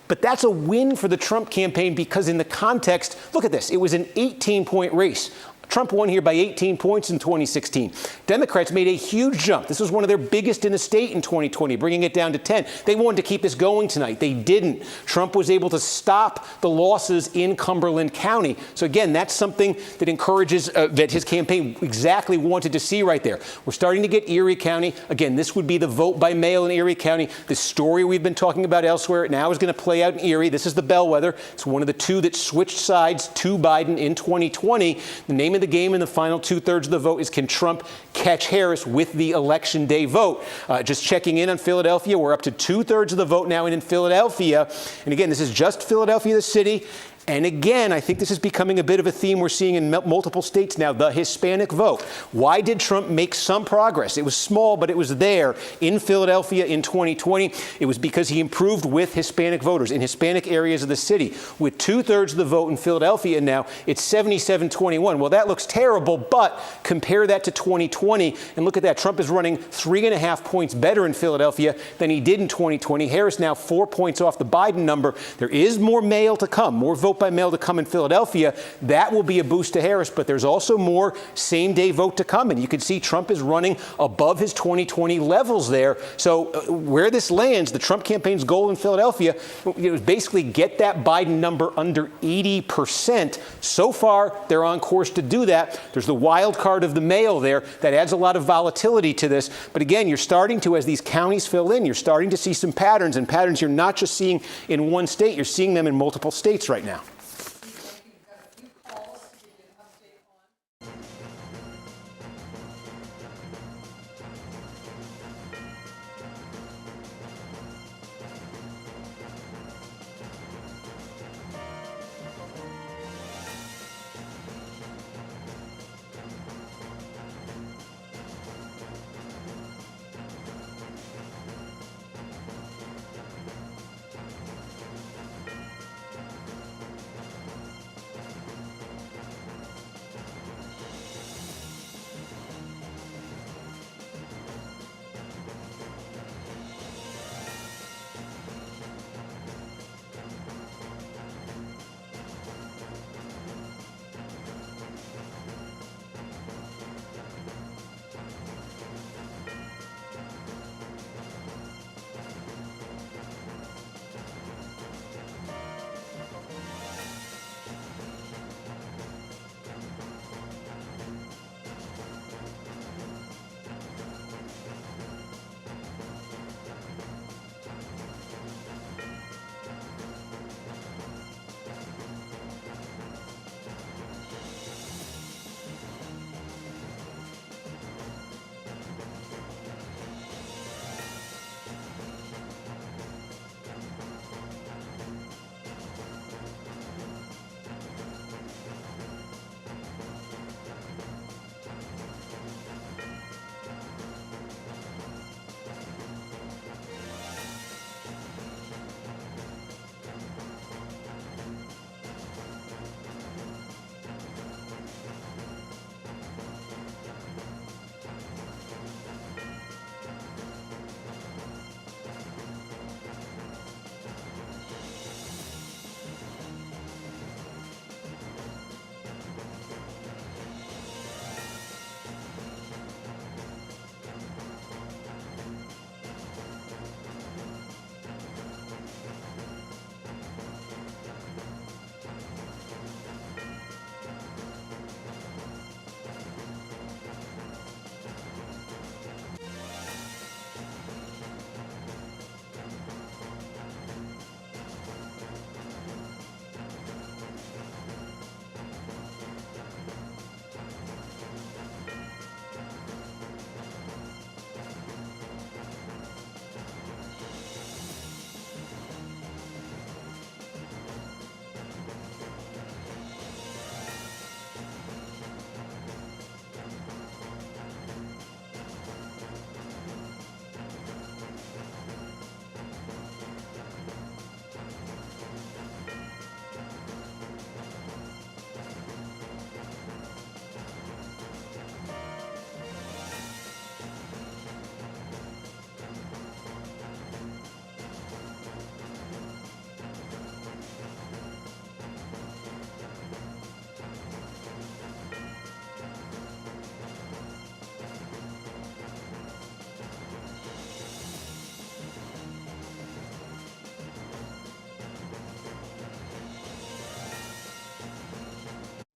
A: But that's a win for the Trump campaign because in the context, look at this. It was an 18-point race. Trump won here by 18 points in 2016. Democrats made a huge jump. This was one of their biggest in the state in 2020, bringing it down to 10. They wanted to keep this going tonight. They didn't. Trump was able to stop the losses in Cumberland County. So again, that's something that encourages that his campaign exactly wanted to see right there. We're starting to get Erie County. Again, this would be the vote by mail in Erie County. The story we've been talking about elsewhere now is going to play out in Erie. This is the bellwether. It's one of the two that switched sides to Biden in 2020. The name of the game in the final two-thirds of the vote is, can Trump catch Harris with the election day vote? Just checking in on Philadelphia, we're up to two-thirds of the vote now in Philadelphia. And again, this is just Philadelphia, the city. And again, I think this is becoming a bit of a theme we're seeing in multiple states now, the Hispanic vote. Why did Trump make some progress? It was small, but it was there in Philadelphia in 2020. It was because he improved with Hispanic voters in Hispanic areas of the city. With two-thirds of the vote in Philadelphia now, it's 77-21. Well, that looks terrible, but compare that to 2020, and look at that. Trump is running 3.5 points better in Philadelphia than he did in 2020. Harris now 4 points off the Biden number. There is more mail to come, more vote by mail to come in Philadelphia. That will be a boost to Harris, but there's also more same-day vote to come. And you can see Trump is running above his 2020 levels there. So where this lands, the Trump campaign's goal in Philadelphia is basically get that Biden number under 80%. So far, they're on course to do that. There's the wild card of the mail there. That adds a lot of volatility to this. But again, you're starting to, as these counties fill in, you're starting to see some patterns, and patterns you're not just seeing in one state, you're seeing them in multiple states right now.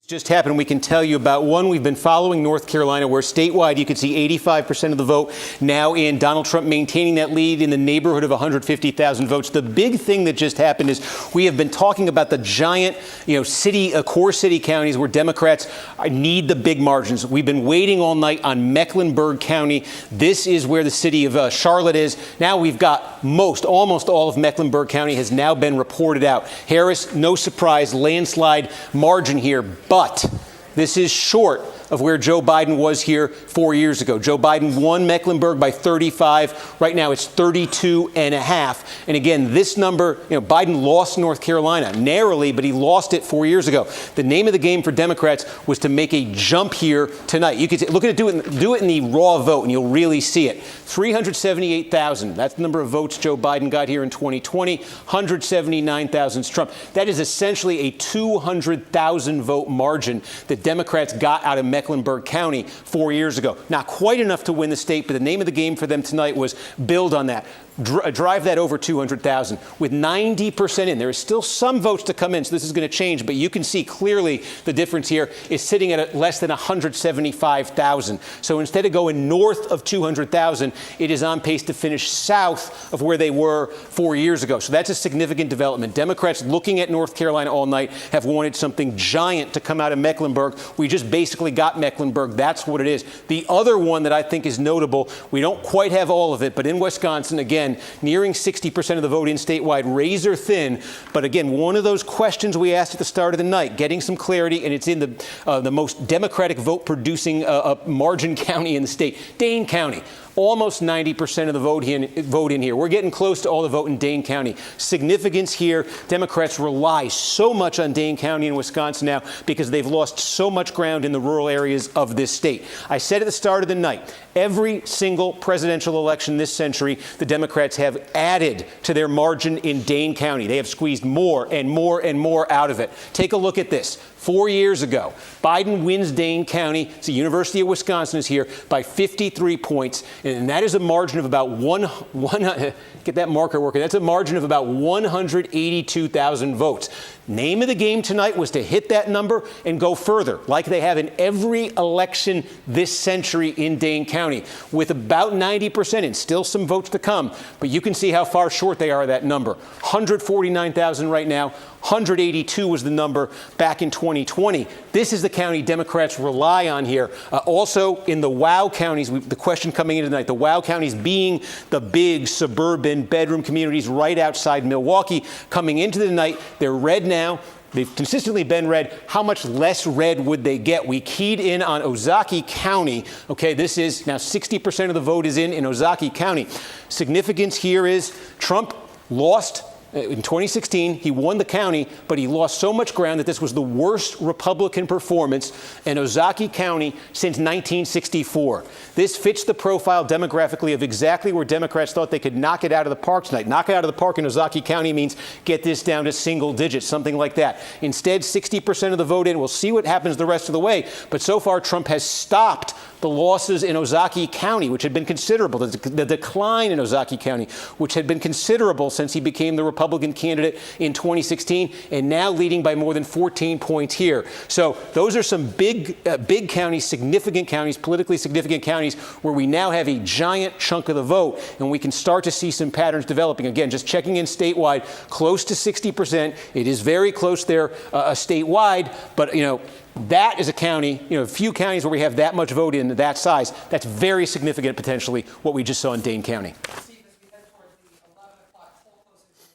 A: Just happened. We can tell you about one. We've been following North Carolina, where statewide you can see 85% of the vote now in. Donald Trump maintaining that lead in the neighborhood of 150,000 votes. The big thing that just happened is we have been talking about the giant, core city counties where Democrats need the big margins. We've been waiting all night on Mecklenburg County. This is where the city of Charlotte is. Now we've got almost all of Mecklenburg County has now been reported out. Harris, no surprise, landslide margin here. But this is short of where Joe Biden was here 4 years ago. Joe Biden won Mecklenburg by 35. Right now it's 32.5. And again, this number, Biden lost North Carolina narrowly, but he lost it 4 years ago. The name of the game for Democrats was to make a jump here tonight. You could look at it, do it in the raw vote, and you'll really see it. 378,000. That's the number of votes Joe Biden got here in 2020. 179,000 is Trump. That is essentially a 200,000 vote margin that Democrats got out of Mecklenburg County 4 years ago. Not quite enough to win the state, but the name of the game for them tonight was build on that. Drive that over 200,000. With 90% in, there is still some votes to come in, so this is going to change, but you can see clearly the difference here is sitting at less than 175,000. So instead of going north of 200,000, it is on pace to finish south of where they were 4 years ago. So that's a significant development. Democrats looking at North Carolina all night have wanted something giant to come out of Mecklenburg. We just basically got Mecklenburg. That's what it is. The other one that I think is notable, we don't quite have all of it, but in Wisconsin, again, nearing 60% of the vote in statewide, razor thin. But again, one of those questions we asked at the start of the night, getting some clarity, and it's in the most Democratic vote producing margin county in the state, Dane County. Almost 90% of the vote in here. We're getting close to all the vote in Dane County. Significance here, Democrats rely so much on Dane County in Wisconsin now because they've lost so much ground in the rural areas of this state. I said at the start of the night, every single presidential election this century, the Democrats have added to their margin in Dane County. They have squeezed more and more and more out of it. Take a look at this. 4 years ago, Biden wins Dane County. The University of Wisconsin is here by 53 points, and that is a margin of about get that marker working. That's a margin of about 182,000 votes. Name of the game tonight was to hit that number and go further, like they have in every election this century in Dane County, with about 90% and still some votes to come. But you can see how far short they are of that number. 149,000 right now. 182 was the number back in 2020. This is the county Democrats rely on here. Also in the WOW counties, the question coming in tonight, the WOW counties being the big suburban bedroom communities right outside Milwaukee. Coming into the night, they're red now. They've consistently been red. How much less red would they get? We keyed in on Ozaukee County. Okay, this is now 60% of the vote is in Ozaukee County. Significance here is Trump lost in 2016, he won the county, but he lost so much ground that this was the worst Republican performance in Ozaukee County since 1964. This fits the profile demographically of exactly where Democrats thought they could knock it out of the park tonight. Knock it out of the park in Ozaukee County means get this down to single digits, something like that. Instead, 60% of the vote in. We'll see what happens the rest of the way. But so far, Trump has stopped the losses in Ozaukee County, which had been considerable, the decline in Ozaukee County, which had been considerable since he became the Republican candidate in 2016, and now leading by more than 14 points here. So those are some big counties, significant counties, politically significant counties, where we now have a giant chunk of the vote, and we can start to see some patterns developing. Again, just checking in statewide, close to 60%. It is very close there statewide, but that is a county, a few counties where we have that much vote in that size. That's very significant, potentially, what we just saw in Dane County.
B: Steve, as we head towards the 11 o'clock poll closing.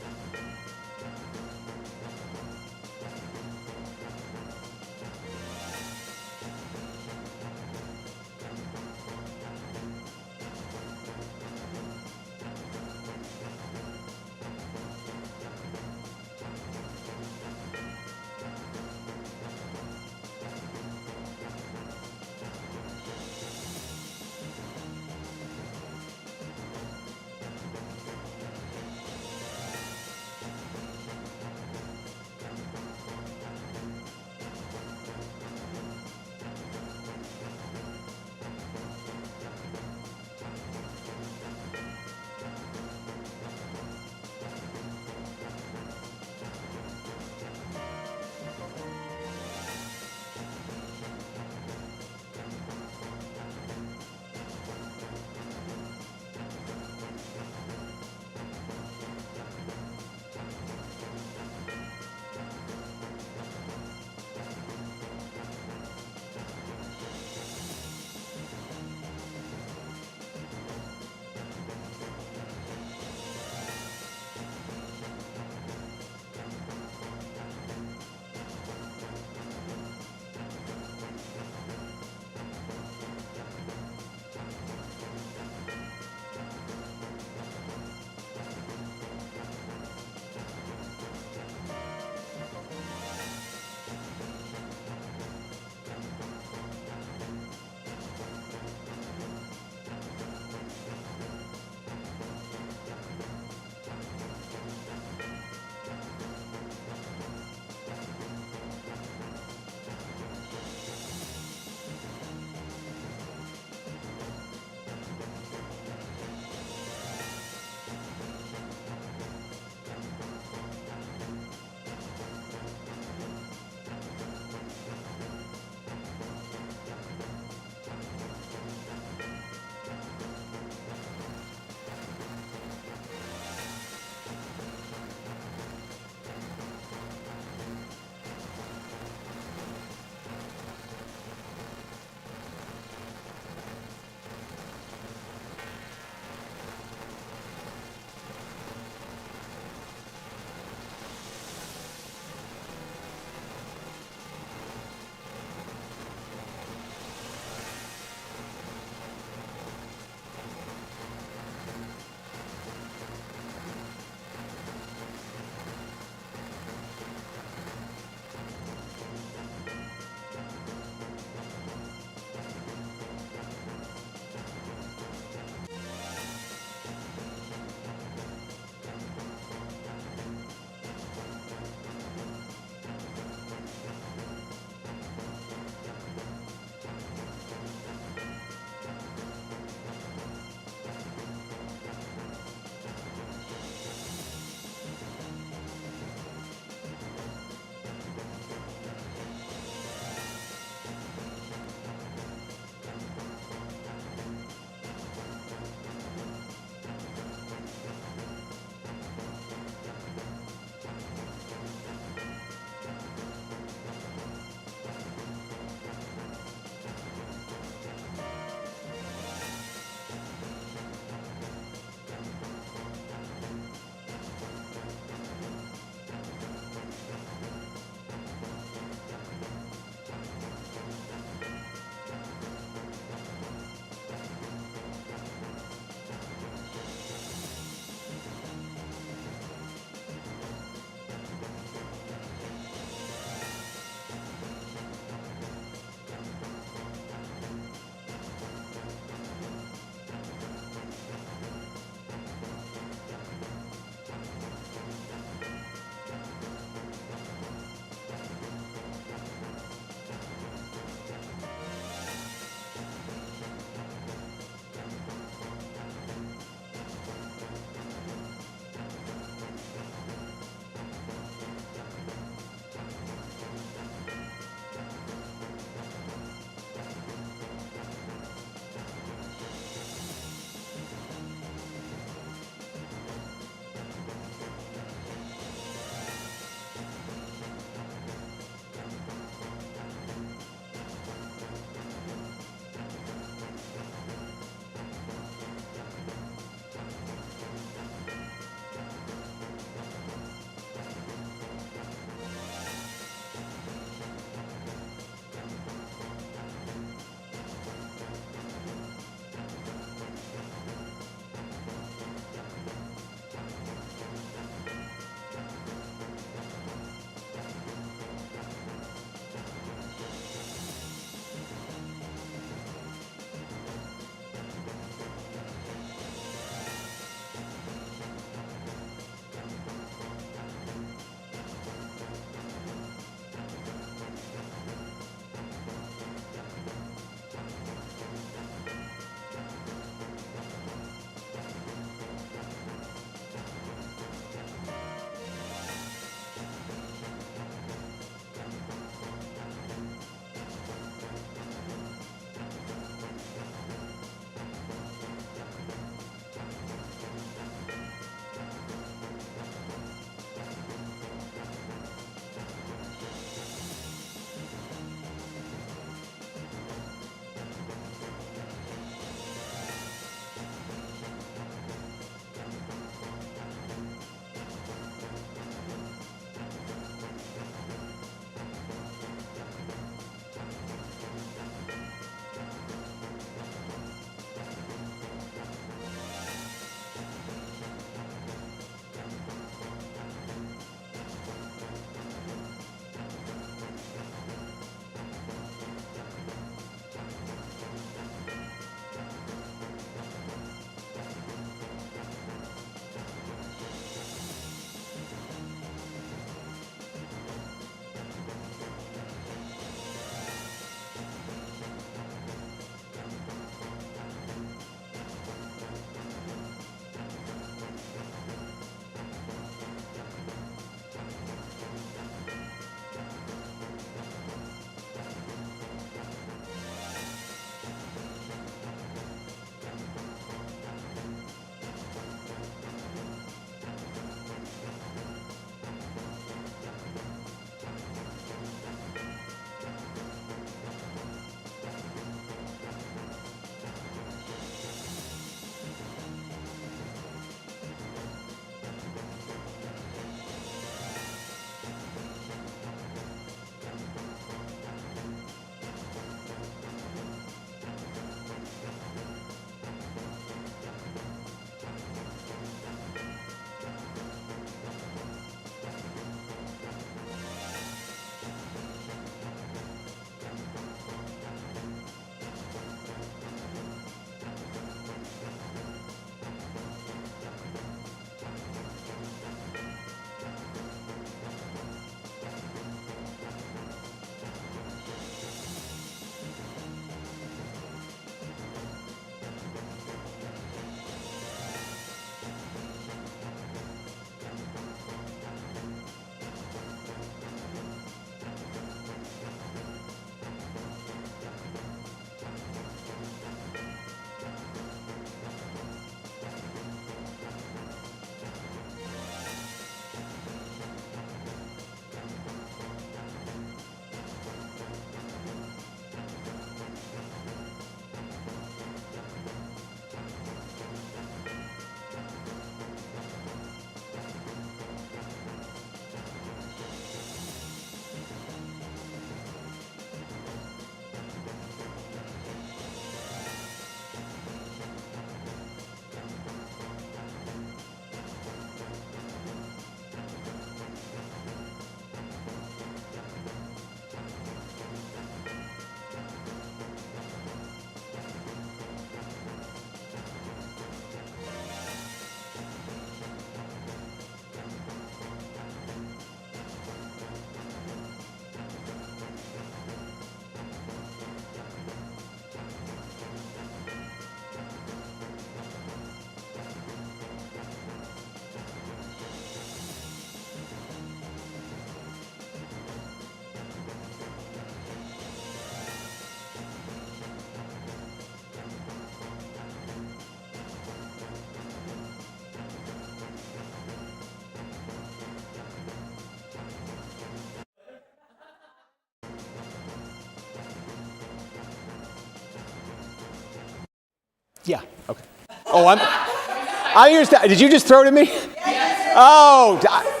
A: Yeah. Okay. Oh, I understand. Did you just throw it at me?
B: Yes.
A: Oh.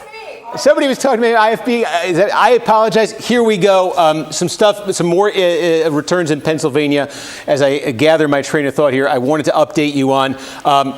A: Somebody was talking to me IFB. I apologize. Here we go. Some more returns in Pennsylvania. As I gather my train of thought here, I wanted to update you on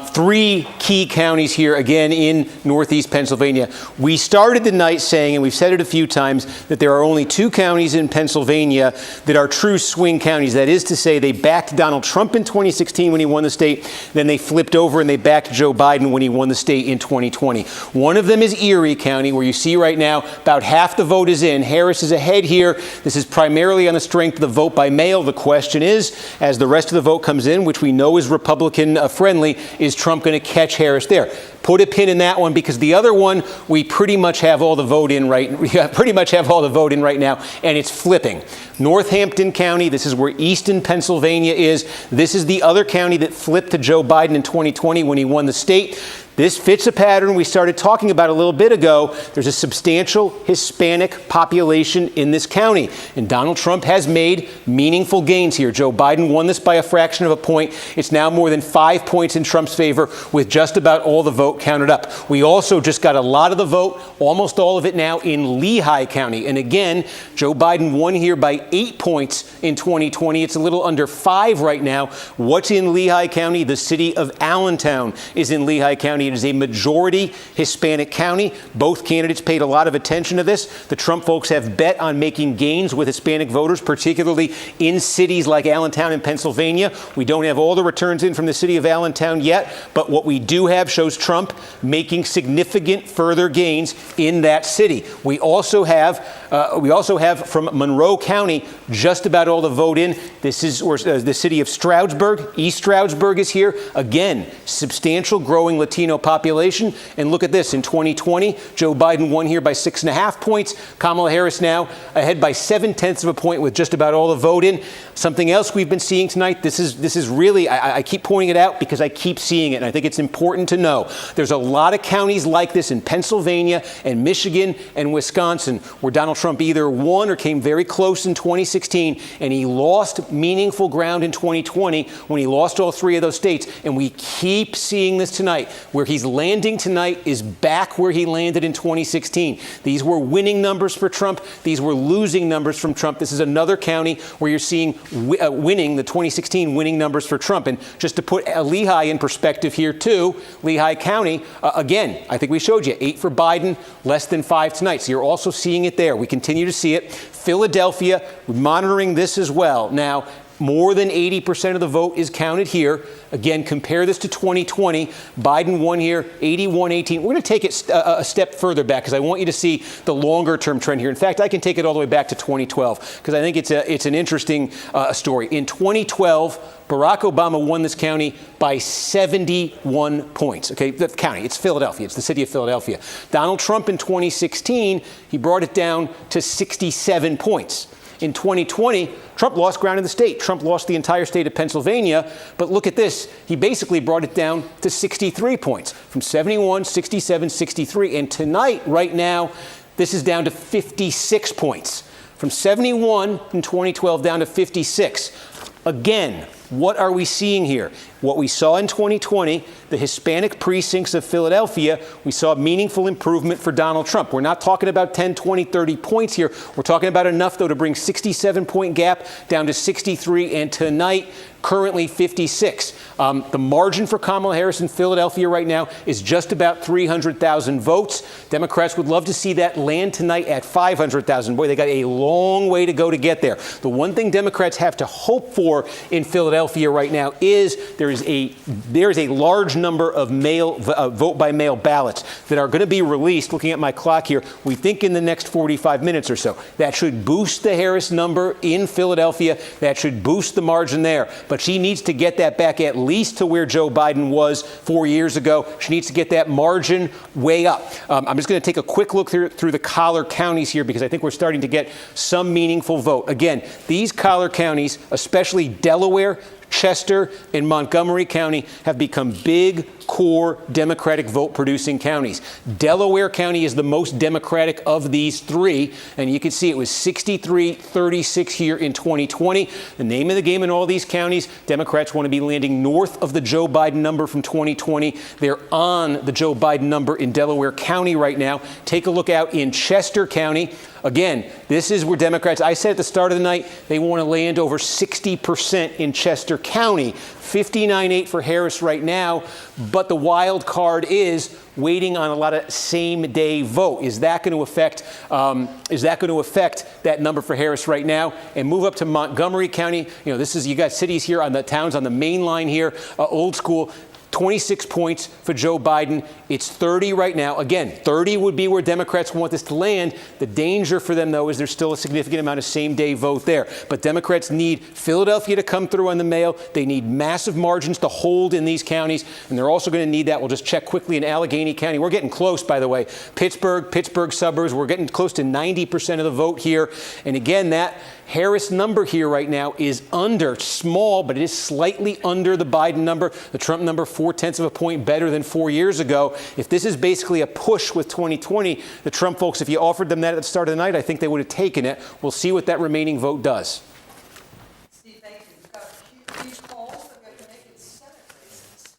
A: 3 key counties here, again, in northeast Pennsylvania. We started the night saying, and we've said it a few times, that there are only 2 counties in Pennsylvania that are true swing counties. That is to say, they backed Donald Trump in 2016 when he won the state. Then they flipped over and they backed Joe Biden when he won the state in 2020. One of them is Erie County, where you see right now about half the vote is in. Harris is ahead here. This is primarily on the strength of the vote by mail. The question is, as the rest of the vote comes in, which we know is Republican friendly, is Trump going to catch Harris there? Put a pin in that one, because the other one, we pretty much have all the vote in right now, and it's flipping. Northampton County, this is where eastern Pennsylvania is. This is the other county that flipped to Joe Biden in 2020 when he won the state. This fits a pattern we started talking about a little bit ago. There's a substantial Hispanic population in this county, and Donald Trump has made meaningful gains here. Joe Biden won this by a fraction of a point. It's now more than 5 points in Trump's favor, with just about all the vote counted up. We also just got a lot of the vote, almost all of it now, in Lehigh County. And again, Joe Biden won here by 8 points in 2020. It's a little under 5 right now. What's in Lehigh County? The city of Allentown is in Lehigh County. It is a majority Hispanic county. Both candidates paid a lot of attention to this. The Trump folks have bet on making gains with Hispanic voters, particularly in cities like Allentown in Pennsylvania. We don't have all the returns in from the city of Allentown yet, but what we do have shows Trump making significant further gains in that city. We also have from Monroe County just about all the vote in. This is where the city of Stroudsburg, East Stroudsburg, is here. Again, substantial growing Latino population. And look at this. In 2020, Joe Biden won here by 6.5 points. Kamala Harris now ahead by 0.7 of a point with just about all the vote in. Something else we've been seeing tonight, this is really, I keep pointing it out because I keep seeing it, and I think it's important to know. There's a lot of counties like this in Pennsylvania and Michigan and Wisconsin where Donald Trump either won or came very close in 2016, and he lost meaningful ground in 2020 when he lost all 3 of those states. And we keep seeing this tonight. Where he's landing tonight is back where he landed in 2016. These were winning numbers for Trump. These were losing numbers from Trump. This is another county where you're seeing winning, the 2016 winning numbers for Trump. And just to put Lehigh in perspective here too, Lehigh County, again, I think we showed you 8 for Biden, less than 5 tonight. So you're also seeing it there. We continue to see it. Philadelphia, monitoring this as well. Now, more than 80% of the vote is counted here. Again, compare this to 2020. Biden won here 81-18. We're going to take it a step further back because I want you to see the longer term trend here. In fact, I can take it all the way back to 2012 because I think it's an interesting story. In 2012, Barack Obama won this county by 71 points. Okay, the county, it's Philadelphia. It's the city of Philadelphia. Donald Trump in 2016, he brought it down to 67 points. In 2020, Trump lost ground in the state. Trump lost the entire state of Pennsylvania. But look at this. He basically brought it down to 63 points from 71, 67, 63. And tonight, right now, this is down to 56 points. From 71 in 2012 down to 56. Again, what are we seeing here? What we saw in 2020, the Hispanic precincts of Philadelphia, we saw meaningful improvement for Donald Trump. We're not talking about 10, 20, 30 points here. We're talking about enough, though, to bring 67-point gap down to 63, and tonight, currently 56. The margin for Kamala Harris in Philadelphia right now is just about 300,000 votes. Democrats would love to see that land tonight at 500,000. Boy, they got a long way to go to get there. The one thing Democrats have to hope for in Philadelphia right now is there is a large number of vote by mail ballots that are going to be released. Looking at my clock here, we think in the next 45 minutes or so. That should boost the Harris number in Philadelphia. That should boost the margin there. But she needs to get that back at least to where Joe Biden was 4 years ago. She needs to get that margin way up. I'm just going to take a quick look through the collar counties here because I think we're starting to get some meaningful vote. Again, these collar counties, especially Delaware, Chester and Montgomery County have become big, core Democratic vote-producing counties. Delaware County is the most Democratic of these three, and you can see it was 63-36 here in 2020. The name of the game in all these counties, Democrats want to be landing north of the Joe Biden number from 2020. They're on the Joe Biden number in Delaware County right now. Take a look out in Chester County. Again, this is where Democrats, I said at the start of the night, they want to land over 60% in Chester County. 59-8 for Harris right now, but the wild card is waiting on a lot of same-day vote. Is that going to affect? That number for Harris right now? And move up to Montgomery County. You know, you got cities here on the towns on the main line here, old school. 26 points for Joe Biden. It's 30 right now. Again, 30 would be where Democrats want this to land. The danger for them, though, is there's still a significant amount of same-day vote there. But Democrats need Philadelphia to come through on the mail. They need massive margins to hold in these counties, and they're also going to need that. We'll just check quickly in Allegheny County. We're getting close, by the way. Pittsburgh suburbs, we're getting close to 90% of the vote here. And again, that Harris number here right now is under, small, but it is slightly under the Biden number. The Trump number, 0.4 of a point better than 4 years ago. If this is basically a push with 2020, the Trump folks, if you offered them that at the start of the night, I think they would have taken it. We'll see what that remaining vote does.
B: Steve, thank you. We've got a few calls that we're going to make in Senate races.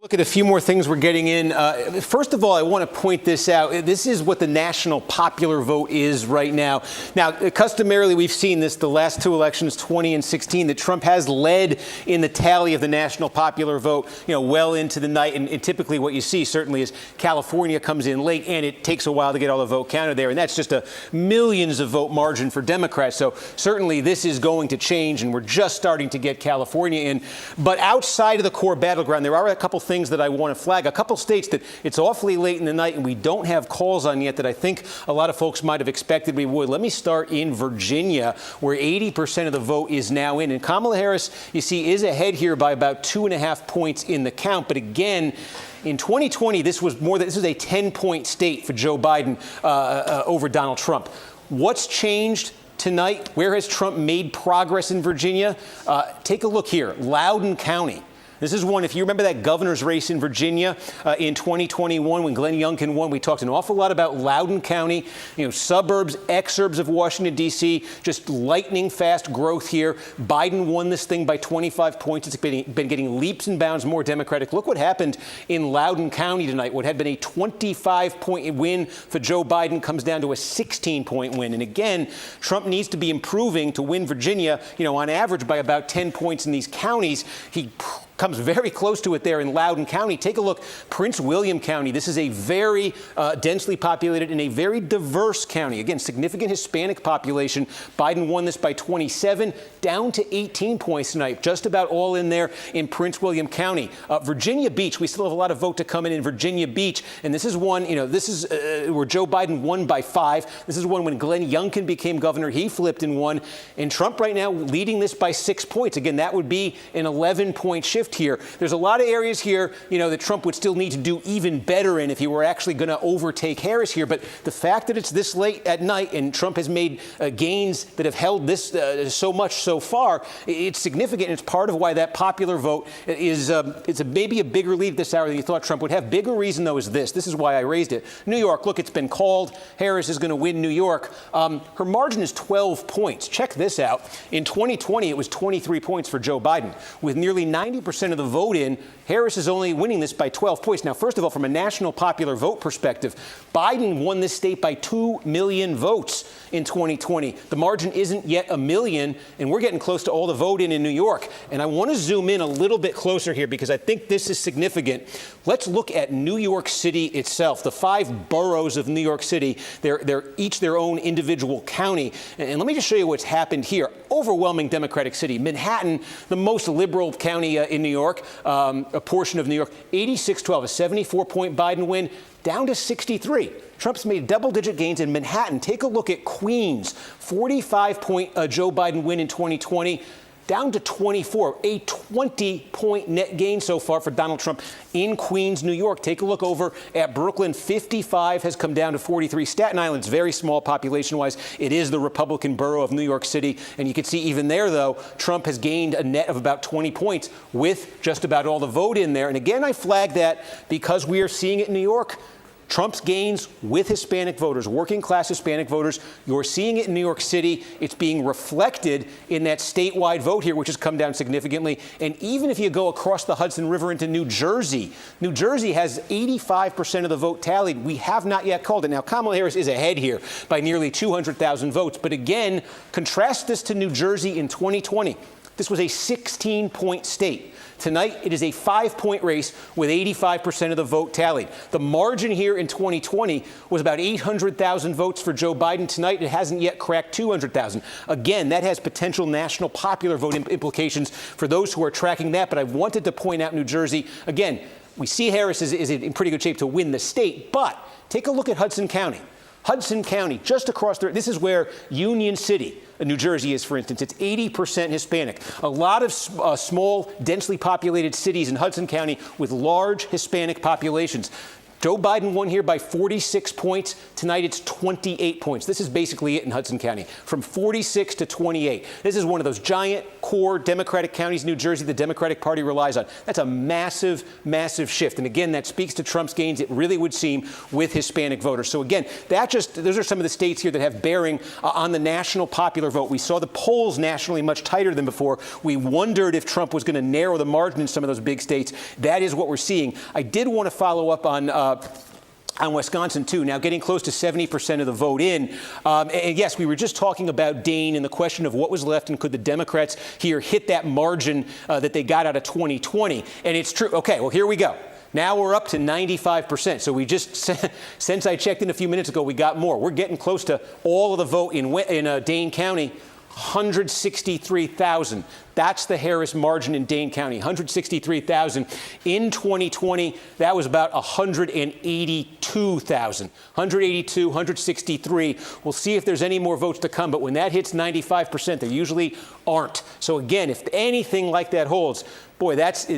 A: Look at a few more things we're getting in. First of all, I want to point this out. This is what the national popular vote is right now. Now, customarily, we've seen this the last two elections, 20 and 16, that Trump has led in the tally of the national popular vote, well into the night. And typically what you see certainly is California comes in late, and it takes a while to get all the vote counted there. And that's just a millions of vote margin for Democrats. So certainly this is going to change, and we're just starting to get California in. But outside of the core battleground, there are a couple things that I want to flag. A couple states that it's awfully late in the night and we don't have calls on yet that I think a lot of folks might have expected we would. Let me start in Virginia, where 80% of the vote is now in. And Kamala Harris, you see, is ahead here by about 2.5 points in the count. But again, in 2020, this was a 10-point state for Joe Biden over Donald Trump. What's changed tonight? Where has Trump made progress in Virginia? Take a look here. Loudoun County. This is one, if you remember that governor's race in Virginia in 2021 when Glenn Youngkin won, we talked an awful lot about Loudoun County, suburbs, exurbs of Washington, D.C., just lightning fast growth here. Biden won this thing by 25 points. It's been getting leaps and bounds more Democratic. Look what happened in Loudoun County tonight. What had been a 25-point win for Joe Biden comes down to a 16-point win. And again, Trump needs to be improving to win Virginia, on average by about 10 points in these counties. He comes very close to it there in Loudoun County. Take a look, Prince William County. This is a very densely populated and a very diverse county. Again, significant Hispanic population. Biden won this by 27, down to 18 points tonight. Just about all in there in Prince William County. Virginia Beach, we still have a lot of vote to come in Virginia Beach. And this is one, this is where Joe Biden won by 5. This is one when Glenn Youngkin became governor. He flipped and won. And Trump right now leading this by 6 points. Again, that would be an 11-point shift here. There's a lot of areas here, that Trump would still need to do even better in if he were actually going to overtake Harris here. But the fact that it's this late at night and Trump has made gains that have held this so much so far, it's significant. It's part of why that popular vote is maybe a bigger lead this hour than you thought Trump would have. Bigger reason, though, is this. This is why I raised it. New York, look, it's been called. Harris is going to win New York. Her margin is 12 points. Check this out. In 2020, it was 23 points for Joe Biden. With nearly 90% of the vote in, Harris is only winning this by 12 points. Now, first of all, from a national popular vote perspective, Biden won this state by 2 million votes in 2020. The margin isn't yet 1 million, and we're getting close to all the vote in New York. And I want to zoom in a little bit closer here because I think this is significant. Let's look at New York City itself. The 5 boroughs of New York City, they're each their own individual county. And let me just show you what's happened here. Overwhelming Democratic city. Manhattan, the most liberal county in New York, a portion of New York, 86-12, a 74-point Biden win, down to 63. Trump's made double-digit gains in Manhattan. Take a look at Queens, 45-point Joe Biden win in 2020, down to 24, a 20-point net gain so far for Donald Trump in Queens, New York. Take a look over at Brooklyn. 55 has come down to 43. Staten Island's very small population-wise. It is the Republican borough of New York City. And you can see even there, though, Trump has gained a net of about 20 points with just about all the vote in there. And again, I flag that because we are seeing it in New York. Trump's gains with Hispanic voters, working class Hispanic voters. You're seeing it in New York City. It's being reflected in that statewide vote here, which has come down significantly. And even if you go across the Hudson River into New Jersey has 85% of the vote tallied. We have not yet called it. Now, Kamala Harris is ahead here by nearly 200,000 votes. But again, contrast this to New Jersey in 2020. This was a 16-point state. Tonight, it is a 5-point race with 85% of the vote tallied. The margin here in 2020 was about 800,000 votes for Joe Biden. Tonight, it hasn't yet cracked 200,000. Again, that has potential national popular vote implications for those who are tracking that. But I wanted to point out New Jersey. Again, we see Harris is in pretty good shape to win the state. But take a look at Hudson County. Hudson County, just across there, this is where Union City, New Jersey is, for instance. It's 80% Hispanic. A lot of small, densely populated cities in Hudson County with large Hispanic populations. Joe Biden won here by 46 points. Tonight it's 28 points. This is basically it in Hudson County, from 46 to 28. This is one of those giant core Democratic counties in New Jersey the Democratic Party relies on. That's a massive, massive shift. And again, that speaks to Trump's gains, it really would seem, with Hispanic voters. So again, those are some of the states here that have bearing on the national popular vote. We saw the polls nationally much tighter than before. We wondered if Trump was going to narrow the margin in some of those big states. That is what we're seeing. I did want to follow up on Wisconsin, too, now getting close to 70% of the vote in. And yes, we were just talking about Dane and the question of what was left and could the Democrats here hit that margin that they got out of 2020. And it's true. OK, well, here we go. Now we're up to 95%. So we just, since I checked in a few minutes ago, we got more. We're getting close to all of the vote in Dane County. 163,000. That's the Harris margin in Dane County, 163,000. In 2020, that was about 182,000. 182, 163. We'll see if there's any more votes to come. But when that hits 95%, there usually aren't. So again, if anything like that holds, boy,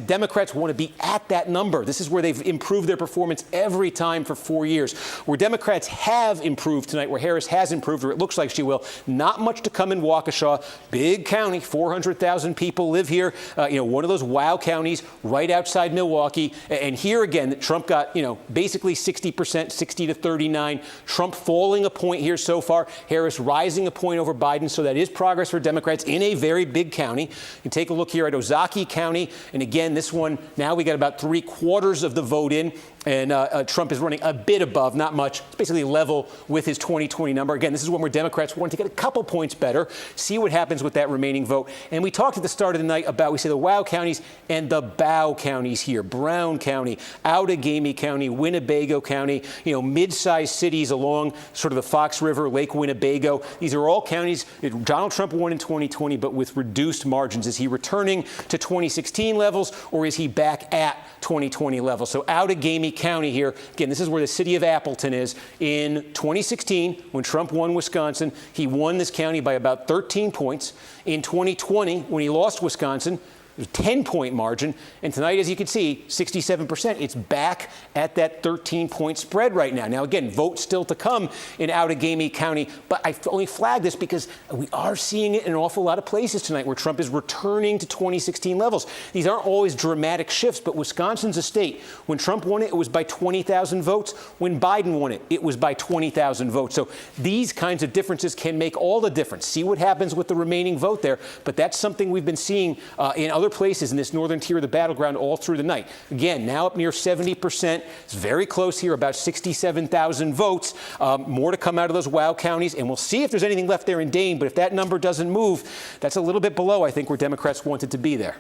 A: Democrats want to be at that number. This is where they've improved their performance every time for 4 years. Where Democrats have improved tonight, where Harris has improved, or it looks like she will, not much to come in Waukesha. Big county, 400,000 people live here. One of those wow counties right outside Milwaukee. And here again, Trump got, basically 60%, 60 to 39. Trump falling a point here so far. Harris rising a point over Biden. So that is progress for Democrats in a very big county. You take a look here at Ozaukee County. And again, this one, now we got about 3/4 of the vote in. And Trump is running a bit above, not much. It's basically level with his 2020 number. Again, this is one where Democrats want to get a couple points better, see what happens with that remaining vote. And we talked at the start of the night about, we say, the wow counties and the bow counties here. Brown County, Outagamie County, Winnebago County, mid-sized cities along sort of the Fox River, Lake Winnebago. These are all counties that Donald Trump won in 2020, but with reduced margins. Is he returning to 2016 levels, or is he back at 2020 levels? So Outagamie County here, again, this is where the city of Appleton is. In 2016, when Trump won Wisconsin, he won this county by about 13 points. In 2020, when he lost Wisconsin, it was a 10-point margin. And tonight, as you can see, 67%. It's back at that 13-point spread right now. Now, again, votes still to come in Outagamie County. But I only flag this because we are seeing it in an awful lot of places tonight where Trump is returning to 2016 levels. These aren't always dramatic shifts, but Wisconsin's a state. When Trump won it, it was by 20,000 votes. When Biden won it, it was by 20,000 votes. So these kinds of differences can make all the difference. See what happens with the remaining vote there. But that's something we've been seeing in other places in this northern tier of the battleground all through the night. Again, now up near 70%. It's very close here, about 67,000 votes. More to come out of those wow counties, and we'll see if there's anything left there in Dane. But if that number doesn't move, that's a little bit below, I think, where Democrats wanted to be there.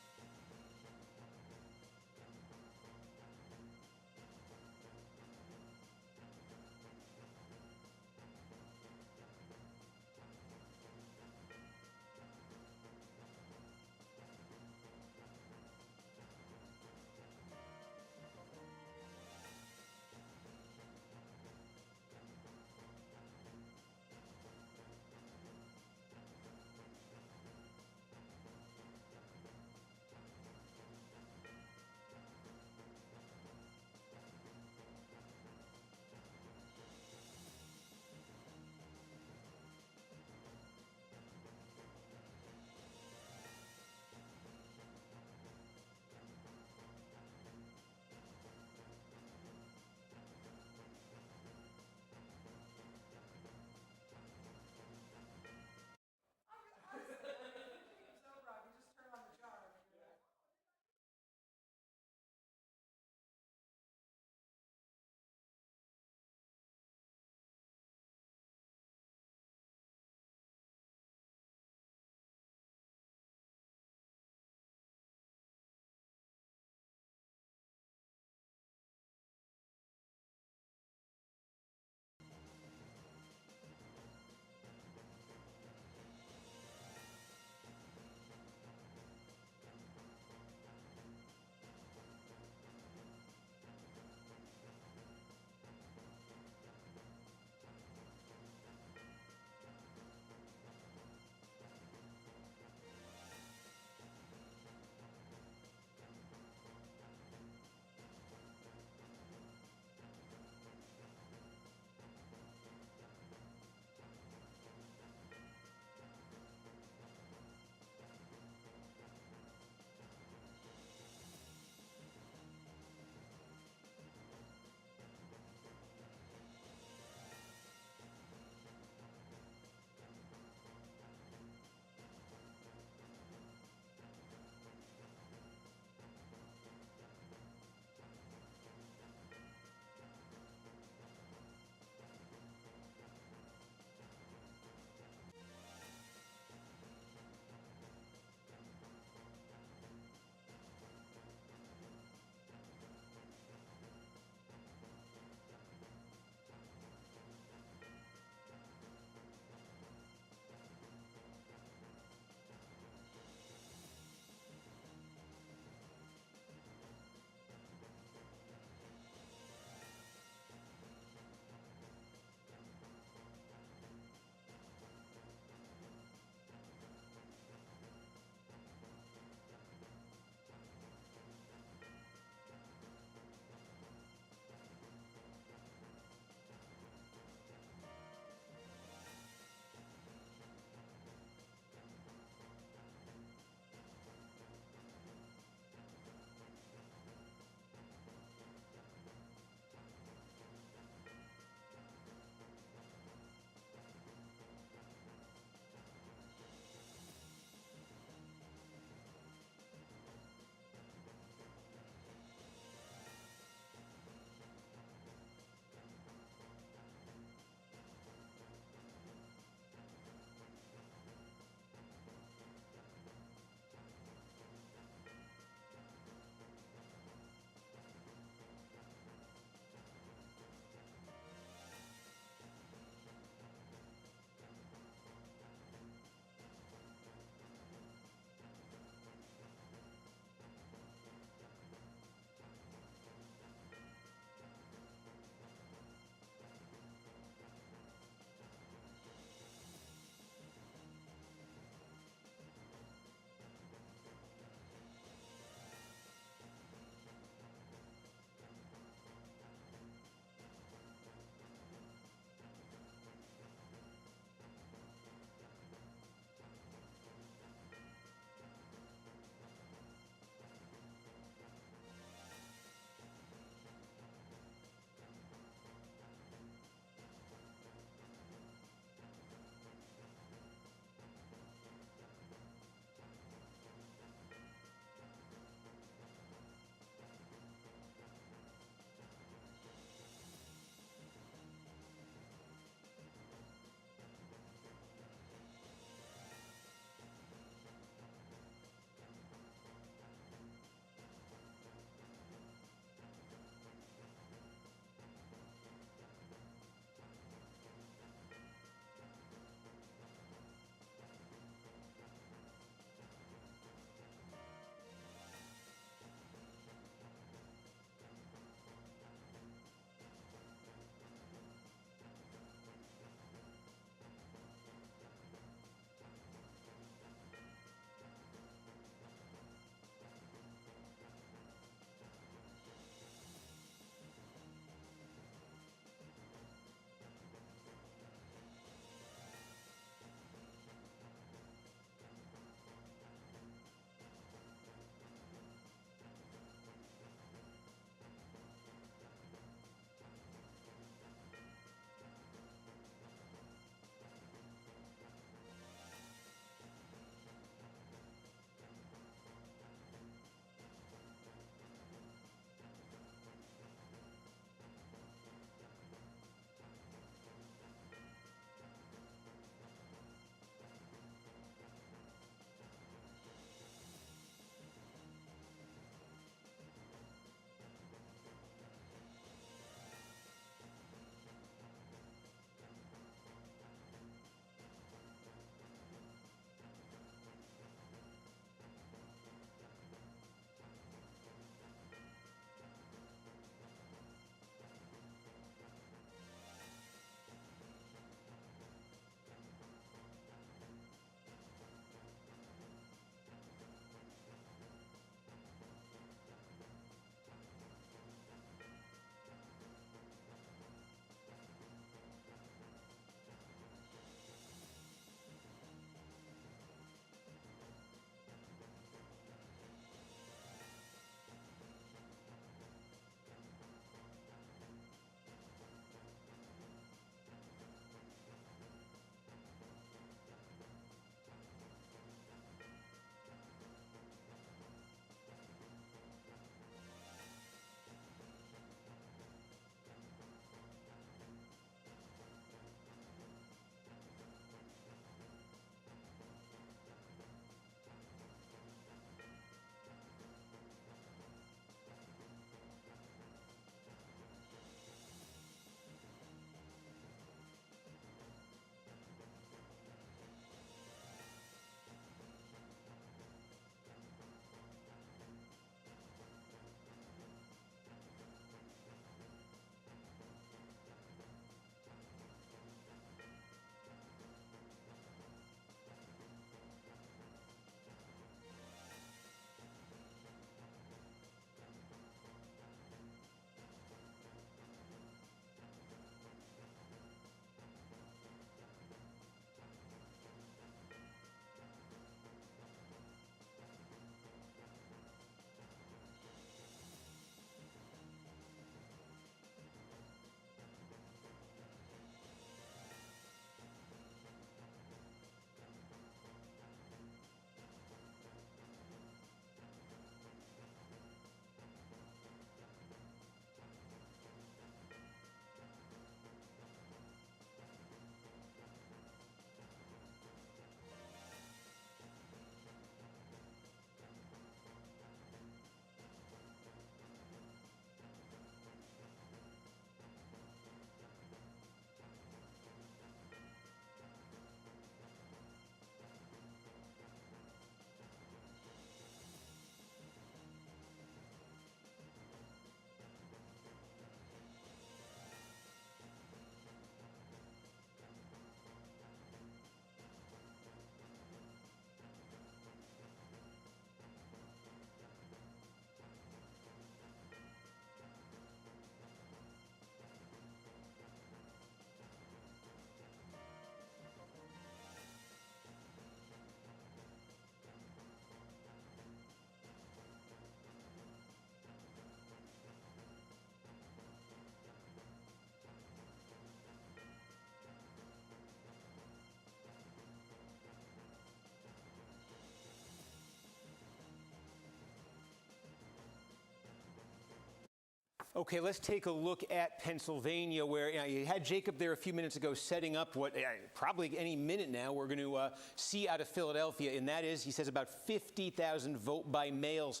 A: Okay, let's take a look at Pennsylvania, where you had Jacob there a few minutes ago setting up what probably any minute now we're going to see out of Philadelphia, and that is, he says, about 50,000 vote by mails.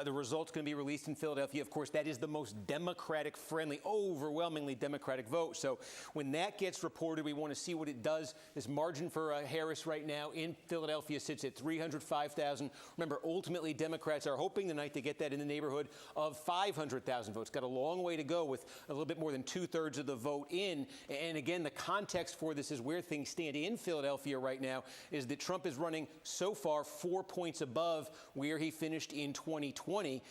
A: The results going to be released in Philadelphia. Of course, that is the most Democratic-friendly, overwhelmingly Democratic vote. So when that gets reported, we want to see what it does. This margin for Harris right now in Philadelphia sits at 305,000. Remember, ultimately, Democrats are hoping tonight to get that in the neighborhood of 500,000 votes. Got a long way to go with a little bit more than 2/3 of the vote in. And again, the context for this is where things stand in Philadelphia right now is that Trump is running so far 4 points above where he finished in 2020.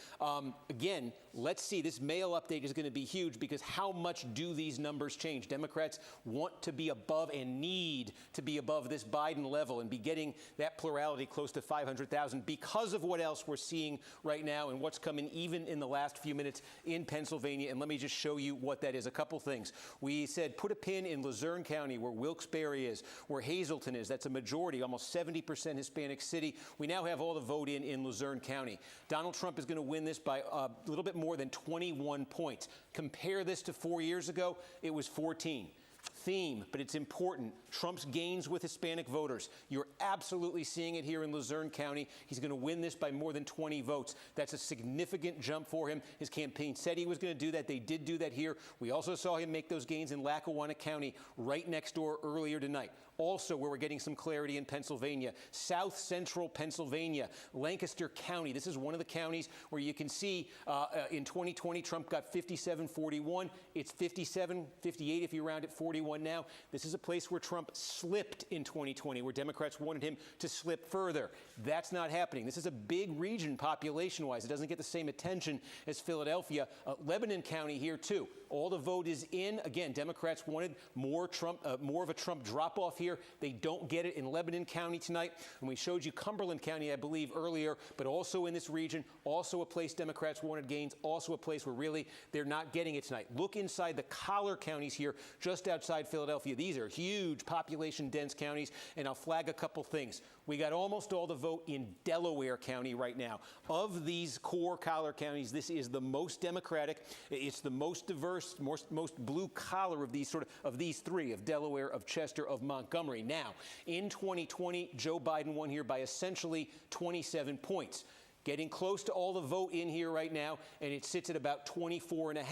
A: Again, let's see. This mail update is going to be huge because how much do these numbers change? Democrats want to be above and need to be above this Biden level and be getting that plurality close to 500,000 because of what else we're seeing right now and what's coming even in the last few minutes in Pennsylvania. And let me just show you what that is. A couple things. We said put a pin in Luzerne County, where Wilkes-Barre is, where Hazleton is. That's a majority, almost 70% Hispanic city. We now have all the vote in Luzerne County. Donald Trump is going to win this by a little bit more than 21 points. Compare this to 4 years ago. It was 14. Theme, but it's important. Trump's gains with Hispanic voters. You're absolutely seeing it here in Luzerne County. He's going to win this by more than 20 votes. That's a significant jump for him. His campaign said he was going to do that. They did do that here. We also saw him make those gains in Lackawanna County right next door earlier tonight. Also, where we're getting some clarity in Pennsylvania, South Central Pennsylvania, Lancaster County. This is one of the counties where you can see in 2020, Trump got 57-41. It's 57-58 if you round it 41 now. This is a place where Trump slipped in 2020, where Democrats wanted him to slip further. That's not happening. This is a big region population-wise. It doesn't get the same attention as Philadelphia. Lebanon County here, too. All the vote is in. Again, Democrats wanted more of a Trump drop-off here. They don't get it in Lebanon County tonight. And we showed you Cumberland County, I believe, earlier, but also in this region, also a place Democrats wanted gains, also a place where really they're not getting it tonight. Look inside the collar counties here, just outside Philadelphia. These are huge population-dense counties, and I'll flag a couple things. We got almost all the vote in Delaware County right now. Of these core collar counties, this is the most Democratic. It's the most diverse, most blue-collar of these three, of Delaware, of Chester, of Montgomery. Now, in 2020, Joe Biden won here by essentially 27 points. Getting close to all the vote in here right now, and it sits at about 24.5.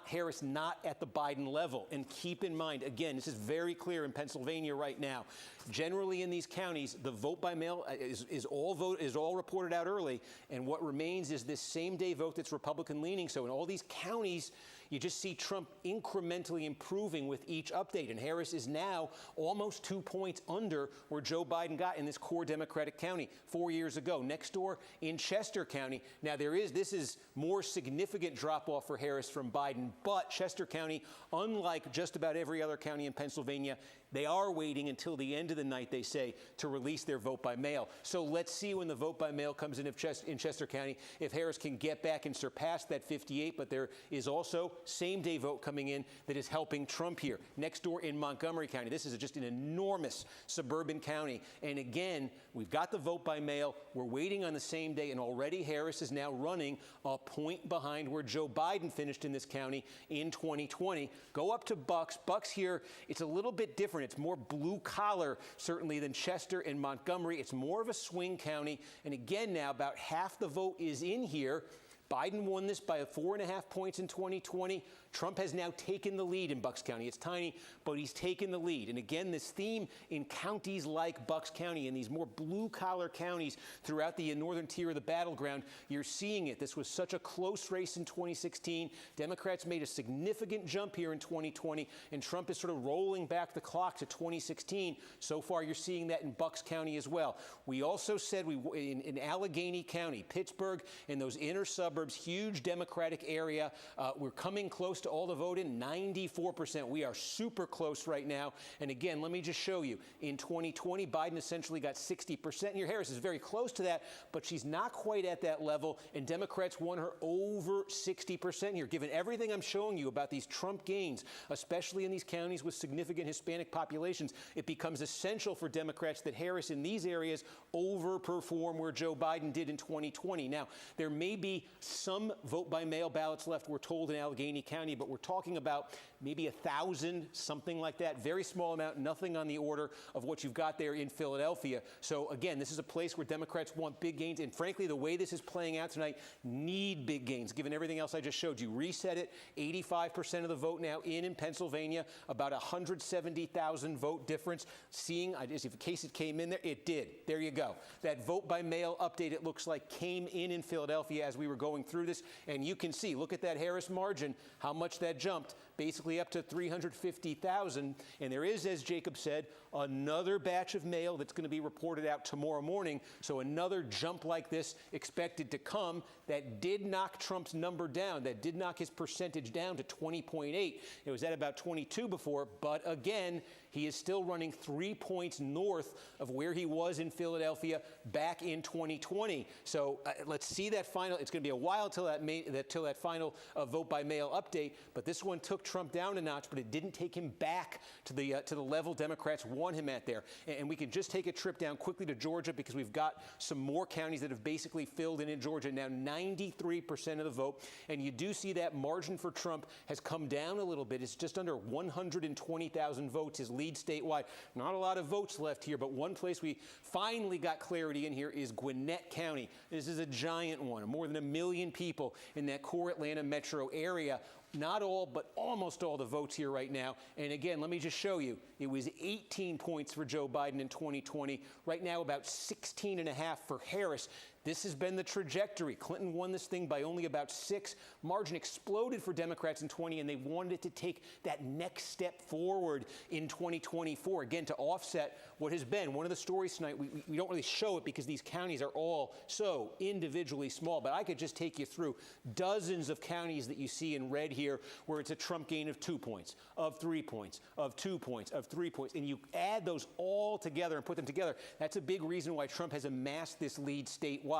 A: Harris not at the Biden level. And keep in mind, again, this is very clear in Pennsylvania right now. Generally in these counties, the vote by mail is all reported out early, and what remains is this same-day vote that's Republican leaning. So in all these counties, you just see Trump incrementally improving with each update, and Harris is now almost 2 points under where Joe Biden got in this core Democratic county 4 years ago. Next door, in Chester County. Now, this is more significant drop-off for Harris from Biden, but Chester County, unlike just about every other county in Pennsylvania, they are waiting until the end of the night, they say, to release their vote by mail. So let's see when the vote by mail comes in Chester County, if Harris can get back and surpass that 58, but there is also same-day vote coming in that is helping Trump here. Next door in Montgomery County, this is just an enormous suburban county, and again, we've got the vote by mail. We're waiting on the same day, and already Harris is now running a point behind where Joe Biden finished in this county in 2020. Go up to Bucks. Bucks here, it's a little bit different. It's more blue collar, certainly, than Chester and Montgomery. It's more of a swing county. And again, now about half the vote is in here. Biden won this by 4.5 points in 2020. Trump has now taken the lead in Bucks County. It's tiny, but he's taken the lead. And again, this theme in counties like Bucks County and these more blue-collar counties throughout the northern tier of the battleground, you're seeing it. This was such a close race in 2016. Democrats made a significant jump here in 2020, and Trump is sort of rolling back the clock to 2016. So far, you're seeing that in Bucks County as well. We also said in Allegheny County, Pittsburgh, and those inner suburbs, huge Democratic area. We're coming close to to all the vote in? 94%. We are super close right now. And again, let me just show you. In 2020, Biden essentially got 60%. And your Harris is very close to that, but she's not quite at that level. And Democrats won her over 60% here. Given everything I'm showing you about these Trump gains, especially in these counties with significant Hispanic populations, it becomes essential for Democrats that Harris in these areas overperform where Joe Biden did in 2020. Now, there may be some vote-by-mail ballots left, we're told, in Allegheny County, but we're talking about maybe 1,000, something like that. Very small amount, nothing on the order of what you've got there in Philadelphia. So, again, this is a place where Democrats want big gains. And frankly, the way this is playing out tonight, need big gains, given everything else I just showed you. Reset it, 85% of the vote now in Pennsylvania, about 170,000 vote difference. Seeing, as in case it came in there, it did. There you go. That vote-by-mail update, it looks like, came in Philadelphia as we were going through this. And you can see, look at that Harris margin, how much that jumped, basically up to 350,000. And there is, as Jacob said, another batch of mail that's going to be reported out tomorrow morning. So another jump like this expected to come. That did knock Trump's number down. That did knock his percentage down to 20.8. It was at about 22 before. But again, he is still running 3 points north of where he was in Philadelphia back in 2020. So let's see that final. It's going to be a while till that final vote-by-mail update. But this one took Trump down a notch, but it didn't take him back to the level Democrats want him at there. And we can just take a trip down quickly to Georgia because we've got some more counties that have basically filled in Georgia. Now 93% of the vote. And you do see that margin for Trump has come down a little bit. It's just under 120,000 votes, his lead statewide. Not a lot of votes left here, but one place we finally got clarity in here is Gwinnett County. This is a giant one. More than 1 million people in that core Atlanta metro area. Not all, but almost all the votes here right now. And again, let me just show you. It was 18 points for Joe Biden in 2020. Right now, about 16.5 for Harris. This has been the trajectory. Clinton won this thing by only about 6. Margin exploded for Democrats in 20, and they wanted it to take that next step forward in 2024, again, to offset what has been one of the stories tonight. We don't really show it because these counties are all so individually small, but I could just take you through dozens of counties that you see in red here where it's a Trump gain of 2 points, of 3 points, of 2 points, of 3 points, and you add those all together and put them together. That's a big reason why Trump has amassed this lead statewide.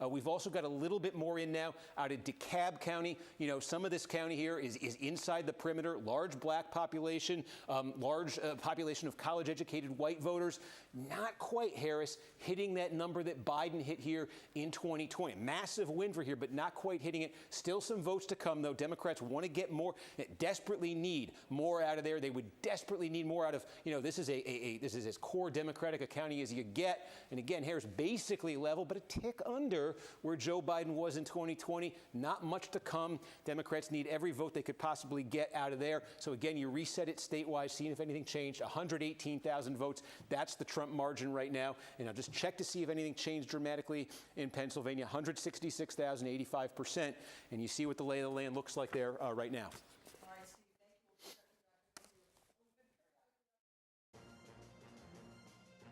A: We've also got a little bit more in now out of DeKalb County. You know, some of this county here is inside the perimeter, large black population, large population of college-educated white voters. Not quite, Harris, hitting that number that Biden hit here in 2020. Massive win for here, but not quite hitting it. Still some votes to come, though. Democrats want to get more, desperately need more out of there. They would desperately need more out of, you know, this is this is as core Democratic a county as you get. And again, Harris basically level, but a tick under where Joe Biden was in 2020. Not much to come. Democrats need every vote they could possibly get out of there. So again, you reset it statewide, seeing if anything changed. 118,000 votes. That's the Trump margin right now. And I'll just check to see if anything changed dramatically in Pennsylvania. 166,000, 85%. And you see what the lay of the land looks like there right now.
B: All right, Steve, thank you. We'll check it back with you. We've been periodically.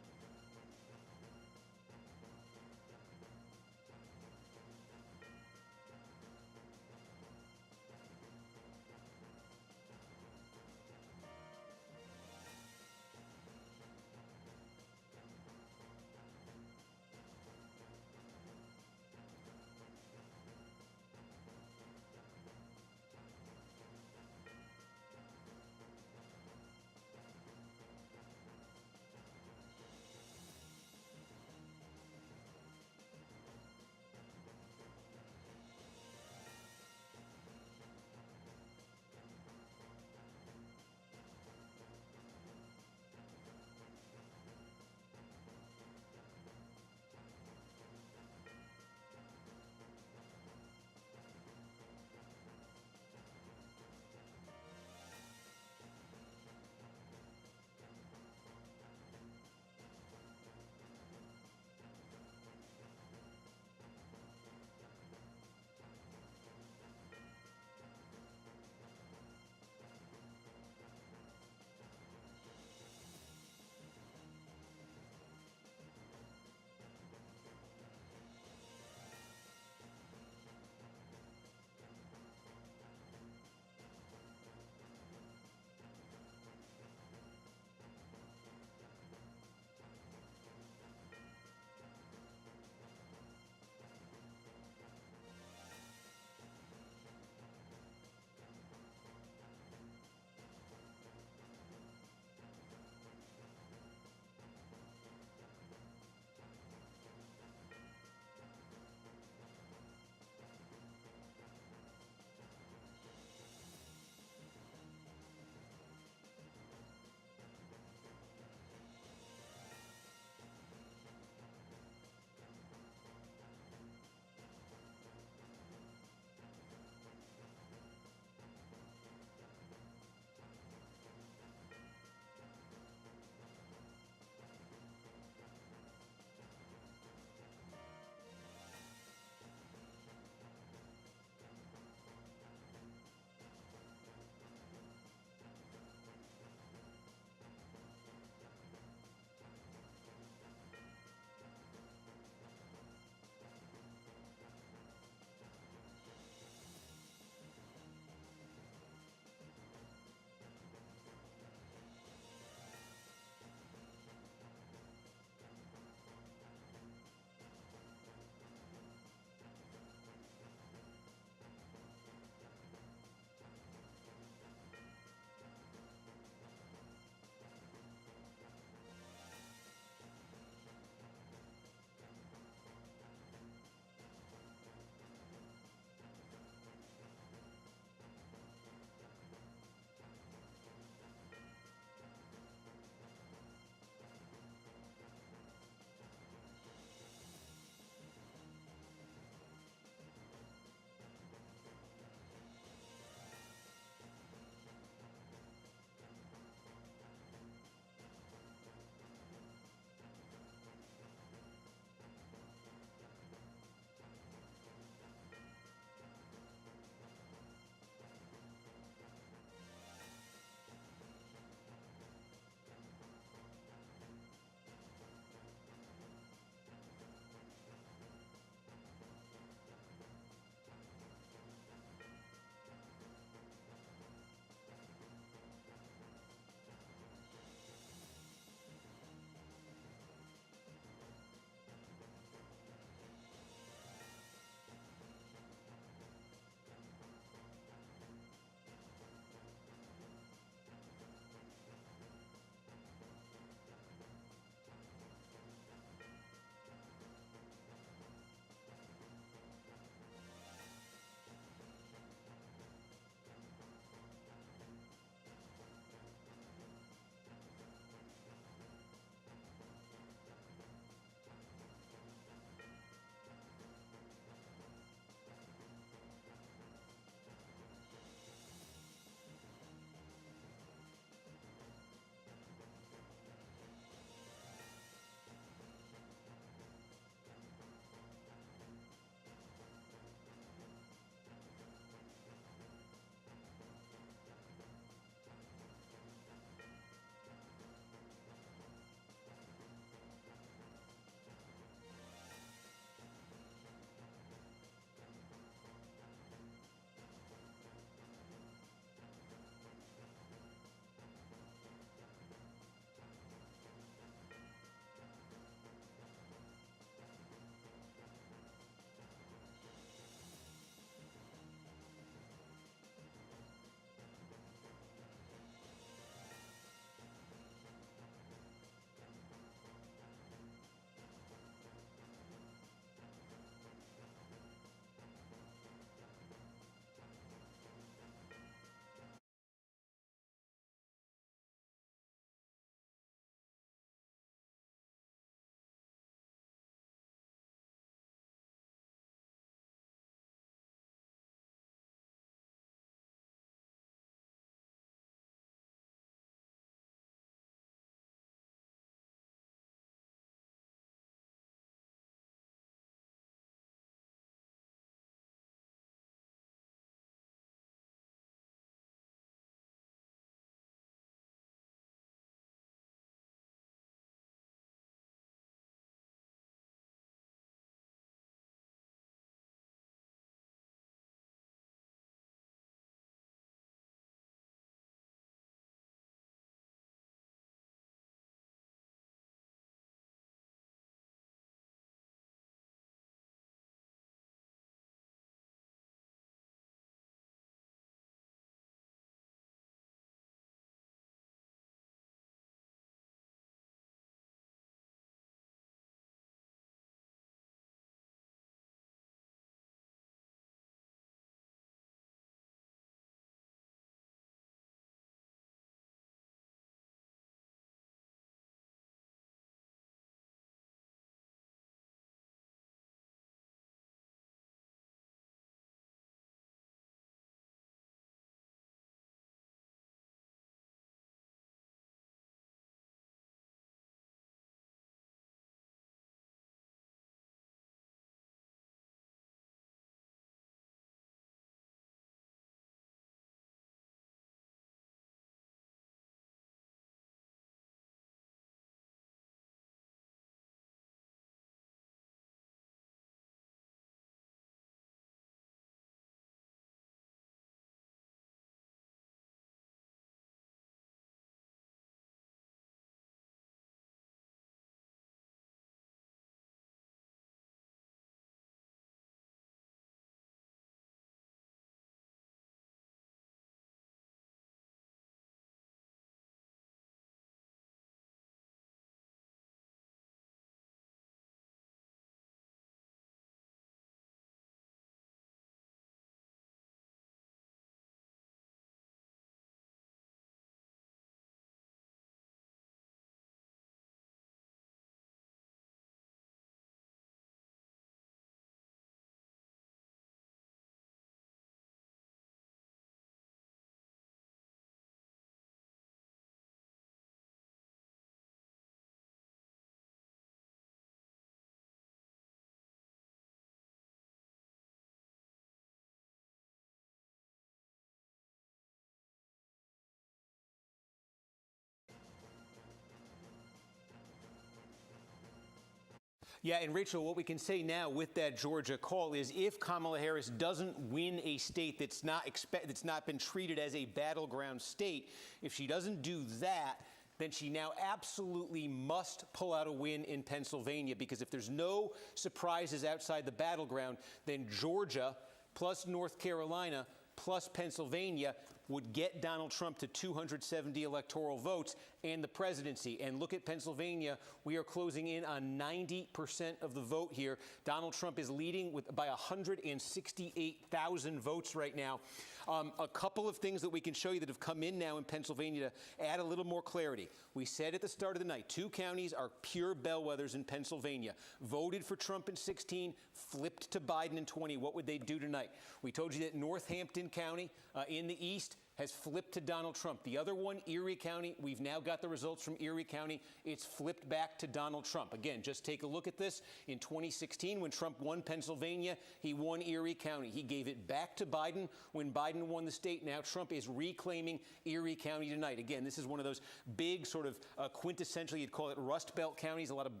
A: Yeah, and Rachel, what we can say now with that Georgia call is if Kamala Harris doesn't win a state that's not been treated as a battleground state, if she doesn't do that, then she now absolutely must pull out a win in Pennsylvania, because if there's no surprises outside the battleground, then Georgia plus North Carolina plus Pennsylvania would get Donald Trump to 270 electoral votes and the presidency. And look at Pennsylvania. We are closing in on 90% of the vote here. Donald Trump is leading by 168,000 votes right now. A couple of things that we can show you that have come in now in Pennsylvania to add a little more clarity. We said at the start of the night, 2 counties are pure bellwethers in Pennsylvania. Voted for Trump in 16, flipped to Biden in 20. What would they do tonight? We told you that Northampton County in the east has flipped to Donald Trump. The other one, Erie County, we've now got the results from Erie County. It's flipped back to Donald Trump. Again, just take a look at this. In 2016, when Trump won Pennsylvania, he won Erie County. He gave it back to Biden when Biden won the state. Now Trump is reclaiming Erie County tonight. Again, this is one of those big sort of quintessentially, you'd call it Rust Belt counties, a lot of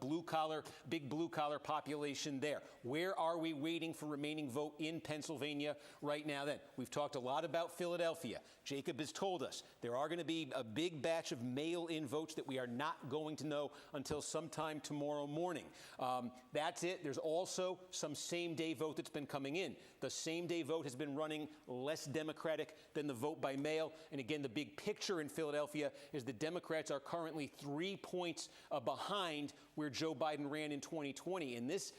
A: big blue collar population there. Where are we waiting for remaining vote in Pennsylvania right now then? We've talked a lot about Philadelphia. Jacob has told us there are going to be a big batch of mail-in votes that we are not going to know until sometime tomorrow morning. That's it. There's also some same-day vote that's been coming in. The same-day vote has been running less Democratic than the vote by mail. And again, the big picture in Philadelphia is the Democrats are currently 3 points behind where Joe Biden ran in 2020. And this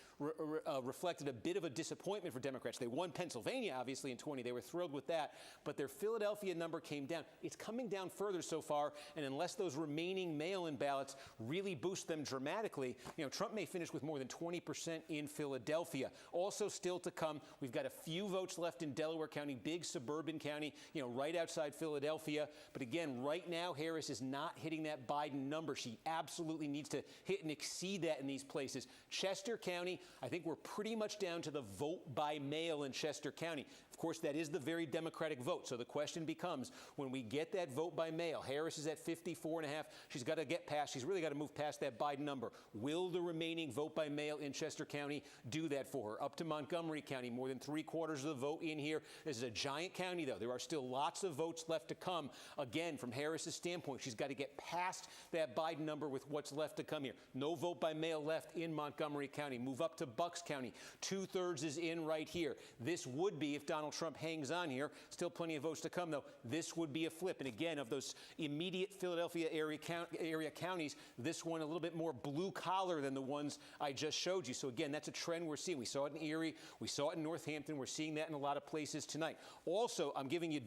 A: reflected a bit of a disappointment for Democrats. They won Pennsylvania, obviously, in 20. They were thrilled with that. But their Philadelphia number came down. It's coming down further so far, and unless those remaining mail-in ballots really boost them dramatically, Trump may finish with more than 20% in Philadelphia. Also still to come, we've got a few votes left in Delaware County, big suburban county, right outside Philadelphia. But again, right now, Harris is not hitting that Biden number. She absolutely needs to hit and exceed that in these places. Chester County, I think we're pretty much down to the vote by mail in Chester County. Of course, that is the very Democratic vote. So the question becomes, when we get that vote by mail, Harris is at 54.5. She's got to get past, she's really got to move past that Biden number. Will the remaining vote by mail in Chester County do that for her? Up to Montgomery County, more than 3/4 of the vote in here. This is a giant county, though. There are still lots of votes left to come. Again, from Harris's standpoint, she's got to get past that Biden number with what's left to come here. No vote by mail left in Montgomery County. Move up to Bucks County. 2/3 is in right here. This would be, if Donald Trump hangs on here, still plenty of votes to come, though. This would be a flip. And again, of those immediate Philadelphia area counties, this one a little bit more blue collar than the ones I just showed you. So again, that's a trend we're seeing. We saw it in Erie. We saw it in Northampton. We're seeing that in a lot of places tonight. Also, I'm giving you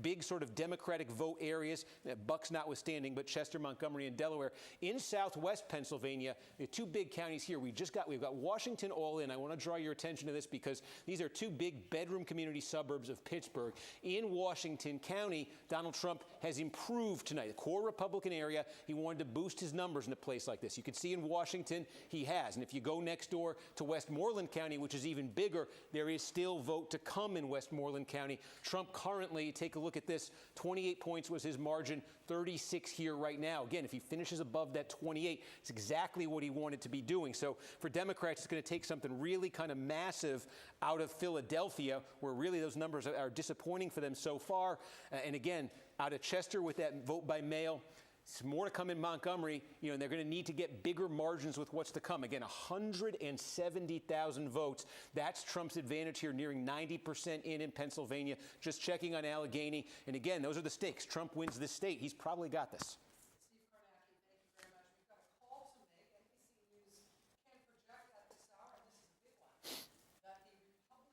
A: big sort of Democratic vote areas, Bucks notwithstanding, but Chester, Montgomery, and Delaware. In southwest Pennsylvania, the 2 big counties here, we've got Washington all in. I want to draw your attention to this because these are 2 big bedroom community suburbs of Pittsburgh. In Washington County, Donald Trump has improved tonight. The core Republican area, he wanted to boost his numbers in a place like this. You can see in Washington, he has. And if you go next door to Westmoreland County, which is even bigger, there is still vote to come in Westmoreland County. Trump currently, take a look at this, 28 points was his margin, 36 here right now. Again, if he finishes above that 28, it's exactly what he wanted to be doing. So for Democrats, it's going to take something really kind of massive out of Philadelphia, where really those numbers are disappointing for them so far. And again, out of Chester with that vote by mail, it's more to come in Montgomery, and they're going to need to get bigger margins with what's to come. Again, 170,000 votes. That's Trump's advantage here, nearing 90% in Pennsylvania. Just checking on Allegheny. And again, those are the stakes. Trump wins this state. He's probably got this.
B: Steve Kornacki, thank you very much. We've got a call to make. NBC News can project at this hour, and this is a big one, that the Republican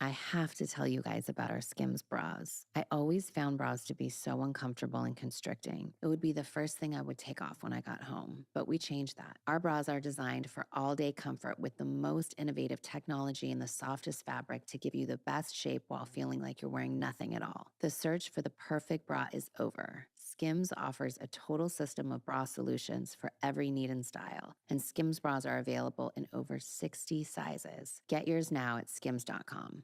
C: I have to tell you guys about our Skims bras. I always found bras to be so uncomfortable and constricting. It would be the first thing I would take off when I got home, but we changed that. Our bras are designed for all-day comfort with the most innovative technology and the softest fabric to give you the best shape while feeling like you're wearing nothing at all. The search for the perfect bra is over. Skims offers a total system of bra solutions for every need and style, and Skims bras are available in over 60 sizes. Get yours now at skims.com.